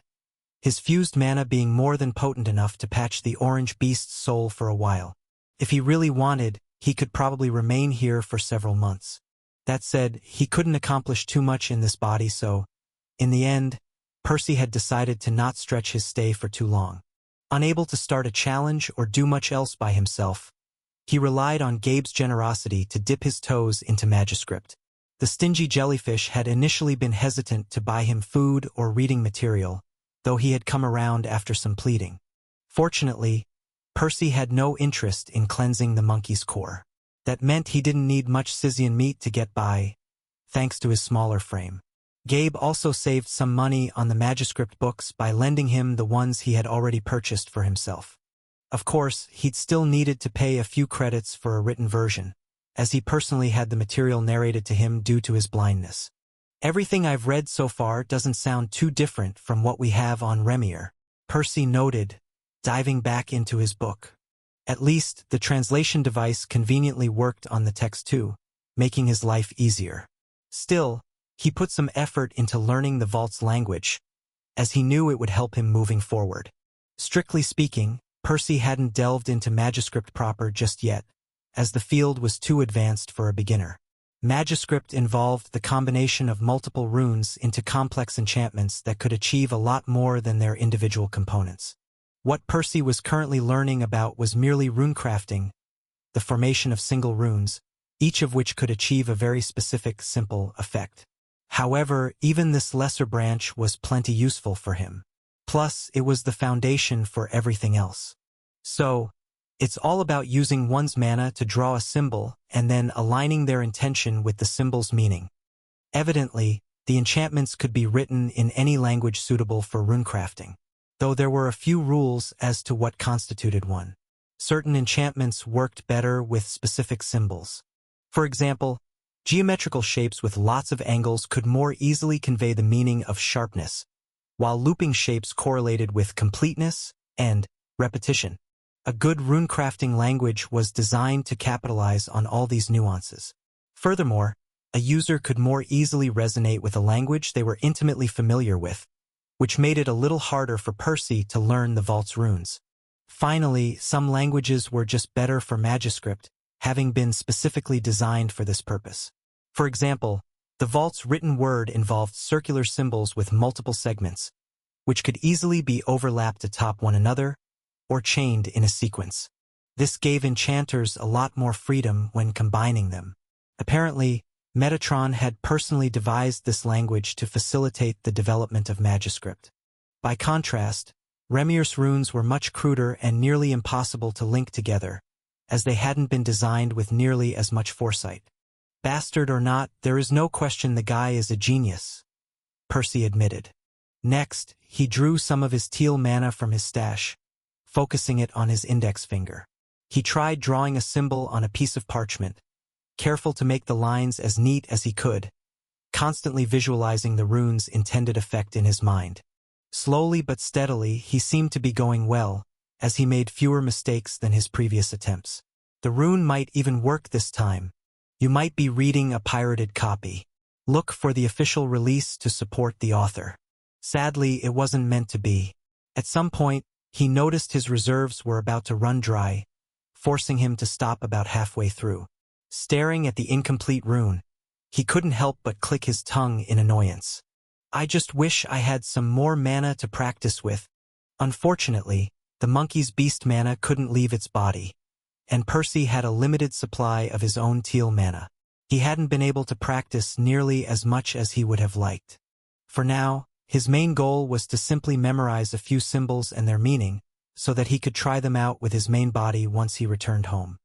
his fused mana being more than potent enough to patch the orange beast's soul for a while. If he really wanted, he could probably remain here for several months. That said, he couldn't accomplish too much in this body, so, in the end, Percy had decided to not stretch his stay for too long. Unable to start a challenge or do much else by himself, he relied on Gabe's generosity to dip his toes into Magiscript. The stingy jellyfish had initially been hesitant to buy him food or reading material, though he had come around after some pleading. Fortunately, Percy had no interest in cleansing the monkey's core. That meant he didn't need much Sizian meat to get by, thanks to his smaller frame. Gabe also saved some money on the Magiscript books by lending him the ones he had already purchased for himself. Of course, he'd still needed to pay a few credits for a written version, as he personally had the material narrated to him due to his blindness. Everything I've read so far doesn't sound too different from what we have on Remir, Percy noted, diving back into his book. At least, the translation device conveniently worked on the text too, making his life easier. Still, he put some effort into learning the vault's language, as he knew it would help him moving forward. Strictly speaking, Percy hadn't delved into Magiscript proper just yet, as the field was too advanced for a beginner. Magiscript involved the combination of multiple runes into complex enchantments that could achieve a lot more than their individual components. What Percy was currently learning about was merely runecrafting, the formation of single runes, each of which could achieve a very specific, simple effect. However, even this lesser branch was plenty useful for him. Plus, it was the foundation for everything else. So, it's all about using one's mana to draw a symbol and then aligning their intention with the symbol's meaning. Evidently, the enchantments could be written in any language suitable for runecrafting, though there were a few rules as to what constituted one. Certain enchantments worked better with specific symbols. For example, geometrical shapes with lots of angles could more easily convey the meaning of sharpness, while looping shapes correlated with completeness and repetition. A good runecrafting language was designed to capitalize on all these nuances. Furthermore, a user could more easily resonate with a language they were intimately familiar with, which made it a little harder for Percy to learn the vault's runes. Finally, some languages were just better for Magiscript, having been specifically designed for this purpose. For example, the vault's written word involved circular symbols with multiple segments, which could easily be overlapped atop one another or chained in a sequence. This gave enchanters a lot more freedom when combining them. Apparently, Metatron had personally devised this language to facilitate the development of Magiscript. By contrast, Remir's runes were much cruder and nearly impossible to link together, as they hadn't been designed with nearly as much foresight. Bastard or not, there is no question the guy is a genius, Percy admitted. Next, he drew some of his teal mana from his stash, focusing it on his index finger. He tried drawing a symbol on a piece of parchment, careful to make the lines as neat as he could, constantly visualizing the rune's intended effect in his mind. Slowly but steadily, he seemed to be going well, as he made fewer mistakes than his previous attempts. The rune might even work this time. You might be reading a pirated copy. Look for the official release to support the author. Sadly, it wasn't meant to be. At some point, he noticed his reserves were about to run dry, forcing him to stop about halfway through. Staring at the incomplete rune, he couldn't help but click his tongue in annoyance. I just wish I had some more mana to practice with. Unfortunately, the monkey's beast mana couldn't leave its body, and Percy had a limited supply of his own teal mana. He hadn't been able to practice nearly as much as he would have liked. For now, his main goal was to simply memorize a few symbols and their meaning, so that he could try them out with his main body once he returned home.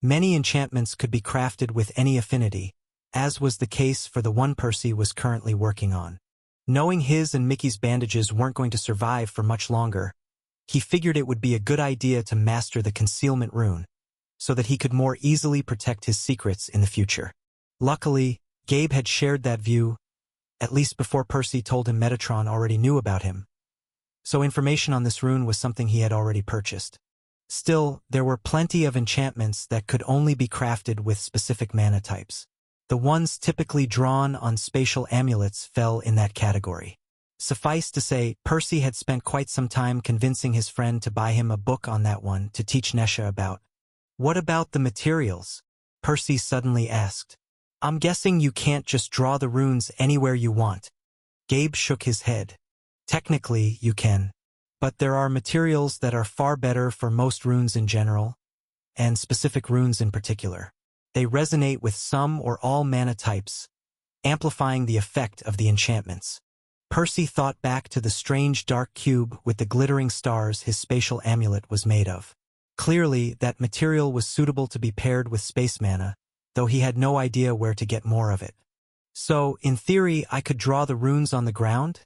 Many enchantments could be crafted with any affinity, as was the case for the one Percy was currently working on. Knowing his and Mickey's bandages weren't going to survive for much longer, he figured it would be a good idea to master the concealment rune, so that he could more easily protect his secrets in the future. Luckily, Gabe had shared that view, at least before Percy told him Metatron already knew about him, so information on this rune was something he had already purchased. Still, there were plenty of enchantments that could only be crafted with specific mana types. The ones typically drawn on spatial amulets fell in that category. Suffice to say, Percy had spent quite some time convincing his friend to buy him a book on that one to teach Nesha about. What about the materials? Percy suddenly asked. I'm guessing you can't just draw the runes anywhere you want. Gabe shook his head. Technically, you can. But there are materials that are far better for most runes in general, and specific runes in particular. They resonate with some or all mana types, amplifying the effect of the enchantments. Percy thought back to the strange dark cube with the glittering stars his spatial amulet was made of. Clearly, that material was suitable to be paired with space mana, though he had no idea where to get more of it. So, in theory, I could draw the runes on the ground?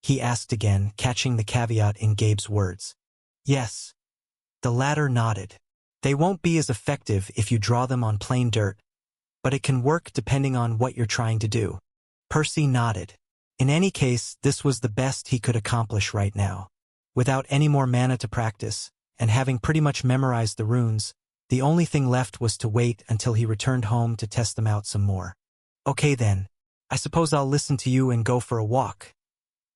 He asked again, catching the caveat in Gabe's words. Yes. The latter nodded. They won't be as effective if you draw them on plain dirt, but it can work depending on what you're trying to do. Percy nodded. In any case, this was the best he could accomplish right now. Without any more mana to practice, and having pretty much memorized the runes, the only thing left was to wait until he returned home to test them out some more. Okay then, I suppose I'll listen to you and go for a walk.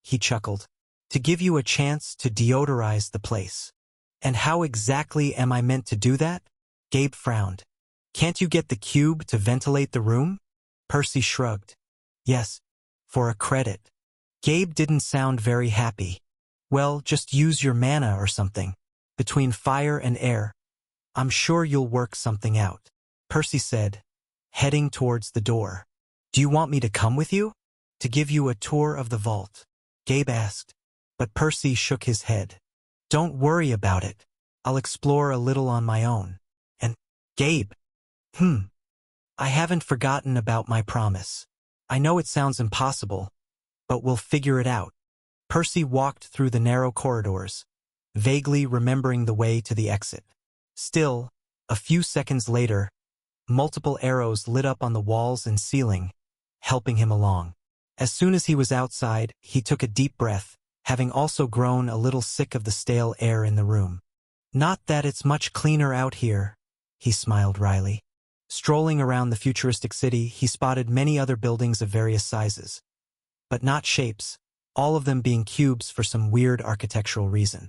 He chuckled. To give you a chance to deodorize the place. And how exactly am I meant to do that? Gabe frowned. Can't you get the cube to ventilate the room? Percy shrugged. Yes, for a credit. Gabe didn't sound very happy. Well, just use your mana or something. Between fire and air. I'm sure you'll work something out. Percy said, heading towards the door. Do you want me to come with you? To give you a tour of the vault? Gabe asked, but Percy shook his head. Don't worry about it. I'll explore a little on my own. And, Gabe. I haven't forgotten about my promise. I know it sounds impossible, but we'll figure it out. Percy walked through the narrow corridors, vaguely remembering the way to the exit. Still, a few seconds later, multiple arrows lit up on the walls and ceiling, helping him along. As soon as he was outside, he took a deep breath, having also grown a little sick of the stale air in the room. Not that it's much cleaner out here, he smiled wryly. Strolling around the futuristic city, he spotted many other buildings of various sizes, but not shapes, all of them being cubes for some weird architectural reason.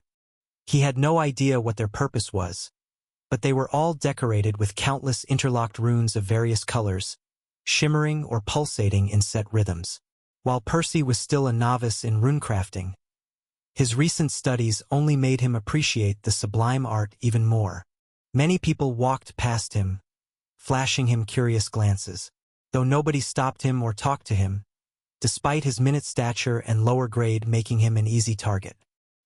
He had no idea what their purpose was, but they were all decorated with countless interlocked runes of various colors, shimmering or pulsating in set rhythms. While Percy was still a novice in runecrafting, his recent studies only made him appreciate the sublime art even more. Many people walked past him, flashing him curious glances, though nobody stopped him or talked to him, despite his minute stature and lower grade making him an easy target.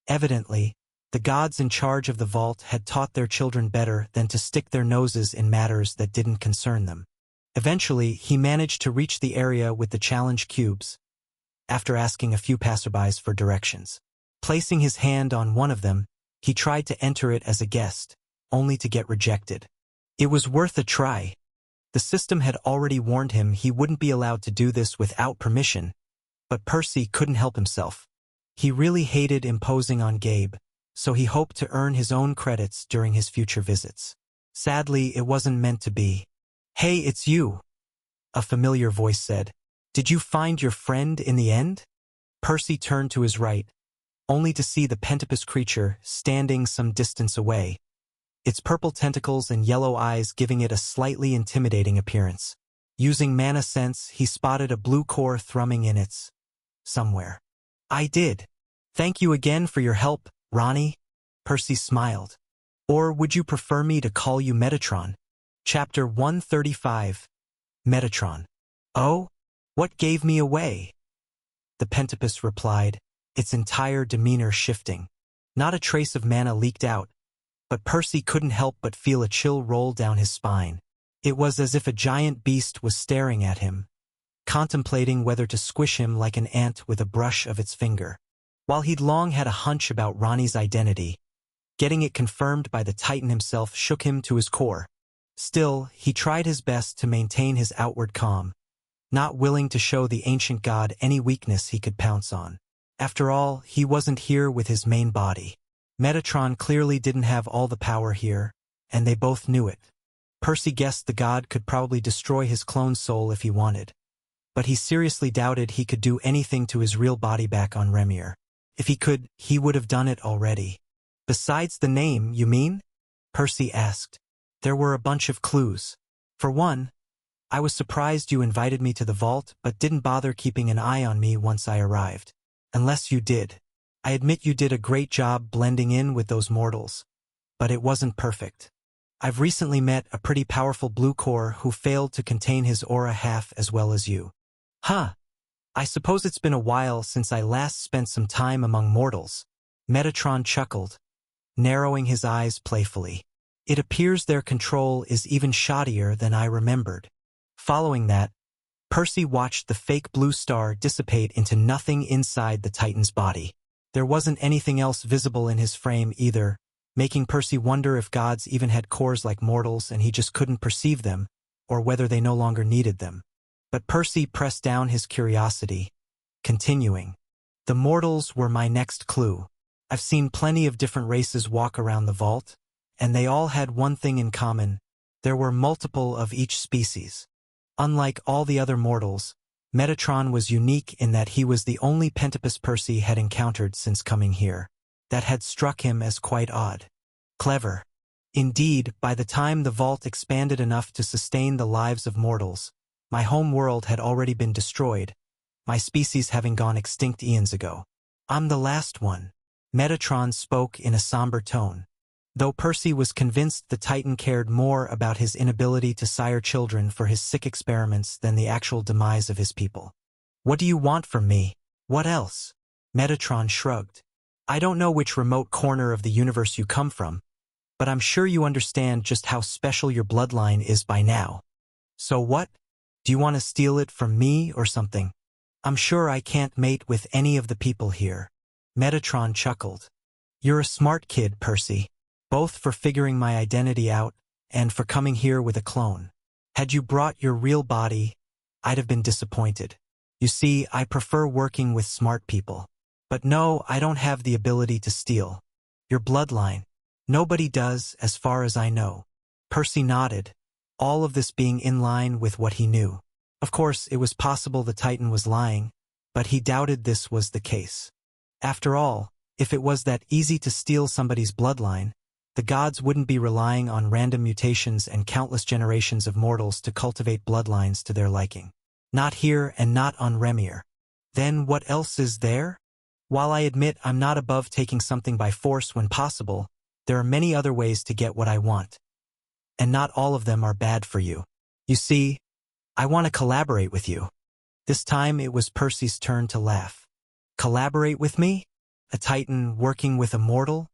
Evidently, the gods in charge of the vault had taught their children better than to stick their noses in matters that didn't concern them. Eventually, he managed to reach the area with the challenge cubes, after asking a few passerbys for directions. Placing his hand on one of them, he tried to enter it as a guest, only to get rejected. It was worth a try. The system had already warned him he wouldn't be allowed to do this without permission, but Percy couldn't help himself. He really hated imposing on Gabe, so he hoped to earn his own credits during his future visits. Sadly, it wasn't meant to be. Hey, it's you, a familiar voice said. Did you find your friend in the end? Percy turned to his right, only to see the pentapus creature standing some distance away, its purple tentacles and yellow eyes giving it a slightly intimidating appearance. Using mana sense, he spotted a blue core thrumming in its somewhere. I did. Thank you again for your help, Ronnie. Percy smiled. Or would you prefer me to call you Metatron? Chapter 135. Metatron. Oh? What gave me away? The pentapus replied, its entire demeanor shifting. Not a trace of mana leaked out, but Percy couldn't help but feel a chill roll down his spine. It was as if a giant beast was staring at him, contemplating whether to squish him like an ant with a brush of its finger. While he'd long had a hunch about Ronnie's identity, getting it confirmed by the Titan himself shook him to his core. Still, he tried his best to maintain his outward calm, not willing to show the ancient god any weakness he could pounce on. After all, he wasn't here with his main body. Metatron clearly didn't have all the power here, and they both knew it. Percy guessed the god could probably destroy his clone soul if he wanted, but he seriously doubted he could do anything to his real body back on Remir. If he could, he would have done it already. Besides the name, you mean? Percy asked. There were a bunch of clues. For one, I was surprised you invited me to the vault but didn't bother keeping an eye on me once I arrived. Unless you did. I admit you did a great job blending in with those mortals, but it wasn't perfect. I've recently met a pretty powerful blue core who failed to contain his aura half as well as you. Huh. I suppose it's been a while since I last spent some time among mortals. Metatron chuckled, narrowing his eyes playfully. It appears their control is even shoddier than I remembered. Following that, Percy watched the fake blue star dissipate into nothing inside the Titan's body. There wasn't anything else visible in his frame either, making Percy wonder if gods even had cores like mortals and he just couldn't perceive them, or whether they no longer needed them. But Percy pressed down his curiosity, continuing. The mortals were my next clue. I've seen plenty of different races walk around the vault, and they all had one thing in common. There were multiple of each species. Unlike all the other mortals, Metatron was unique in that he was the only Pentapus Percy had encountered since coming here. That had struck him as quite odd. Clever. Indeed, by the time the vault expanded enough to sustain the lives of mortals, my home world had already been destroyed, my species having gone extinct eons ago. I'm the last one. Metatron spoke in a somber tone. Though Percy was convinced the Titan cared more about his inability to sire children for his sick experiments than the actual demise of his people. What do you want from me? What else? Metatron shrugged. I don't know which remote corner of the universe you come from, but I'm sure you understand just how special your bloodline is by now. So what? Do you want to steal it from me or something? I'm sure I can't mate with any of the people here. Metatron chuckled. You're a smart kid, Percy, both for figuring my identity out and for coming here with a clone. Had you brought your real body, I'd have been disappointed. You see, I prefer working with smart people. But no, I don't have the ability to steal your bloodline. Nobody does, as far as I know. Percy nodded, all of this being in line with what he knew. Of course, it was possible the Titan was lying, but he doubted this was the case. After all, if it was that easy to steal somebody's bloodline, the gods wouldn't be relying on random mutations and countless generations of mortals to cultivate bloodlines to their liking. Not here and not on Remir. Then what else is there? While I admit I'm not above taking something by force when possible, there are many other ways to get what I want. And not all of them are bad for you. You see, I want to collaborate with you. This time it was Percy's turn to laugh. Collaborate with me? A Titan working with a mortal?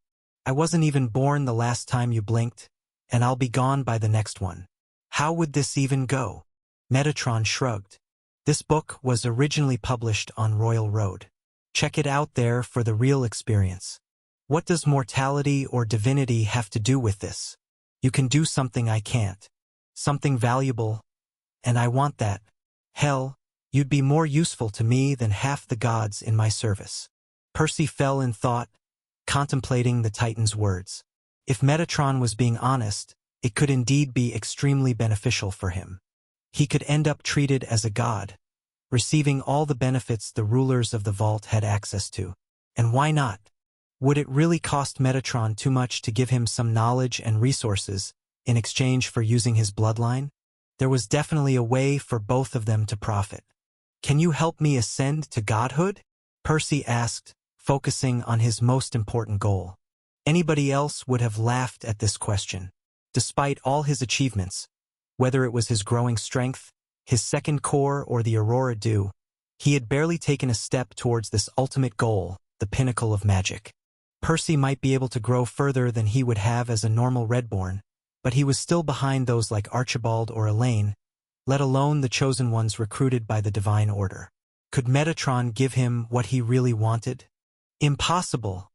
I wasn't even born the last time you blinked, and I'll be gone by the next one. How would this even go? Metatron shrugged. This book was originally published on Royal Road. Check it out there for the real experience. What does mortality or divinity have to do with this? You can do something I can't. Something valuable. And I want that. Hell, you'd be more useful to me than half the gods in my service. Percy fell in thought, contemplating the Titan's words. If Metatron was being honest, it could indeed be extremely beneficial for him. He could end up treated as a god, receiving all the benefits the rulers of the vault had access to. And why not? Would it really cost Metatron too much to give him some knowledge and resources in exchange for using his bloodline? There was definitely a way for both of them to profit. Can you help me ascend to godhood? Percy asked, focusing on his most important goal. Anybody else would have laughed at this question. Despite all his achievements, whether it was his growing strength, his second core, or the Aurora Dew, he had barely taken a step towards this ultimate goal, the pinnacle of magic. Percy might be able to grow further than he would have as a normal Redborn, but he was still behind those like Archibald or Elaine, let alone the chosen ones recruited by the Divine Order. Could Metatron give him what he really wanted? Impossible,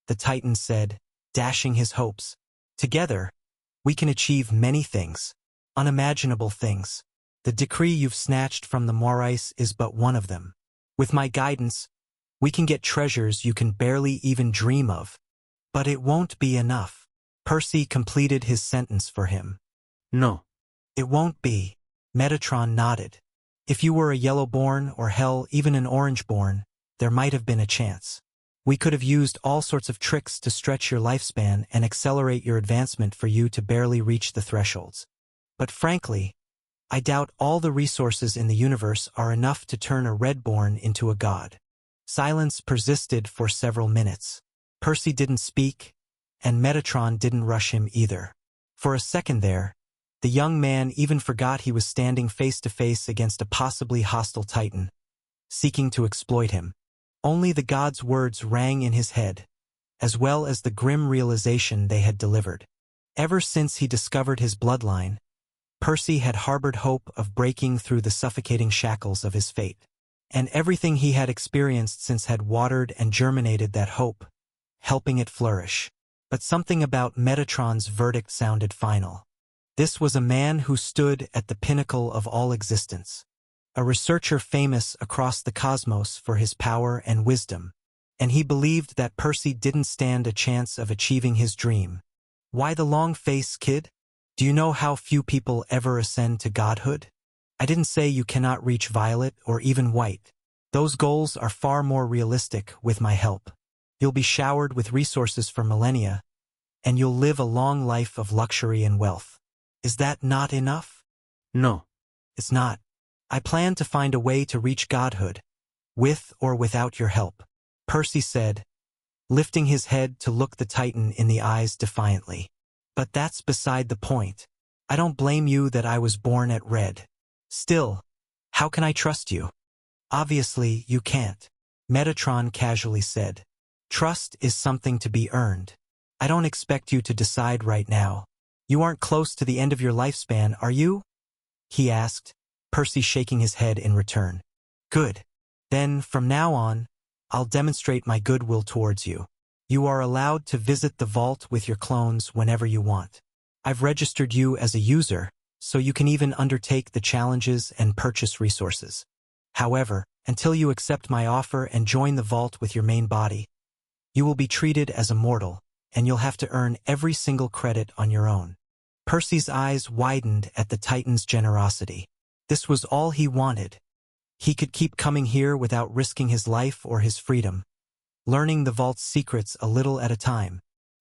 the Titan said, dashing his hopes. Together, we can achieve many things, unimaginable things. The decree you've snatched from the Morais is but one of them. With my guidance, we can get treasures you can barely even dream of. But it won't be enough. Percy completed his sentence for him. No. It won't be. Metatron nodded. If you were a Yellowborn or hell, even an Orangeborn, there might have been a chance. We could have used all sorts of tricks to stretch your lifespan and accelerate your advancement for you to barely reach the thresholds. But frankly, I doubt all the resources in the universe are enough to turn a Redborn into a god. Silence persisted for several minutes. Percy didn't speak, and Metatron didn't rush him either. For a second there, the young man even forgot he was standing face to face against a possibly hostile Titan, seeking to exploit him. Only the god's words rang in his head, as well as the grim realization they had delivered. Ever since he discovered his bloodline, Percy had harbored hope of breaking through the suffocating shackles of his fate. And everything he had experienced since had watered and germinated that hope, helping it flourish. But something about Metatron's verdict sounded final. This was a man who stood at the pinnacle of all existence, a researcher famous across the cosmos for his power and wisdom, and he believed that Percy didn't stand a chance of achieving his dream. Why the long face, kid? Do you know how few people ever ascend to godhood? I didn't say you cannot reach violet or even white. Those goals are far more realistic with my help. You'll be showered with resources for millennia, and you'll live a long life of luxury and wealth. Is that not enough? No. It's not. I plan to find a way to reach godhood, with or without your help, Percy said, lifting his head to look the Titan in the eyes defiantly. But that's beside the point. I don't blame you that I was born at red. Still, how can I trust you? Obviously, you can't, Metatron casually said. Trust is something to be earned. I don't expect you to decide right now. You aren't close to the end of your lifespan, are you? He asked, Percy shaking his head in return. Good. Then, from now on, I'll demonstrate my goodwill towards you. You are allowed to visit the vault with your clones whenever you want. I've registered you as a user, so you can even undertake the challenges and purchase resources. However, until you accept my offer and join the vault with your main body, you will be treated as a mortal, and you'll have to earn every single credit on your own. Percy's eyes widened at the Titan's generosity. This was all he wanted. He could keep coming here without risking his life or his freedom, learning the vault's secrets a little at a time.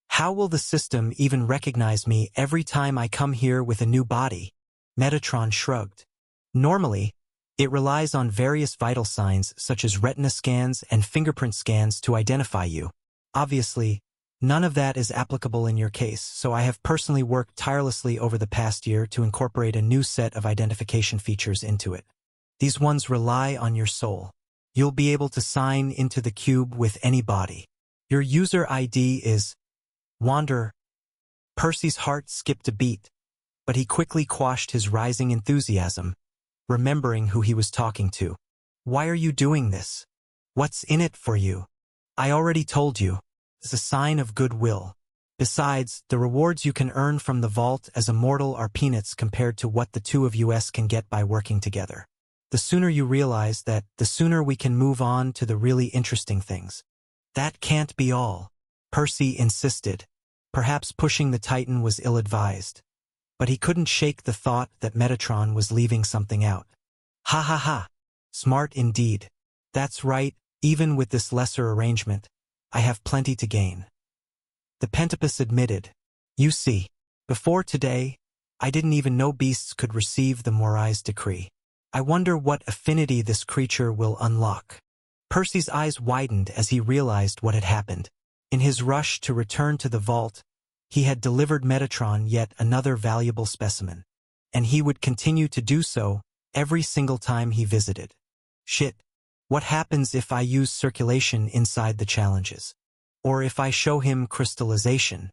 How will the system even recognize me every time I come here with a new body? Metatron shrugged. Normally, it relies on various vital signs such as retina scans and fingerprint scans to identify you. Obviously, none of that is applicable in your case, so I have personally worked tirelessly over the past year to incorporate a new set of identification features into it. These ones rely on your soul. You'll be able to sign into the cube with any body. Your user ID is Wander. Percy's heart skipped a beat, but he quickly quashed his rising enthusiasm, remembering who he was talking to. Why are you doing this? What's in it for you? I already told you. It's a sign of goodwill. Besides, the rewards you can earn from the vault as a mortal are peanuts compared to what the two of us can get by working together. The sooner you realize that, the sooner we can move on to the really interesting things. That can't be all, Percy insisted. Perhaps pushing the Titan was ill-advised, but he couldn't shake the thought that Metatron was leaving something out. Ha ha ha. Smart indeed. That's right, even with this lesser arrangement, I have plenty to gain. The Pentapus admitted. You see, before today, I didn't even know beasts could receive the Morai's decree. I wonder what affinity this creature will unlock. Percy's eyes widened as he realized what had happened. In his rush to return to the vault, he had delivered Metatron yet another valuable specimen, and he would continue to do so every single time he visited. Shit, what happens if I use circulation inside the challenges? Or if I show him crystallization?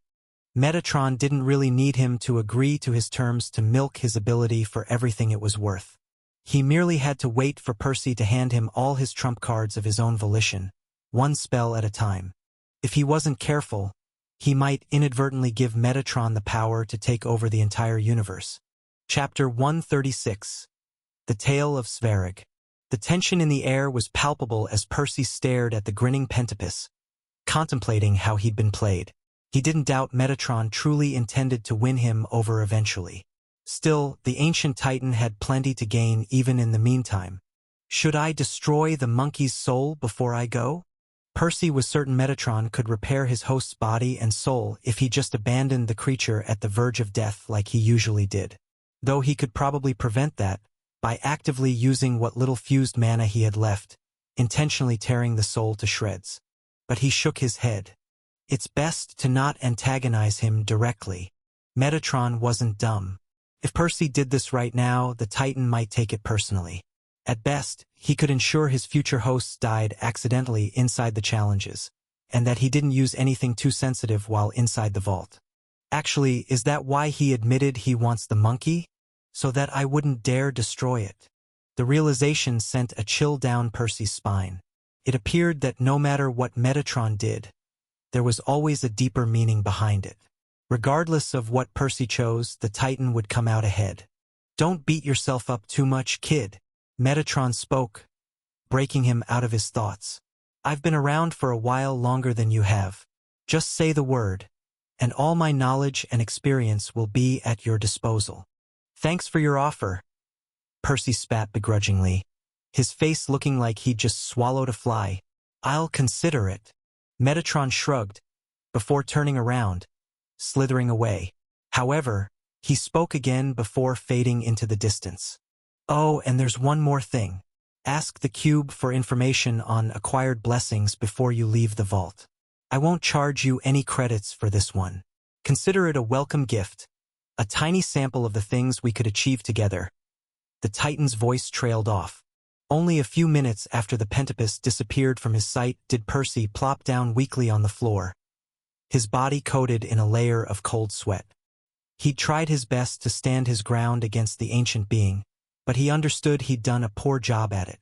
Metatron didn't really need him to agree to his terms to milk his ability for everything it was worth. He merely had to wait for Percy to hand him all his trump cards of his own volition, one spell at a time. If he wasn't careful, he might inadvertently give Metatron the power to take over the entire universe. Chapter 136. The Tale of Sverige. The tension in the air was palpable as Percy stared at the grinning Pentapus, contemplating how he'd been played. He didn't doubt Metatron truly intended to win him over eventually. Still, the ancient Titan had plenty to gain even in the meantime. Should I destroy the monkey's soul before I go? Percy was certain Metatron could repair his host's body and soul if he just abandoned the creature at the verge of death like he usually did. Though he could probably prevent that by actively using what little fused mana he had left intentionally tearing the soul to shreds. But he shook his head. It's best to not antagonize him directly. Metatron wasn't dumb. If Percy did this right now, the Titan might take it personally. At best, he could ensure his future hosts died accidentally inside the challenges, and that he didn't use anything too sensitive while inside the vault. Actually, is that why he admitted he wants the monkey? So that I wouldn't dare destroy it. The realization sent a chill down Percy's spine. It appeared that no matter what Metatron did, there was always a deeper meaning behind it. Regardless of what Percy chose, the Titan would come out ahead. Don't beat yourself up too much, kid. Metatron spoke, breaking him out of his thoughts. I've been around for a while longer than you have. Just say the word, and all my knowledge and experience will be at your disposal. Thanks for your offer. Percy spat begrudgingly, his face looking like he'd just swallowed a fly. I'll consider it. Metatron shrugged, before turning around, slithering away. However, he spoke again before fading into the distance. Oh, and there's one more thing. Ask the cube for information on acquired blessings before you leave the vault. I won't charge you any credits for this one. Consider it a welcome gift, a tiny sample of the things we could achieve together. The Titan's voice trailed off. Only a few minutes after the Pentapus disappeared from his sight did Percy plop down weakly on the floor, his body coated in a layer of cold sweat. He'd tried his best to stand his ground against the ancient being, but he understood he'd done a poor job at it.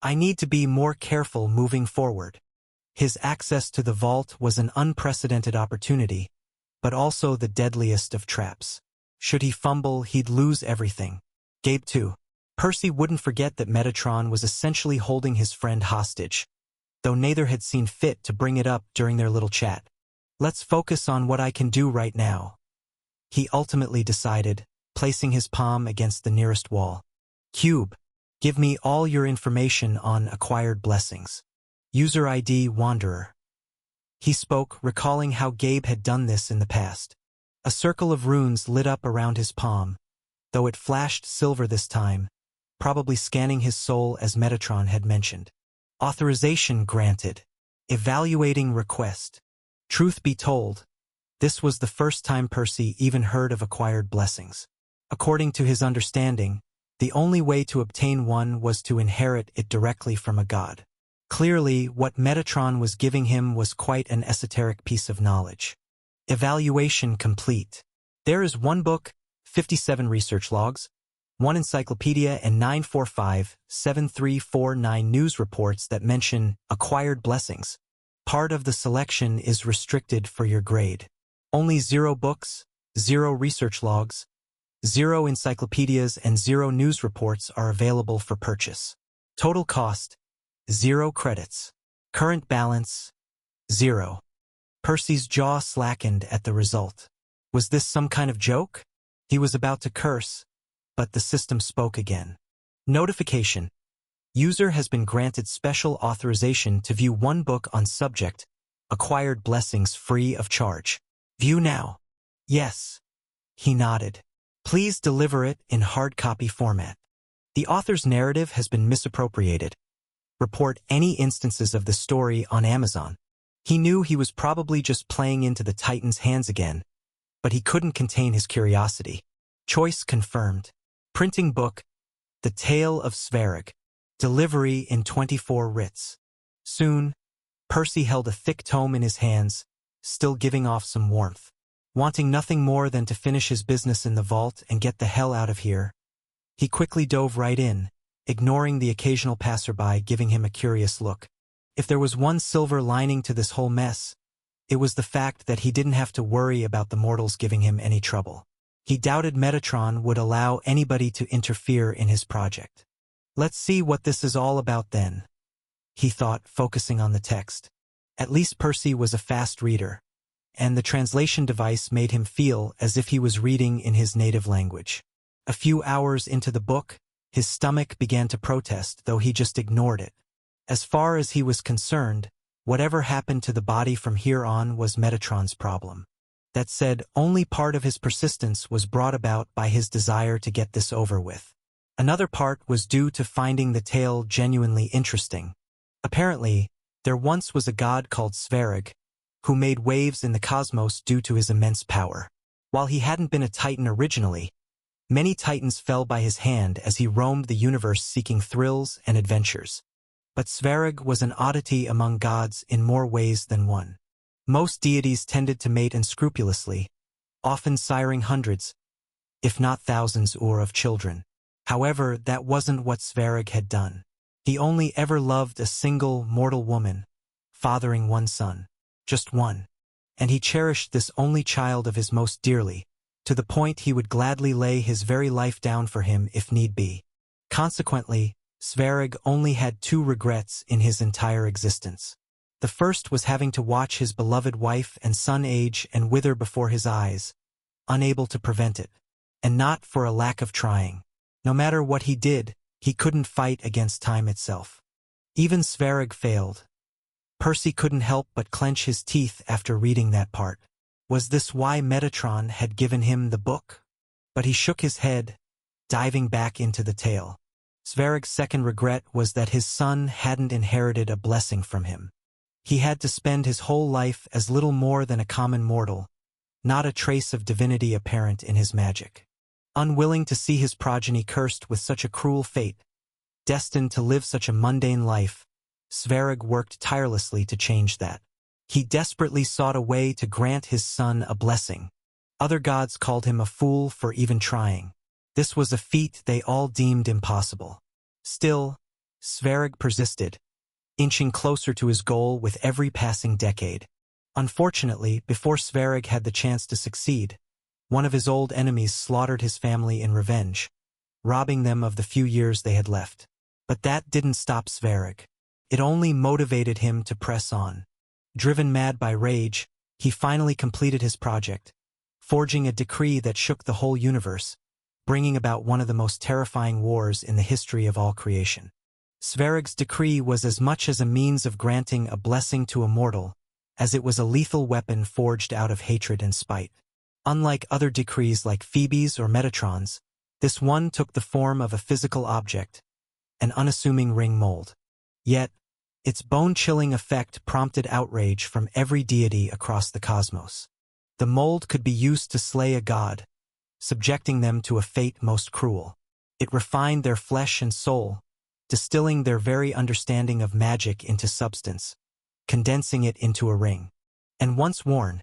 I need to be more careful moving forward. His access to the vault was an unprecedented opportunity, but also the deadliest of traps. Should he fumble, he'd lose everything. Gabe too. Percy wouldn't forget that Metatron was essentially holding his friend hostage, though neither had seen fit to bring it up during their little chat. Let's focus on what I can do right now, he ultimately decided, placing his palm against the nearest wall. Cube, give me all your information on acquired blessings. User ID Wanderer. He spoke, recalling how Gabe had done this in the past. A circle of runes lit up around his palm, though it flashed silver this time, probably scanning his soul as Metatron had mentioned. Authorization granted. Evaluating request. Truth be told, this was the first time Percy even heard of acquired blessings. According to his understanding, the only way to obtain one was to inherit it directly from a god. Clearly, what Metatron was giving him was quite an esoteric piece of knowledge. Evaluation complete. There is 1 book, 57 research logs, 1 encyclopedia, and 945-7349 news reports that mention acquired blessings. Part of the selection is restricted for your grade. Only 0 books, 0 research logs, 0 encyclopedias, and 0 news reports are available for purchase. Total cost, 0 credits. Current balance, 0. Percy's jaw slackened at the result. Was this some kind of joke? He was about to curse, but the system spoke again. Notification. User has been granted special authorization to view 1 book on subject, acquired blessings free of charge. View now. Yes. He nodded. Please deliver it in hard copy format. The author's narrative has been misappropriated. Report any instances of the story on Amazon. He knew he was probably just playing into the Titan's hands again, but he couldn't contain his curiosity. Choice confirmed. Printing book, The Tale of Sverige. Delivery in 24 writs. Soon, Percy held a thick tome in his hands, still giving off some warmth. Wanting nothing more than to finish his business in the vault and get the hell out of here, he quickly dove right in, ignoring the occasional passerby giving him a curious look. If there was one silver lining to this whole mess, it was the fact that he didn't have to worry about the mortals giving him any trouble. He doubted Metatron would allow anybody to interfere in his project. Let's see what this is all about then, he thought, focusing on the text. At least Percy was a fast reader, and the translation device made him feel as if he was reading in his native language. A few hours into the book, his stomach began to protest, though he just ignored it. As far as he was concerned, whatever happened to the body from here on was Metatron's problem. That said, only part of his persistence was brought about by his desire to get this over with. Another part was due to finding the tale genuinely interesting. Apparently, there once was a god called Sverig, who made waves in the cosmos due to his immense power. While he hadn't been a titan originally, many titans fell by his hand as he roamed the universe seeking thrills and adventures. But Sverig was an oddity among gods in more ways than one. Most deities tended to mate unscrupulously, often siring hundreds, if not thousands of children. However, that wasn't what Sverig had done. He only ever loved a single mortal woman, fathering one son. Just one. And he cherished this only child of his most dearly, to the point he would gladly lay his very life down for him if need be. Consequently, Sverig only had two regrets in his entire existence. The first was having to watch his beloved wife and son age and wither before his eyes, unable to prevent it. And not for a lack of trying. No matter what he did, he couldn't fight against time itself. Even Sverig failed. Percy couldn't help but clench his teeth after reading that part. Was this why Metatron had given him the book? But he shook his head, diving back into the tale. Sverig's second regret was that his son hadn't inherited a blessing from him. He had to spend his whole life as little more than a common mortal, not a trace of divinity apparent in his magic. Unwilling to see his progeny cursed with such a cruel fate, destined to live such a mundane life, Sverig worked tirelessly to change that. He desperately sought a way to grant his son a blessing. Other gods called him a fool for even trying. This was a feat they all deemed impossible. Still, Sverig persisted, inching closer to his goal with every passing decade. Unfortunately, before Sverrig had the chance to succeed, one of his old enemies slaughtered his family in revenge, robbing them of the few years they had left. But that didn't stop Sverrig. It only motivated him to press on. Driven mad by rage, he finally completed his project, forging a decree that shook the whole universe, bringing about one of the most terrifying wars in the history of all creation. Sverig's decree was as much as a means of granting a blessing to a mortal, as it was a lethal weapon forged out of hatred and spite. Unlike other decrees like Phoebe's or Metatron's, this one took the form of a physical object, an unassuming ring mold. Yet, its bone-chilling effect prompted outrage from every deity across the cosmos. The mold could be used to slay a god, subjecting them to a fate most cruel. It refined their flesh and soul, distilling their very understanding of magic into substance, condensing it into a ring. And once worn,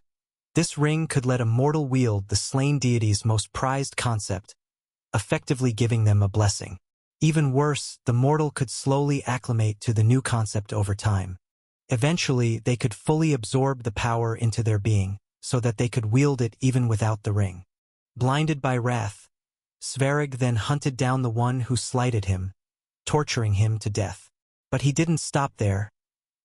this ring could let a mortal wield the slain deity's most prized concept, effectively giving them a blessing. Even worse, the mortal could slowly acclimate to the new concept over time. Eventually, they could fully absorb the power into their being, so that they could wield it even without the ring. Blinded by wrath, Sverrig then hunted down the one who slighted him, torturing him to death. But he didn't stop there,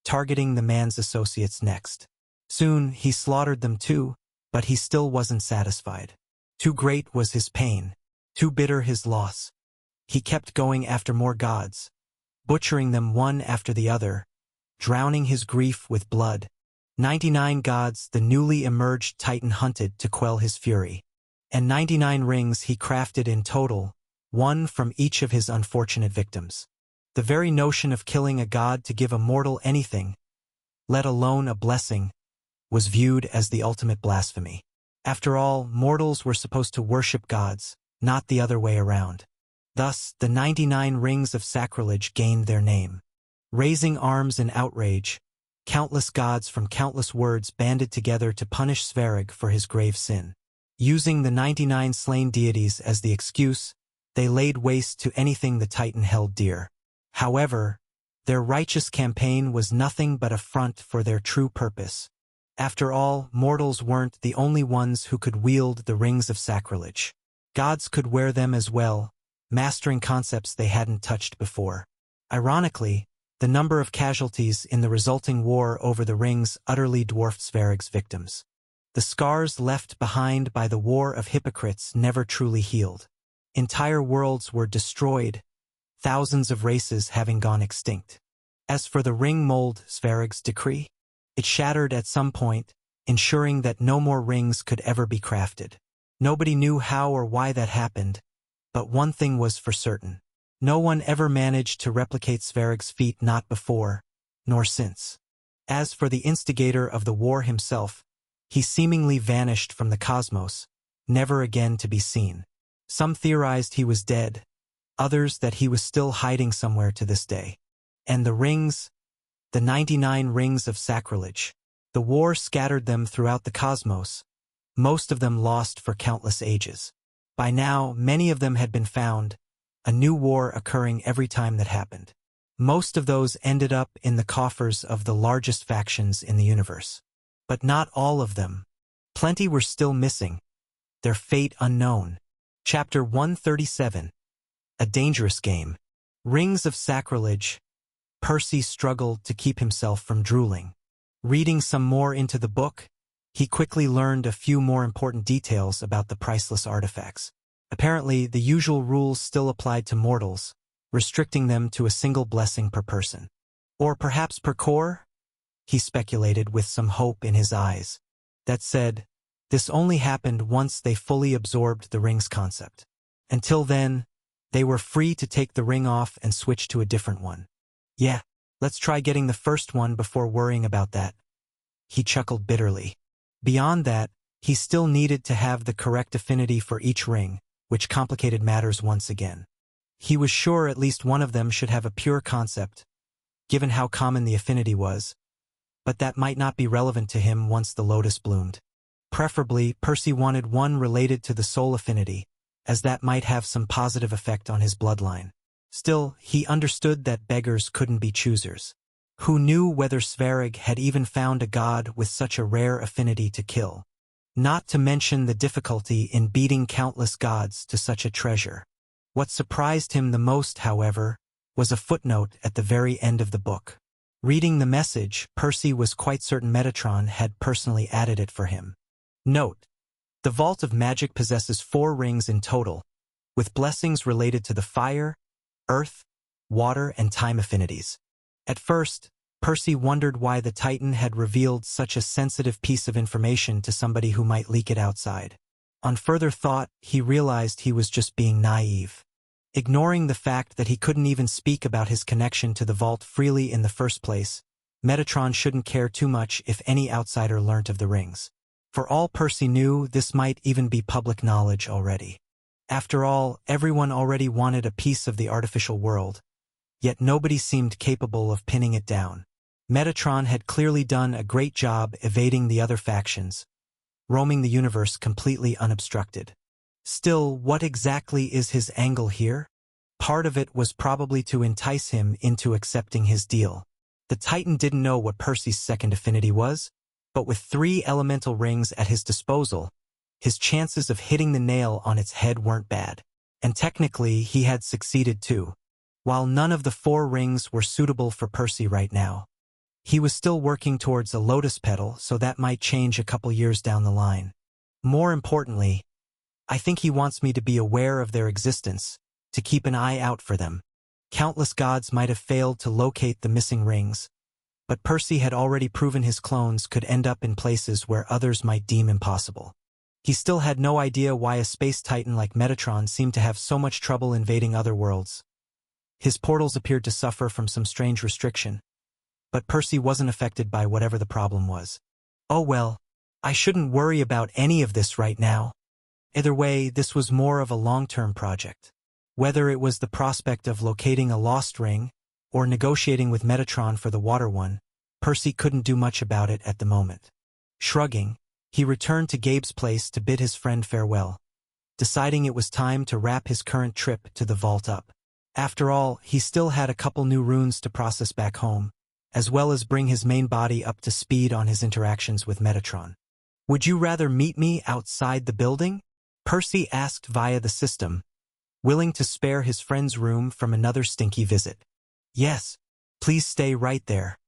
targeting the man's associates next. Soon, he slaughtered them too, but he still wasn't satisfied. Too great was his pain, too bitter his loss. He kept going after more gods, butchering them one after the other, drowning his grief with blood. 99 gods the newly emerged Titan hunted to quell his fury. And 99 rings he crafted in total, one from each of his unfortunate victims. The very notion of killing a god to give a mortal anything, let alone a blessing, was viewed as the ultimate blasphemy. After all, mortals were supposed to worship gods, not the other way around. Thus, the 99 rings of sacrilege gained their name. Raising arms in outrage, countless gods from countless worlds banded together to punish Sverrig for his grave sin. Using the 99 slain deities as the excuse, they laid waste to anything the Titan held dear. However, their righteous campaign was nothing but a front for their true purpose. After all, mortals weren't the only ones who could wield the rings of sacrilege. Gods could wear them as well, mastering concepts they hadn't touched before. Ironically, the number of casualties in the resulting war over the rings utterly dwarfed Sverig's victims. The scars left behind by the war of hypocrites never truly healed. Entire worlds were destroyed, thousands of races having gone extinct. As for the ring mold, Sverig's decree, it shattered at some point, ensuring that no more rings could ever be crafted. Nobody knew how or why that happened, but one thing was for certain. No one ever managed to replicate Sverig's feat, not before, nor since. As for the instigator of the war himself, he seemingly vanished from the cosmos, never again to be seen. Some theorized he was dead, others that he was still hiding somewhere to this day. And the rings, the 99 rings of sacrilege. The war scattered them throughout the cosmos, most of them lost for countless ages. By now, many of them had been found, a new war occurring every time that happened. Most of those ended up in the coffers of the largest factions in the universe. But not all of them. Plenty were still missing, their fate unknown. Chapter 137. A Dangerous Game. Rings of Sacrilege. Percy struggled to keep himself from drooling. Reading some more into the book, he quickly learned a few more important details about the priceless artifacts. Apparently, the usual rules still applied to mortals, restricting them to a single blessing per person. Or perhaps per core? He speculated with some hope in his eyes. That said, this only happened once they fully absorbed the ring's concept. Until then, they were free to take the ring off and switch to a different one. Yeah, let's try getting the first one before worrying about that. He chuckled bitterly. Beyond that, he still needed to have the correct affinity for each ring, which complicated matters once again. He was sure at least one of them should have a pure concept, given how common the affinity was, but that might not be relevant to him once the lotus bloomed. Preferably, Percy wanted one related to the soul affinity, as that might have some positive effect on his bloodline. Still, he understood that beggars couldn't be choosers. Who knew whether Sverige had even found a god with such a rare affinity to kill? Not to mention the difficulty in beating countless gods to such a treasure. What surprised him the most, however, was a footnote at the very end of the book. Reading the message, Percy was quite certain Metatron had personally added it for him. Note: the Vault of Magic possesses 4 rings in total, with blessings related to the fire, earth, water, and time affinities. At first, Percy wondered why the Titan had revealed such a sensitive piece of information to somebody who might leak it outside. On further thought, he realized he was just being naive. Ignoring the fact that he couldn't even speak about his connection to the vault freely in the first place, Metatron shouldn't care too much if any outsider learnt of the rings. For all Percy knew, this might even be public knowledge already. After all, everyone already wanted a piece of the artificial world, yet nobody seemed capable of pinning it down. Metatron had clearly done a great job evading the other factions, roaming the universe completely unobstructed. Still, what exactly is his angle here? Part of it was probably to entice him into accepting his deal. The Titan didn't know what Percy's second affinity was, but with 3 elemental rings at his disposal, his chances of hitting the nail on its head weren't bad. And technically, he had succeeded too. While none of the 4 rings were suitable for Percy right now, he was still working towards a lotus petal, so that might change a couple years down the line. More importantly, I think he wants me to be aware of their existence, to keep an eye out for them. Countless gods might have failed to locate the missing rings, but Percy had already proven his clones could end up in places where others might deem impossible. He still had no idea why a space titan like Metatron seemed to have so much trouble invading other worlds. His portals appeared to suffer from some strange restriction, but Percy wasn't affected by whatever the problem was. Oh well, I shouldn't worry about any of this right now. Either way, this was more of a long-term project. Whether it was the prospect of locating a lost ring, or negotiating with Metatron for the water one, Percy couldn't do much about it at the moment. Shrugging, he returned to Gabe's place to bid his friend farewell, deciding it was time to wrap his current trip to the vault up. After all, he still had a couple new runes to process back home, as well as bring his main body up to speed on his interactions with Metatron. Would you rather meet me outside the building? Percy asked via the system, willing to spare his friend's room from another stinky visit. Yes, please stay right there.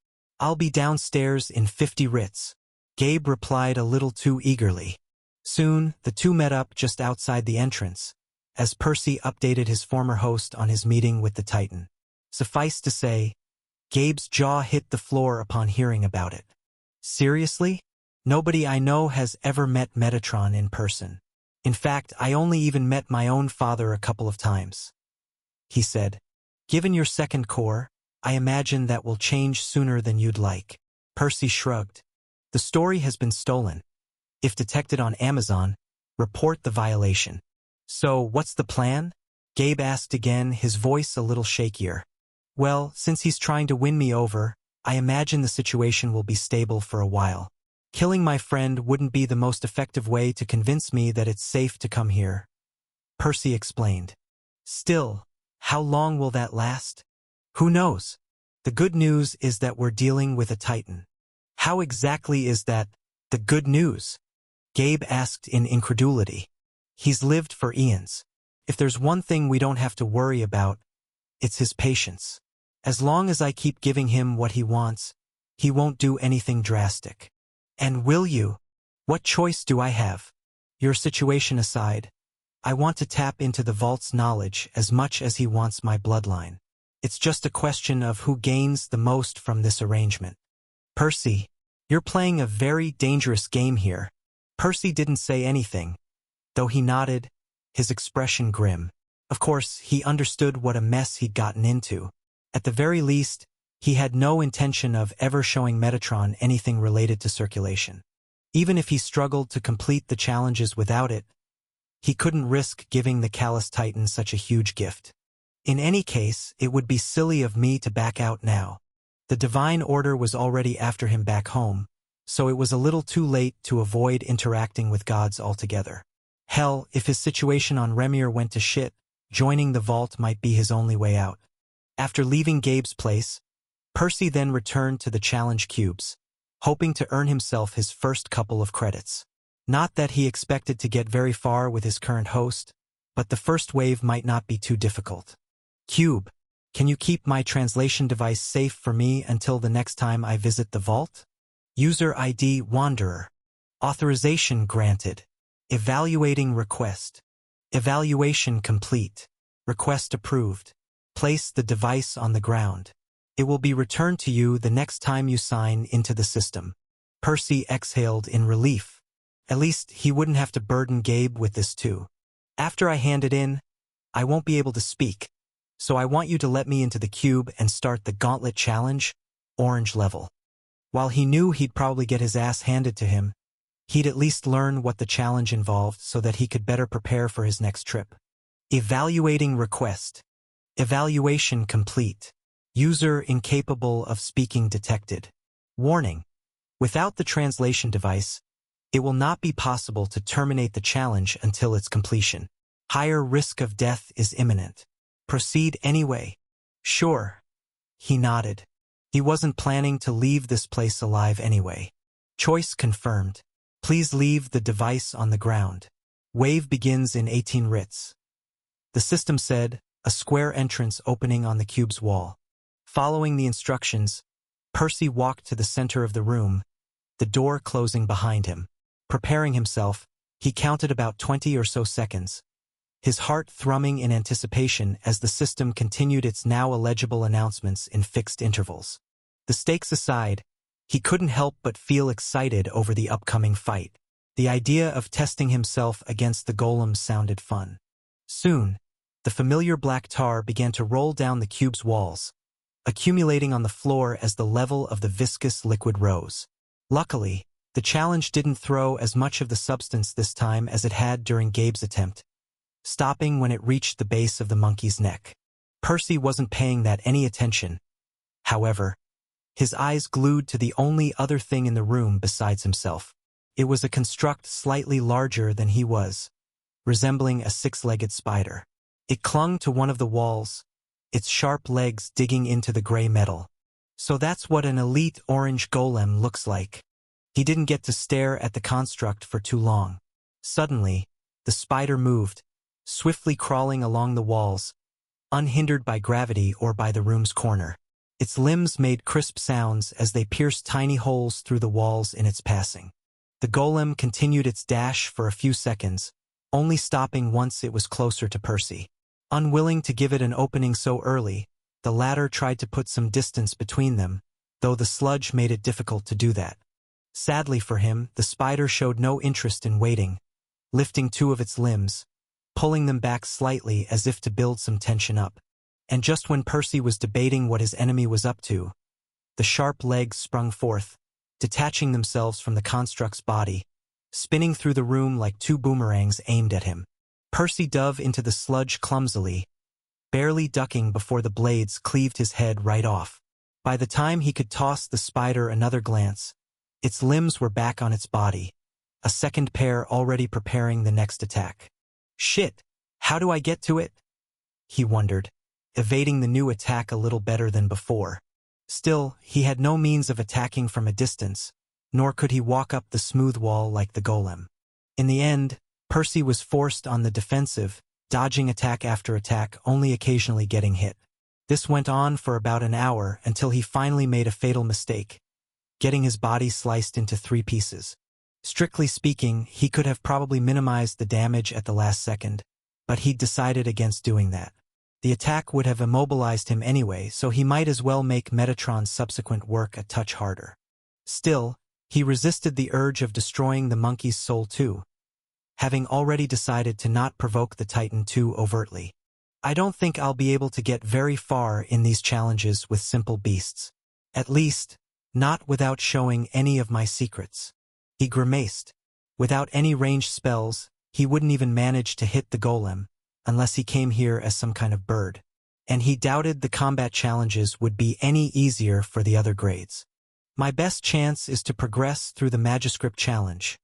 I'll be downstairs in 50 writs. Gabe replied a little too eagerly. Soon, the two met up just outside the entrance, as Percy updated his former host on his meeting with the Titan. Suffice to say, Gabe's jaw hit the floor upon hearing about it. Seriously? Nobody I know has ever met Metatron in person. In fact, I only even met my own father a couple of times. He said, given your second core, I imagine that will change sooner than you'd like. Percy shrugged. The story has been stolen. If detected on Amazon, report the violation. So, what's the plan? Gabe asked again, his voice a little shakier. Well, since he's trying to win me over, I imagine the situation will be stable for a while. Killing my friend wouldn't be the most effective way to convince me that it's safe to come here, Percy explained. Still, how long will that last? Who knows? The good news is that we're dealing with a Titan. How exactly is that the good news? Gabe asked in incredulity. He's lived for eons. If there's one thing we don't have to worry about, it's his patience. As long as I keep giving him what he wants, he won't do anything drastic. And will you? What choice do I have? Your situation aside, I want to tap into the vault's knowledge as much as he wants my bloodline. It's just a question of who gains the most from this arrangement. Percy, you're playing a very dangerous game here. Percy didn't say anything, though he nodded, his expression grim. Of course, he understood what a mess he'd gotten into. At the very least, he had no intention of ever showing Metatron anything related to circulation. Even if he struggled to complete the challenges without it, he couldn't risk giving the Callous Titan such a huge gift. In any case, it would be silly of me to back out now. The Divine Order was already after him back home, so it was a little too late to avoid interacting with gods altogether. Hell, if his situation on Remir went to shit, joining the vault might be his only way out. After leaving Gabe's place, Percy then returned to the challenge cubes, hoping to earn himself his first couple of credits. Not that he expected to get very far with his current host, but the first wave might not be too difficult. Cube, can you keep my translation device safe for me until the next time I visit the vault? User ID Wanderer. Authorization granted. Evaluating request. Evaluation complete. Request approved. Place the device on the ground. It will be returned to you the next time you sign into the system. Percy exhaled in relief. At least he wouldn't have to burden Gabe with this too. After I hand it in, I won't be able to speak, so I want you to let me into the cube and start the Gauntlet Challenge, Orange level. While he knew he'd probably get his ass handed to him, he'd at least learn what the challenge involved so that he could better prepare for his next trip. Evaluating request. Evaluation complete. User incapable of speaking detected. Warning. Without the translation device, it will not be possible to terminate the challenge until its completion. Higher risk of death is imminent. Proceed anyway. Sure. He nodded. He wasn't planning to leave this place alive anyway. Choice confirmed. Please leave the device on the ground. Wave begins in 18 Rits. The system said, a square entrance opening on the cube's wall. Following the instructions, Percy walked to the center of the room, the door closing behind him. Preparing himself, he counted about 20 or so seconds, his heart thrumming in anticipation as the system continued its now illegible announcements in fixed intervals. The stakes aside, he couldn't help but feel excited over the upcoming fight. The idea of testing himself against the golems sounded fun. Soon, the familiar black tar began to roll down the cube's walls, accumulating on the floor as the level of the viscous liquid rose. Luckily, the challenge didn't throw as much of the substance this time as it had during Gabe's attempt, stopping when it reached the base of the monkey's neck. Percy wasn't paying that any attention. However, his eyes glued to the only other thing in the room besides himself. It was a construct slightly larger than he was, resembling a six-legged spider. It clung to one of the walls, its sharp legs digging into the gray metal. So that's what an elite orange golem looks like. He didn't get to stare at the construct for too long. Suddenly, the spider moved, swiftly crawling along the walls, unhindered by gravity or by the room's corner. Its limbs made crisp sounds as they pierced tiny holes through the walls in its passing. The golem continued its dash for a few seconds, only stopping once it was closer to Percy. Unwilling to give it an opening so early, the latter tried to put some distance between them, though the sludge made it difficult to do that. Sadly for him, the spider showed no interest in waiting, lifting two of its limbs, pulling them back slightly as if to build some tension up. And just when Percy was debating what his enemy was up to, the sharp legs sprung forth, detaching themselves from the construct's body, spinning through the room like two boomerangs aimed at him. Percy dove into the sludge clumsily, barely ducking before the blades cleaved his head right off. By the time he could toss the spider another glance, its limbs were back on its body, a second pair already preparing the next attack. Shit, how do I get to it? He wondered, evading the new attack a little better than before. Still, he had no means of attacking from a distance, nor could he walk up the smooth wall like the golem. In the end, Percy was forced on the defensive, dodging attack after attack, only occasionally getting hit. This went on for about an hour until he finally made a fatal mistake, getting his body sliced into 3 pieces. Strictly speaking, he could have probably minimized the damage at the last second, but he'd decided against doing that. The attack would have immobilized him anyway, so he might as well make Metatron's subsequent work a touch harder. Still, he resisted the urge of destroying the monkey's soul too, having already decided to not provoke the Titan too overtly. I don't think I'll be able to get very far in these challenges with simple beasts. At least, not without showing any of my secrets. He grimaced. Without any ranged spells, he wouldn't even manage to hit the golem, unless he came here as some kind of bird. And he doubted the combat challenges would be any easier for the other grades. My best chance is to progress through the Magiscript challenge,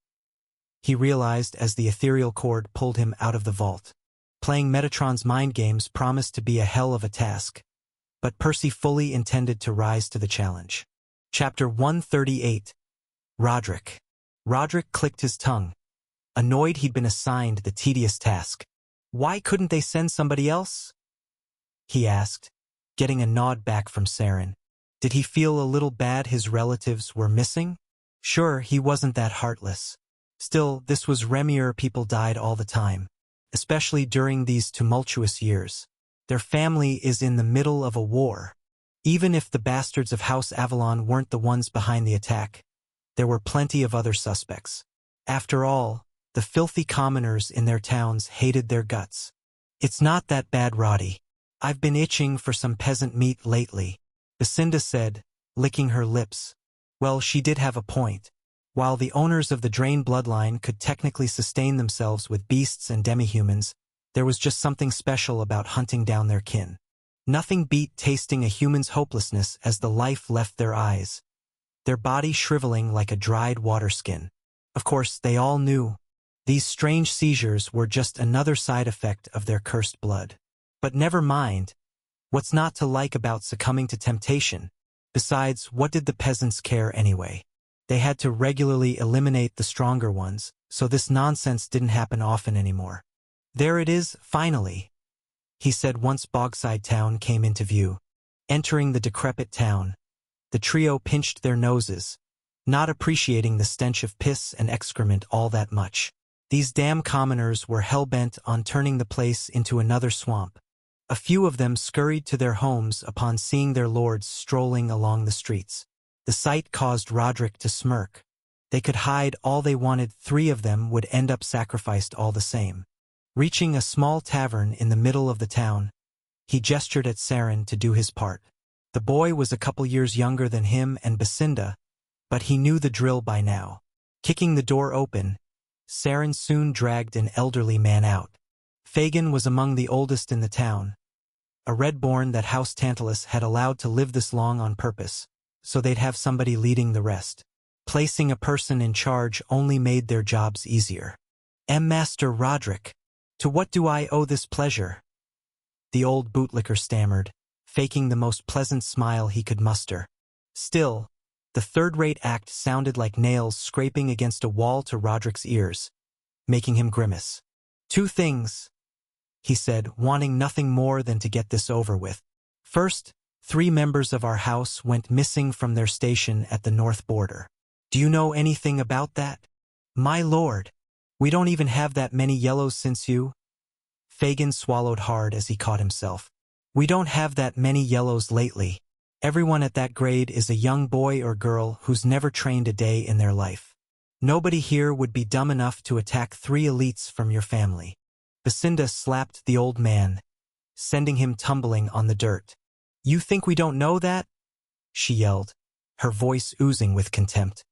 he realized as the ethereal cord pulled him out of the vault. Playing Metatron's mind games promised to be a hell of a task, but Percy fully intended to rise to the challenge. Chapter 138. Roderick. Roderick clicked his tongue, annoyed he'd been assigned the tedious task. Why couldn't they send somebody else? He asked, getting a nod back from Saren. Did he feel a little bad his relatives were missing? Sure, he wasn't that heartless. Still, this was Remir. People died all the time, especially during these tumultuous years. Their family is in the middle of a war. Even if the bastards of House Avalon weren't the ones behind the attack, there were plenty of other suspects. After all, the filthy commoners in their towns hated their guts. It's not that bad, Roddy. I've been itching for some peasant meat lately, Basinda said, licking her lips. Well, she did have a point. While the owners of the Drain bloodline could technically sustain themselves with beasts and demihumans, there was just something special about hunting down their kin. Nothing beat tasting a human's hopelessness as the life left their eyes, their body shriveling like a dried water skin. Of course, they all knew. These strange seizures were just another side effect of their cursed blood. But never mind. What's not to like about succumbing to temptation? Besides, what did the peasants care anyway? They had to regularly eliminate the stronger ones, so this nonsense didn't happen often anymore. There it is, finally, he said once Bogside Town came into view. Entering the decrepit town, the trio pinched their noses, not appreciating the stench of piss and excrement all that much. These damn commoners were hell-bent on turning the place into another swamp. A few of them scurried to their homes upon seeing their lords strolling along the streets. The sight caused Roderick to smirk. They could hide all they wanted, 3 of them would end up sacrificed all the same. Reaching a small tavern in the middle of the town, he gestured at Saren to do his part. The boy was a couple years younger than him and Basinda, but he knew the drill by now. Kicking the door open, Saren soon dragged an elderly man out. Fagin was among the oldest in the town, a redborn that House Tantalus had allowed to live this long on purpose, so they'd have somebody leading the rest. Placing a person in charge only made their jobs easier. Master Roderick, to what do I owe this pleasure? The old bootlicker stammered, faking the most pleasant smile he could muster. Still, the third-rate act sounded like nails scraping against a wall to Roderick's ears, making him grimace. 2 things, he said, wanting nothing more than to get this over with. First, 3 members of our house went missing from their station at the north border. Do you know anything about that? My lord, we don't even have that many yellows since you... Fagin swallowed hard as he caught himself. We don't have that many yellows lately. Everyone at that grade is a young boy or girl who's never trained a day in their life. Nobody here would be dumb enough to attack 3 elites from your family. Basinda slapped the old man, sending him tumbling on the dirt. "You think we don't know that?" she yelled, her voice oozing with contempt.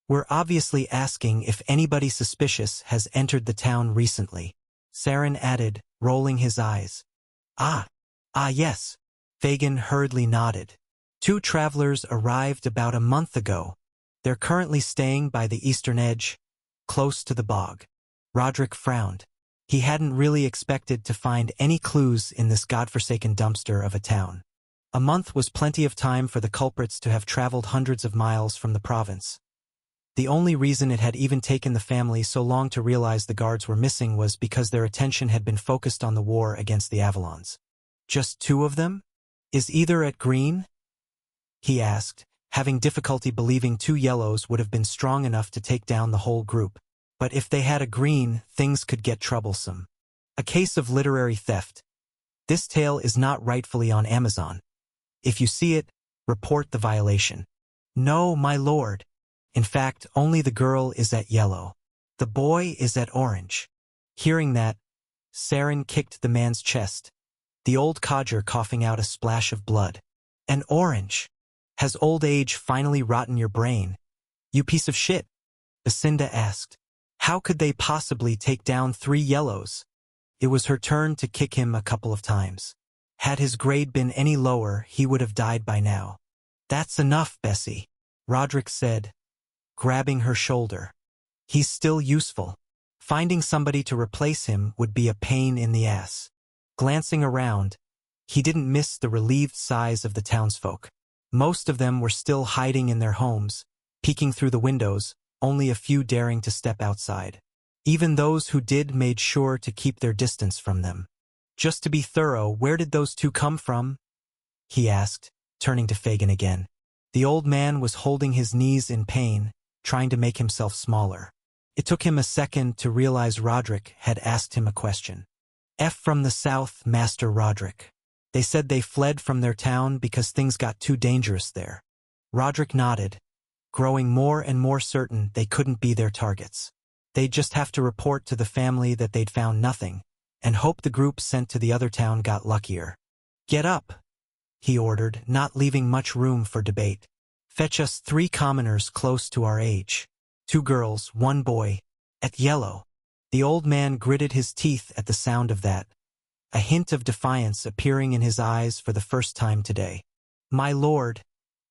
"We're obviously asking if anybody suspicious has entered the town recently," Saren added, rolling his eyes. Ah, yes," Fagin hurriedly nodded. "Two travelers arrived about a month ago. They're currently staying by the eastern edge, close to the bog." Roderick frowned. He hadn't really expected to find any clues in this godforsaken dumpster of a town. A month was plenty of time for the culprits to have traveled hundreds of miles from the province. The only reason it had even taken the family so long to realize the guards were missing was because their attention had been focused on the war against the Avalons. "Just two of them? Is either at Green?" he asked, having difficulty believing two yellows would have been strong enough to take down the whole group. But if they had a green, things could get troublesome. A case of literary theft. This tale is not rightfully on Amazon. If you see it, report the violation. "No, my lord. In fact, only the girl is at yellow. The boy is at orange." Hearing that, Saren kicked the man's chest, the old codger coughing out a splash of blood. "An orange? Has old age finally rotten your brain? You piece of shit?" Basinda asked. How could they possibly take down 3 yellows? It was her turn to kick him a couple of times. Had his grade been any lower, he would have died by now. "That's enough, Bessie," Roderick said, grabbing her shoulder. "He's still useful. Finding somebody to replace him would be a pain in the ass." Glancing around, he didn't miss the relieved sighs of the townsfolk. Most of them were still hiding in their homes, peeking through the windows, only a few daring to step outside. Even those who did made sure to keep their distance from them. "Just to be thorough, where did those two come from?" he asked, turning to Fagin again. The old man was holding his knees in pain, trying to make himself smaller. It took him a second to realize Roderick had asked him a question. "From the south, Master Roderick. They said they fled from their town because things got too dangerous there." Roderick nodded, growing more and more certain they couldn't be their targets. They'd just have to report to the family that they'd found nothing, and hope the group sent to the other town got luckier. "Get up," he ordered, not leaving much room for debate. "Fetch us 3 commoners close to our age. 2 girls, 1 boy, at yellow." The old man gritted his teeth at the sound of that, a hint of defiance appearing in his eyes for the first time today. "My lord,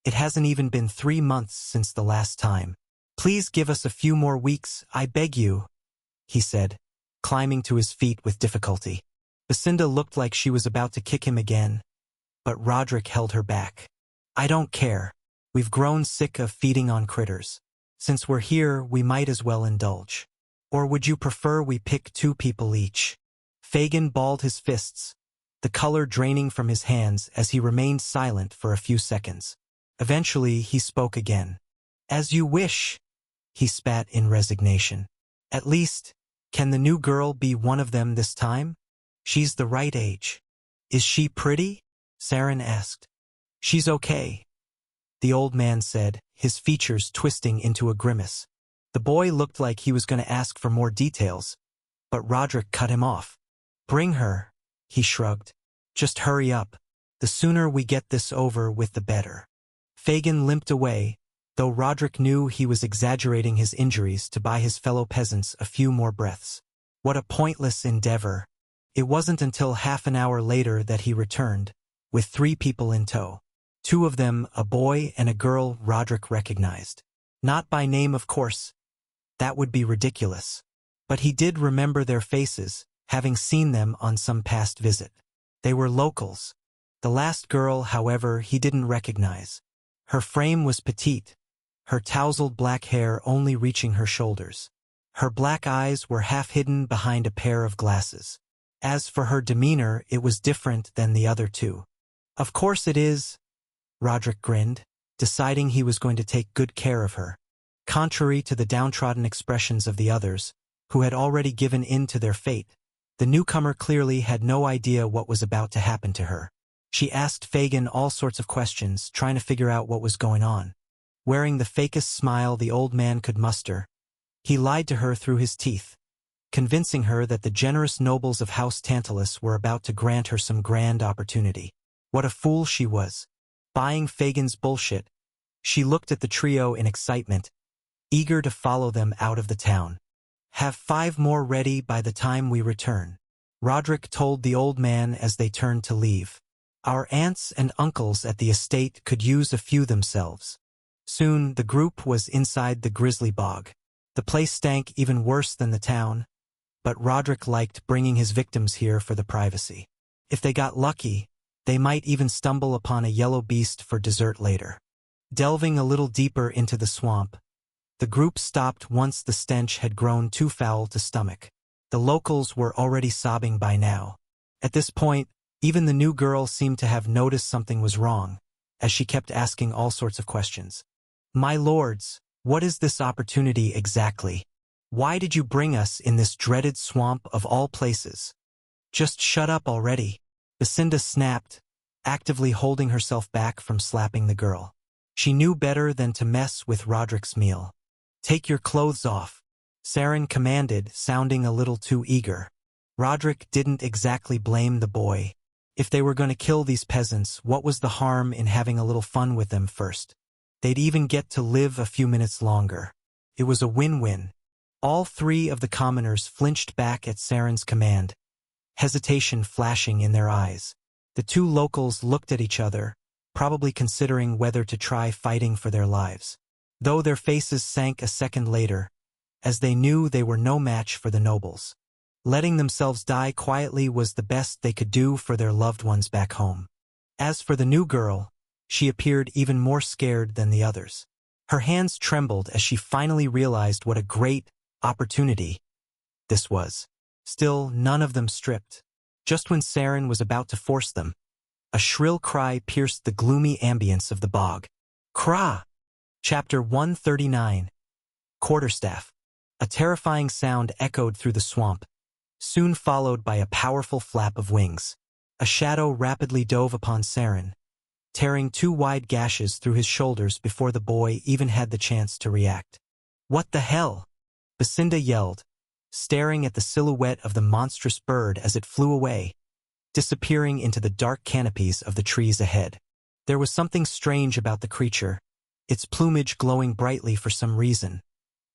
it hasn't even been 3 months since the last time. Please give us a few more weeks, I beg you," he said, climbing to his feet with difficulty. Basinda looked like she was about to kick him again, but Roderick held her back. "I don't care. We've grown sick of feeding on critters. Since we're here, we might as well indulge. Or would you prefer we pick 2 people each?" Fagin balled his fists, the color draining from his hands as he remained silent for a few seconds. Eventually, he spoke again. "As you wish," he spat in resignation. "At least, can the new girl be one of them this time? She's the right age." "Is she pretty?" Saren asked. "She's okay," the old man said, his features twisting into a grimace. The boy looked like he was going to ask for more details, but Roderick cut him off. "Bring her," he shrugged. "Just hurry up. The sooner we get this over with, the better." Fagin limped away, though Roderick knew he was exaggerating his injuries to buy his fellow peasants a few more breaths. What a pointless endeavor. It wasn't until half an hour later that he returned, with 3 people in tow. 2 of them, a boy and a girl Roderick recognized. Not by name, of course. That would be ridiculous. But he did remember their faces, having seen them on some past visit. They were locals. The last girl, however, he didn't recognize. Her frame was petite, her tousled black hair only reaching her shoulders. Her black eyes were half hidden behind a pair of glasses. As for her demeanor, it was different than the other 2. "Of course it is," Roderick grinned, deciding he was going to take good care of her. Contrary to the downtrodden expressions of the others, who had already given in to their fate, the newcomer clearly had no idea what was about to happen to her. She asked Fagin all sorts of questions, trying to figure out what was going on. Wearing the fakest smile the old man could muster, he lied to her through his teeth. convincing her that the generous nobles of House Tantalus were about to grant her some grand opportunity. What a fool she was. Buying Fagin's bullshit. She looked at the trio in excitement, eager to follow them out of the town. "Have 5 more ready by the time we return," Roderick told the old man as they turned to leave. "Our aunts and uncles at the estate could use a few themselves." Soon the group was inside the Grizzly Bog. The place stank even worse than the town, but Roderick liked bringing his victims here for the privacy. If they got lucky, they might even stumble upon a yellow beast for dessert later. Delving a little deeper into the swamp, the group stopped once the stench had grown too foul to stomach. The locals were already sobbing by now. At this point, even the new girl seemed to have noticed something was wrong, as she kept asking all sorts of questions. "My lords, what is this opportunity exactly? Why did you bring us in this dreaded swamp of all places?" "Just shut up already," Basinda snapped, actively holding herself back from slapping the girl. She knew better than to mess with Roderick's meal. "Take your clothes off," Saren commanded, sounding a little too eager. Roderick didn't exactly blame the boy. If they were going to kill these peasants, what was the harm in having a little fun with them first? They'd even get to live a few minutes longer. It was a win-win. All 3 of the commoners flinched back at Saren's command, hesitation flashing in their eyes. The 2 locals looked at each other, probably considering whether to try fighting for their lives. Though their faces sank a second later, as they knew they were no match for the nobles. Letting themselves die quietly was the best they could do for their loved ones back home. As for the new girl, she appeared even more scared than the others. Her hands trembled as she finally realized what a great opportunity this was. Still, none of them stripped. Just when Saren was about to force them, a shrill cry pierced the gloomy ambience of the bog. Kra! Chapter 139. Quarterstaff. A terrifying sound echoed through the swamp, soon followed by a powerful flap of wings. A shadow rapidly dove upon Saren, tearing 2 wide gashes through his shoulders before the boy even had the chance to react. "What the hell?" Basinda yelled, staring at the silhouette of the monstrous bird as it flew away, disappearing into the dark canopies of the trees ahead. There was something strange about the creature, its plumage glowing brightly for some reason,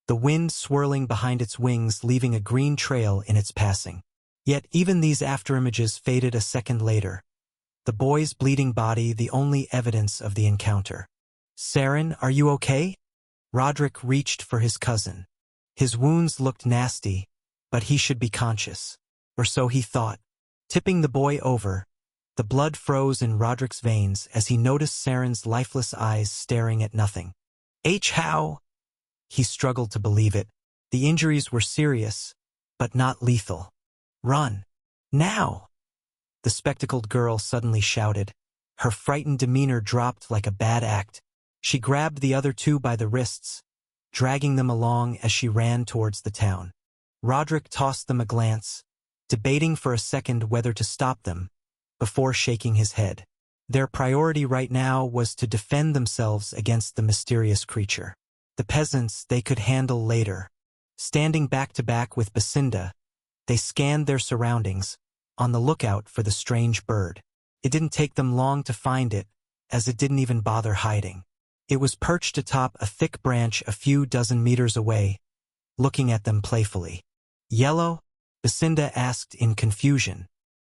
the wind swirling behind its wings leaving a green trail in its passing. Yet even these afterimages faded a second later, the boy's bleeding body the only evidence of the encounter. "Saren, are you okay?" Roderick reached for his cousin. His wounds looked nasty, but he should be conscious. Or so he thought. Tipping the boy over, the blood froze in Roderick's veins as he noticed Saren's lifeless eyes staring at nothing. How? He struggled to believe it. The injuries were serious, but not lethal. "Run! Now!" The spectacled girl suddenly shouted. Her frightened demeanor dropped like a bad act. She grabbed the other 2 by the wrists, dragging them along as she ran towards the town. Roderick tossed them a glance, debating for a second whether to stop them, before shaking his head. Their priority right now was to defend themselves against the mysterious creature. The peasants they could handle later. Standing back to back with Basinda, they scanned their surroundings, on the lookout for the strange bird. It didn't take them long to find it, as it didn't even bother hiding. It was perched atop a thick branch a few dozen meters away, looking at them playfully. "Yellow?" Basinda asked in confusion.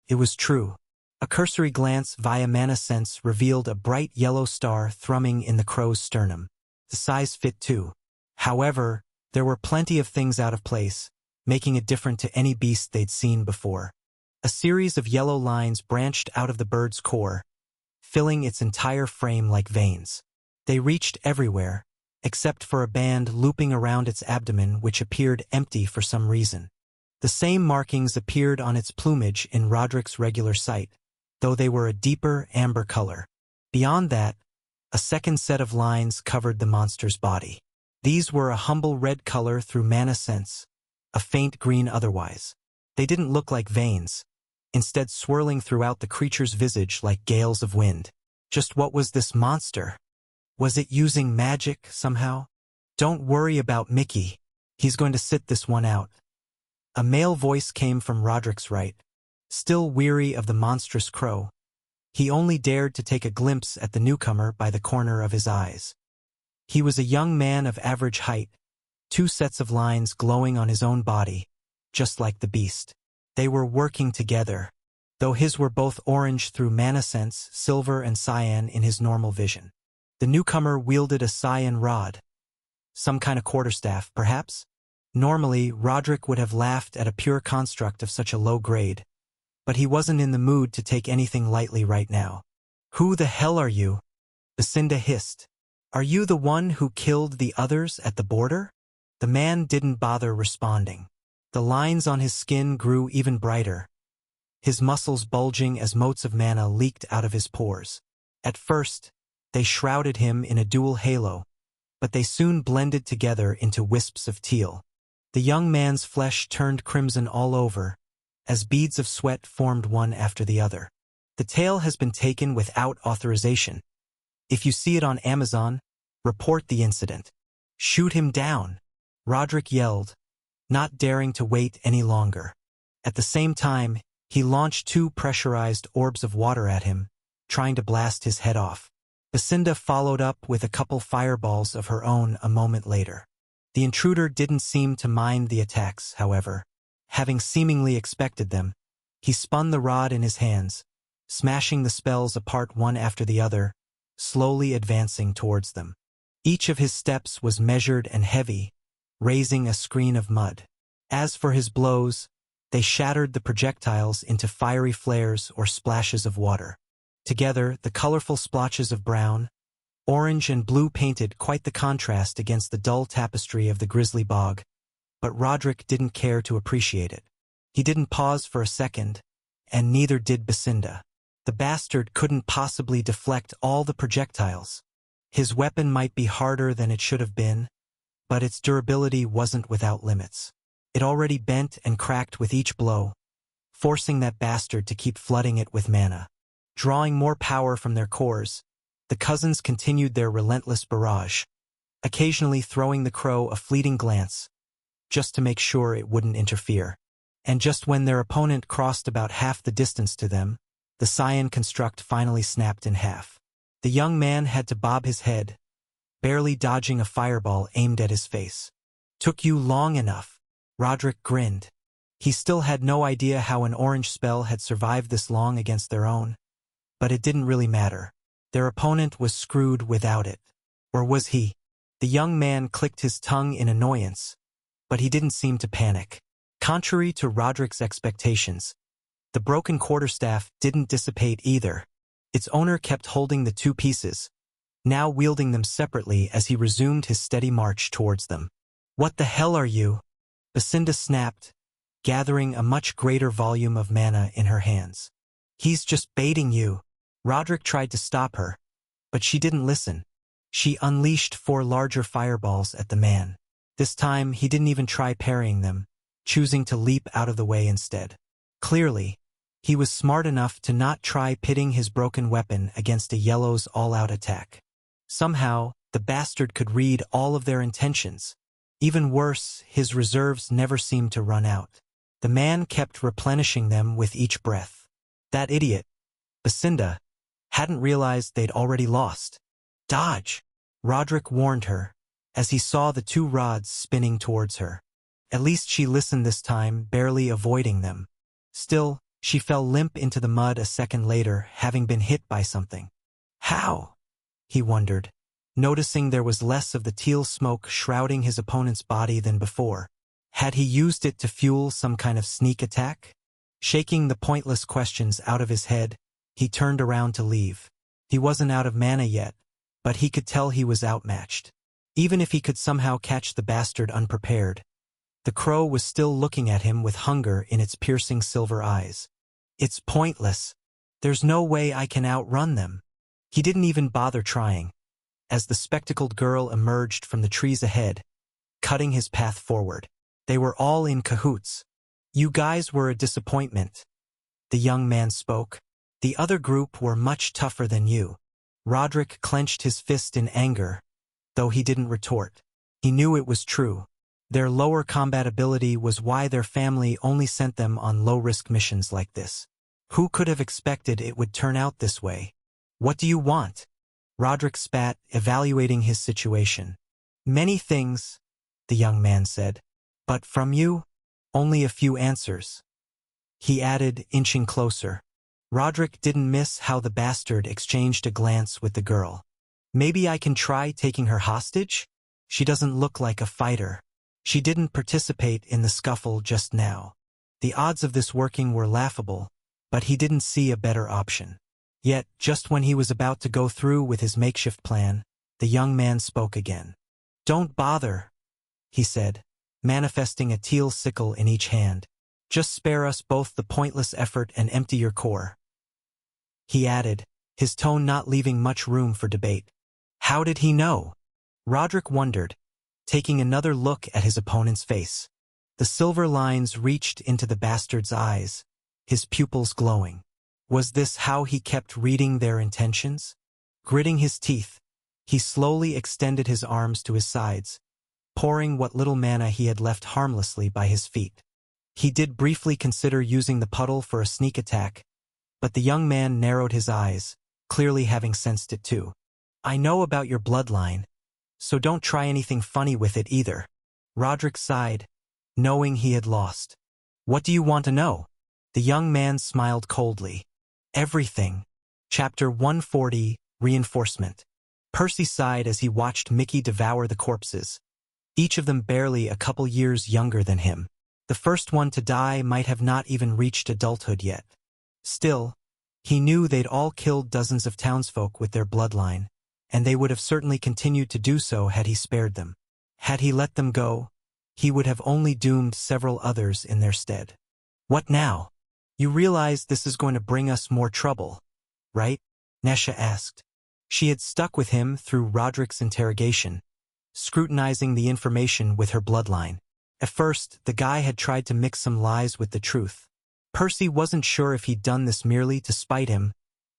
It was true. A cursory glance via mana sense revealed a bright yellow star thrumming in the crow's sternum. The size fit too. However, there were plenty of things out of place, making it different to any beast they'd seen before. A series of yellow lines branched out of the bird's core, filling its entire frame like veins. They reached everywhere, except for a band looping around its abdomen which appeared empty for some reason. The same markings appeared on its plumage in Roderick's regular sight, though they were a deeper amber color. Beyond that, a second set of lines covered the monster's body. These were a humble red color through mana sense, a faint green otherwise. They didn't look like veins, instead swirling throughout the creature's visage like gales of wind. Just what was this monster? Was it using magic somehow? "Don't worry about Mickey. He's going to sit this one out." A male voice came from Roderick's right. Still weary of the monstrous crow, he only dared to take a glimpse at the newcomer by the corner of his eyes. He was a young man of average height, 2 sets of lines glowing on his own body, just like the beast. They were working together, though his were both orange through mana sense, silver and cyan in his normal vision. The newcomer wielded a cyan rod. Some kind of quarterstaff, perhaps? Normally, Roderick would have laughed at a pure construct of such a low grade, but he wasn't in the mood to take anything lightly right now. "Who the hell are you?" Basinda hissed. "Are you the one who killed the others at the border?" The man didn't bother responding. The lines on his skin grew even brighter, his muscles bulging as motes of mana leaked out of his pores. At first, they shrouded him in a dual halo, but they soon blended together into wisps of teal. The young man's flesh turned crimson all over, as beads of sweat formed one after the other. "The tail has been taken without authorization. If you see it on Amazon, report the incident. Shoot him down," Roderick yelled, not daring to wait any longer. At the same time, he launched 2 pressurized orbs of water at him, trying to blast his head off. Basinda followed up with a couple fireballs of her own a moment later. The intruder didn't seem to mind the attacks, however. Having seemingly expected them, he spun the rod in his hands, smashing the spells apart one after the other, slowly advancing towards them. Each of his steps was measured and heavy, raising a screen of mud. As for his blows, they shattered the projectiles into fiery flares or splashes of water. Together, the colorful splotches of brown, orange and blue painted quite the contrast against the dull tapestry of the grisly bog, but Roderick didn't care to appreciate it. He didn't pause for a second, and neither did Basinda. The bastard couldn't possibly deflect all the projectiles. His weapon might be harder than it should have been, but its durability wasn't without limits. It already bent and cracked with each blow, forcing that bastard to keep flooding it with mana. Drawing more power from their cores, the cousins continued their relentless barrage, occasionally throwing the crow a fleeting glance, just to make sure it wouldn't interfere. And just when their opponent crossed about half the distance to them, the cyan construct finally snapped in half. The young man had to bob his head, barely dodging a fireball aimed at his face. "Took you long enough," Roderick grinned. He still had no idea how an orange spell had survived this long against their own, but it didn't really matter. Their opponent was screwed without it. Or was he? The young man clicked his tongue in annoyance, but he didn't seem to panic. Contrary to Roderick's expectations, the broken quarterstaff didn't dissipate either. Its owner kept holding the 2 pieces, now wielding them separately as he resumed his steady march towards them. "What the hell are you?" Basinda snapped, gathering a much greater volume of mana in her hands. "He's just baiting you." Roderick tried to stop her, but she didn't listen. She unleashed 4 larger fireballs at the man. This time, he didn't even try parrying them, choosing to leap out of the way instead. Clearly, he was smart enough to not try pitting his broken weapon against a yellow's all-out attack. Somehow, the bastard could read all of their intentions. Even worse, his reserves never seemed to run out. The man kept replenishing them with each breath. That idiot, Basinda, hadn't realized they'd already lost. "Dodge," Roderick warned her, as he saw the 2 rods spinning towards her. At least she listened this time, barely avoiding them. Still, she fell limp into the mud a second later, having been hit by something. How? He wondered, noticing there was less of the teal smoke shrouding his opponent's body than before. Had he used it to fuel some kind of sneak attack? Shaking the pointless questions out of his head, he turned around to leave. He wasn't out of mana yet, but he could tell he was outmatched. Even if he could somehow catch the bastard unprepared, the crow was still looking at him with hunger in its piercing silver eyes. "It's pointless. There's no way I can outrun them." He didn't even bother trying, as the spectacled girl emerged from the trees ahead, cutting his path forward. They were all in cahoots. "You guys were a disappointment," the young man spoke. "The other group were much tougher than you." Roderick clenched his fist in anger, though he didn't retort. He knew it was true. Their lower combat ability was why their family only sent them on low-risk missions like this. Who could have expected it would turn out this way? What do you want? Roderick spat, evaluating his situation. Many things, the young man said. But from you, only a few answers. He added, inching closer. Roderick didn't miss how the bastard exchanged a glance with the girl. Maybe I can try taking her hostage? She doesn't look like a fighter. She didn't participate in the scuffle just now. The odds of this working were laughable, but he didn't see a better option. Yet, just when he was about to go through with his makeshift plan, the young man spoke again. Don't bother, he said, manifesting a teal sickle in each hand. Just spare us both the pointless effort and empty your core. He added, his tone not leaving much room for debate. How did he know? Roderick wondered, taking another look at his opponent's face. The silver lines reached into the bastard's eyes, his pupils glowing. Was this how he kept reading their intentions? Gritting his teeth, he slowly extended his arms to his sides, pouring what little mana he had left harmlessly by his feet. He did briefly consider using the puddle for a sneak attack, but the young man narrowed his eyes, clearly having sensed it too. I know about your bloodline, so don't try anything funny with it either. Roderick sighed, knowing he had lost. What do you want to know? The young man smiled coldly. Everything. Chapter 140, Reinforcement. Percy sighed as he watched Mickey devour the corpses, each of them barely a couple years younger than him. The first one to die might have not even reached adulthood yet. Still, he knew they'd all killed dozens of townsfolk with their bloodline, and they would have certainly continued to do so had he spared them. Had he let them go, he would have only doomed several others in their stead. What now? You realize this is going to bring us more trouble, right? Nesha asked. She had stuck with him through Roderick's interrogation, scrutinizing the information with her bloodline. At first, the guy had tried to mix some lies with the truth. Percy wasn't sure if he'd done this merely to spite him,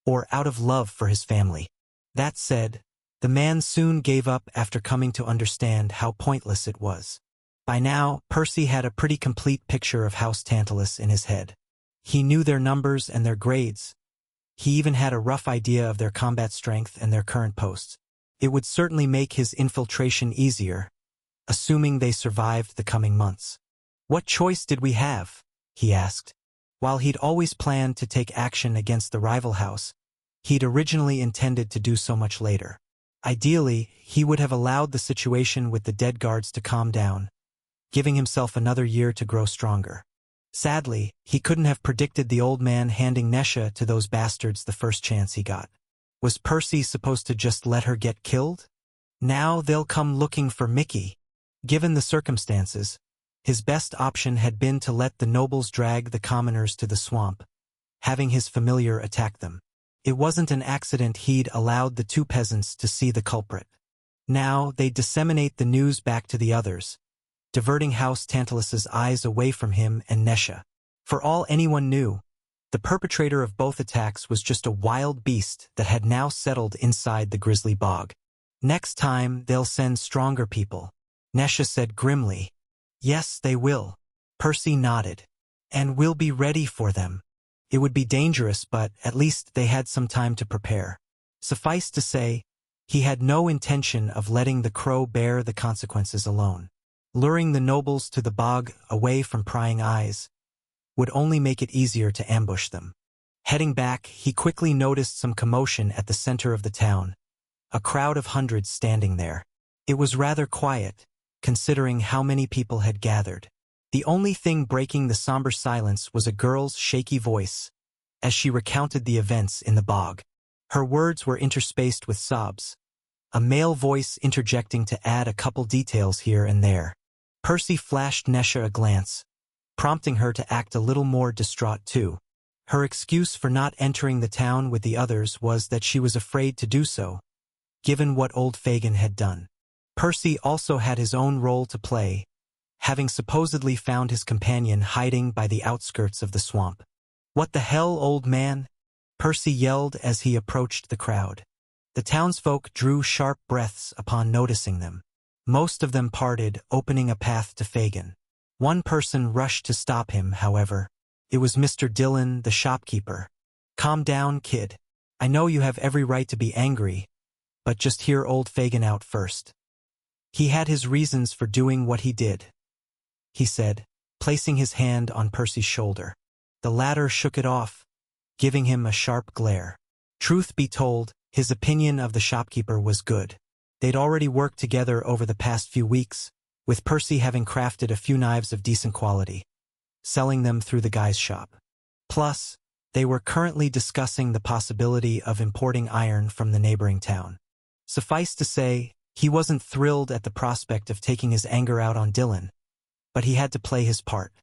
or out of love for his family. That said, the man soon gave up after coming to understand how pointless it was. By now, Percy had a pretty complete picture of House Tantalus in his head. He knew their numbers and their grades. He even had a rough idea of their combat strength and their current posts. It would certainly make his infiltration easier, assuming they survived the coming months. What choice did we have? He asked. While he'd always planned to take action against the rival house, he'd originally intended to do so much later. Ideally, he would have allowed the situation with the dead guards to calm down, giving himself another year to grow stronger. Sadly, he couldn't have predicted the old man handing Nesha to those bastards the first chance he got. Was Percy supposed to just let her get killed? Now they'll come looking for Mickey. Given the circumstances, his best option had been to let the nobles drag the commoners to the swamp, having his familiar attack them. It wasn't an accident he'd allowed the two peasants to see the culprit. Now they'd disseminate the news back to the others, diverting House Tantalus's eyes away from him and Nesha. For all anyone knew, the perpetrator of both attacks was just a wild beast that had now settled inside the grisly bog. Next time, they'll send stronger people, Nesha said grimly. Yes, they will. Percy nodded. And we'll be ready for them. It would be dangerous, but at least they had some time to prepare. Suffice to say, he had no intention of letting the crow bear the consequences alone. Luring the nobles to the bog away from prying eyes would only make it easier to ambush them. Heading back, he quickly noticed some commotion at the center of the town, a crowd of hundreds standing there. It was rather quiet, considering how many people had gathered. The only thing breaking the somber silence was a girl's shaky voice as she recounted the events in the bog. Her words were interspaced with sobs, a male voice interjecting to add a couple details here and there. Percy flashed Nesha a glance, prompting her to act a little more distraught too. Her excuse for not entering the town with the others was that she was afraid to do so, given what old Fagin had done. Percy also had his own role to play, having supposedly found his companion hiding by the outskirts of the swamp. What the hell, old man? Percy yelled as he approached the crowd. The townsfolk drew sharp breaths upon noticing them. Most of them parted, opening a path to Fagin. One person rushed to stop him, however. It was Mr. Dillon, the shopkeeper. "Calm down, kid. I know you have every right to be angry, but just hear old Fagin out first. He had his reasons for doing what he did," he said, placing his hand on Percy's shoulder. The latter shook it off, giving him a sharp glare. Truth be told, his opinion of the shopkeeper was good. They'd already worked together over the past few weeks, with Percy having crafted a few knives of decent quality, selling them through the guy's shop. Plus, they were currently discussing the possibility of importing iron from the neighboring town. Suffice to say, he wasn't thrilled at the prospect of taking his anger out on Dillon, but he had to play his part.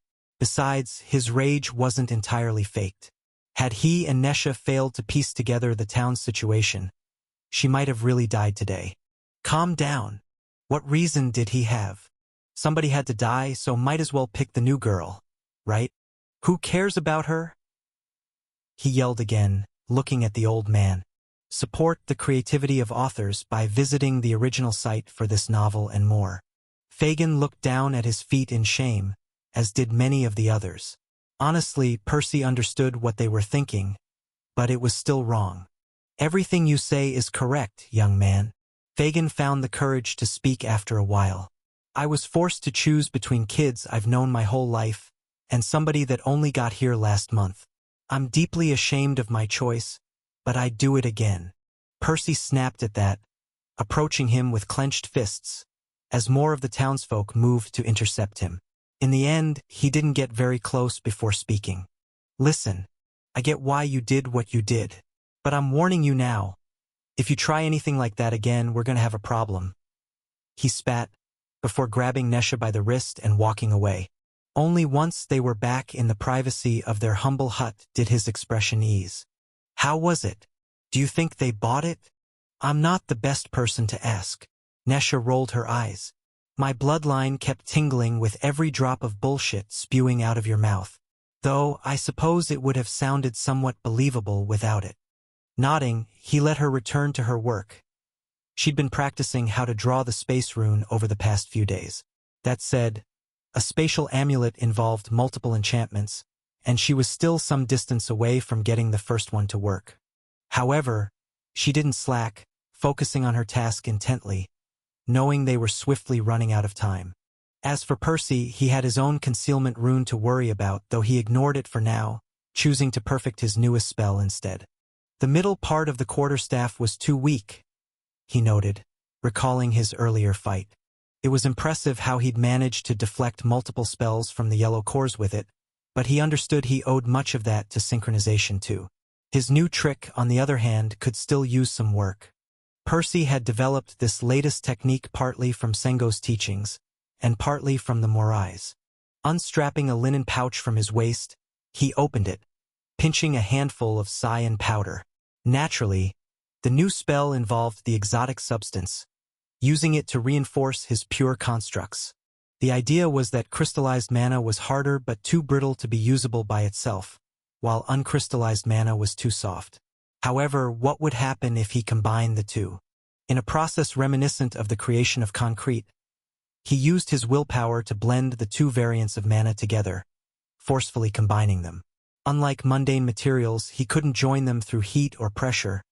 Besides, his rage wasn't entirely faked. Had he and Nesha failed to piece together the town's situation, she might have really died today. Calm down. What reason did he have? Somebody had to die, so might as well pick the new girl, right? Who cares about her? He yelled again, looking at the old man. Support the creativity of authors by visiting the original site for this novel and more. Fagin looked down at his feet in shame, as did many of the others. Honestly, Percy understood what they were thinking, but it was still wrong. "Everything you say is correct, young man." Fagin found the courage to speak after a while. "I was forced to choose between kids I've known my whole life and somebody that only got here last month. I'm deeply ashamed of my choice, but I'd do it again." Percy snapped at that, approaching him with clenched fists, as more of the townsfolk moved to intercept him. In the end, he didn't get very close before speaking. "Listen, I get why you did what you did, but I'm warning you now. If you try anything like that again, we're going to have a problem." He spat, before grabbing Nesha by the wrist and walking away. Only once they were back in the privacy of their humble hut did his expression ease. "How was it? Do you think they bought it?" "I'm not the best person to ask." Nesha rolled her eyes. "My bloodline kept tingling with every drop of bullshit spewing out of your mouth. Though I suppose it would have sounded somewhat believable without it." Nodding, he let her return to her work. She'd been practicing how to draw the space rune over the past few days. That said, a spatial amulet involved multiple enchantments, and she was still some distance away from getting the first one to work. However, she didn't slack, focusing on her task intently, knowing they were swiftly running out of time. As for Percy, he had his own concealment rune to worry about, though he ignored it for now, choosing to perfect his newest spell instead. The middle part of the quarterstaff was too weak, he noted, recalling his earlier fight. It was impressive how he'd managed to deflect multiple spells from the yellow cores with it, but he understood he owed much of that to synchronization too. His new trick, on the other hand, could still use some work. Percy had developed this latest technique partly from Sengo's teachings, and partly from the Morais. Unstrapping a linen pouch from his waist, he opened it, pinching a handful of cyan powder. Naturally, the new spell involved the exotic substance, using it to reinforce his pure constructs. The idea was that crystallized mana was harder but too brittle to be usable by itself, while uncrystallized mana was too soft. However, what would happen if he combined the two? In a process reminiscent of the creation of concrete, he used his willpower to blend the two variants of mana together, forcefully combining them. Unlike mundane materials, he couldn't join them through heat or pressure,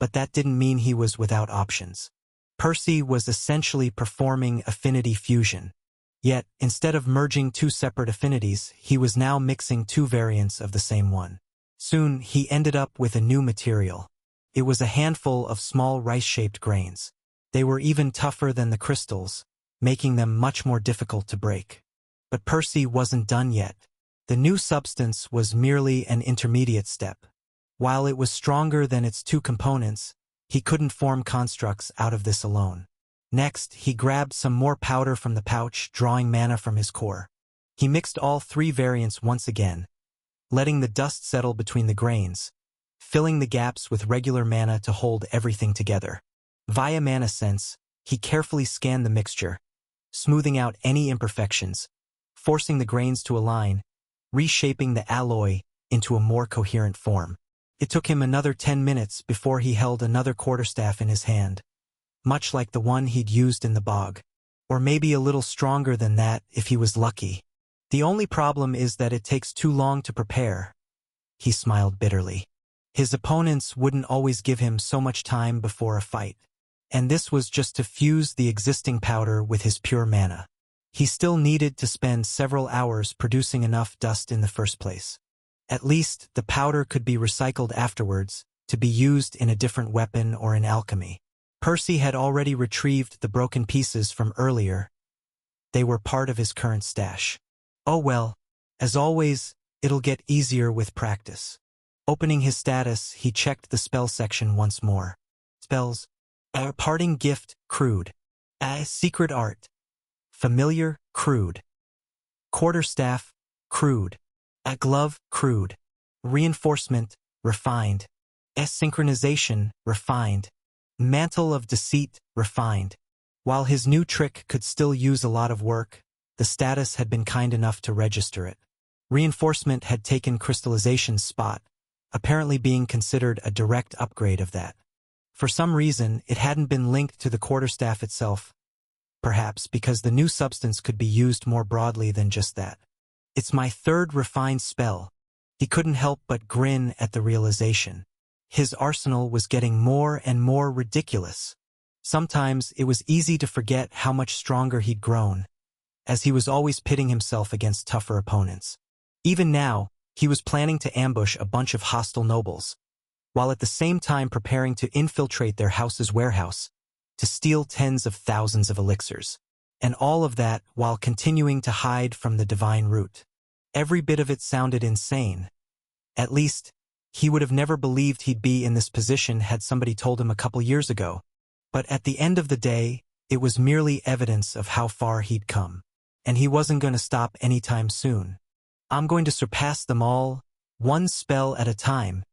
but that didn't mean he was without options. Percy was essentially performing affinity fusion. Yet, instead of merging two separate affinities, he was now mixing two variants of the same one. Soon, he ended up with a new material. It was a handful of small rice-shaped grains. They were even tougher than the crystals, making them much more difficult to break. But Percy wasn't done yet. The new substance was merely an intermediate step. While it was stronger than its two components, he couldn't form constructs out of this alone. Next, he grabbed some more powder from the pouch, drawing mana from his core. He mixed all three variants once again, letting the dust settle between the grains, filling the gaps with regular mana to hold everything together. Via Mana Sense, he carefully scanned the mixture, smoothing out any imperfections, forcing the grains to align, reshaping the alloy into a more coherent form. It took him another 10 minutes before he held another quarterstaff in his hand, much like the one he'd used in the bog. Or maybe a little stronger than that if he was lucky. The only problem is that it takes too long to prepare. He smiled bitterly. His opponents wouldn't always give him so much time before a fight. And this was just to fuse the existing powder with his pure mana. He still needed to spend several hours producing enough dust in the first place. At least, the powder could be recycled afterwards, to be used in a different weapon or in alchemy. Percy had already retrieved the broken pieces from earlier. They were part of his current stash. Oh well, as always, it'll get easier with practice. Opening his status, he checked the spell section once more. Spells. A parting gift, crude. A secret art. Familiar, crude. Quarterstaff, crude. A glove, crude. Reinforcement, refined. A synchronization, refined. Mantle of deceit, refined. While his new trick could still use a lot of work, the status had been kind enough to register it. Reinforcement had taken crystallization's spot, apparently being considered a direct upgrade of that. For some reason, it hadn't been linked to the quarterstaff itself, perhaps because the new substance could be used more broadly than just that. It's my third refined spell. He couldn't help but grin at the realization. His arsenal was getting more and more ridiculous. Sometimes it was easy to forget how much stronger he'd grown, as he was always pitting himself against tougher opponents. Even now, he was planning to ambush a bunch of hostile nobles, while at the same time preparing to infiltrate their house's warehouse, to steal tens of thousands of elixirs. And all of that while continuing to hide from the divine root. Every bit of it sounded insane. At least, he would have never believed he'd be in this position had somebody told him a couple years ago. But at the end of the day, it was merely evidence of how far he'd come. And he wasn't going to stop anytime soon. I'm going to surpass them all, one spell at a time,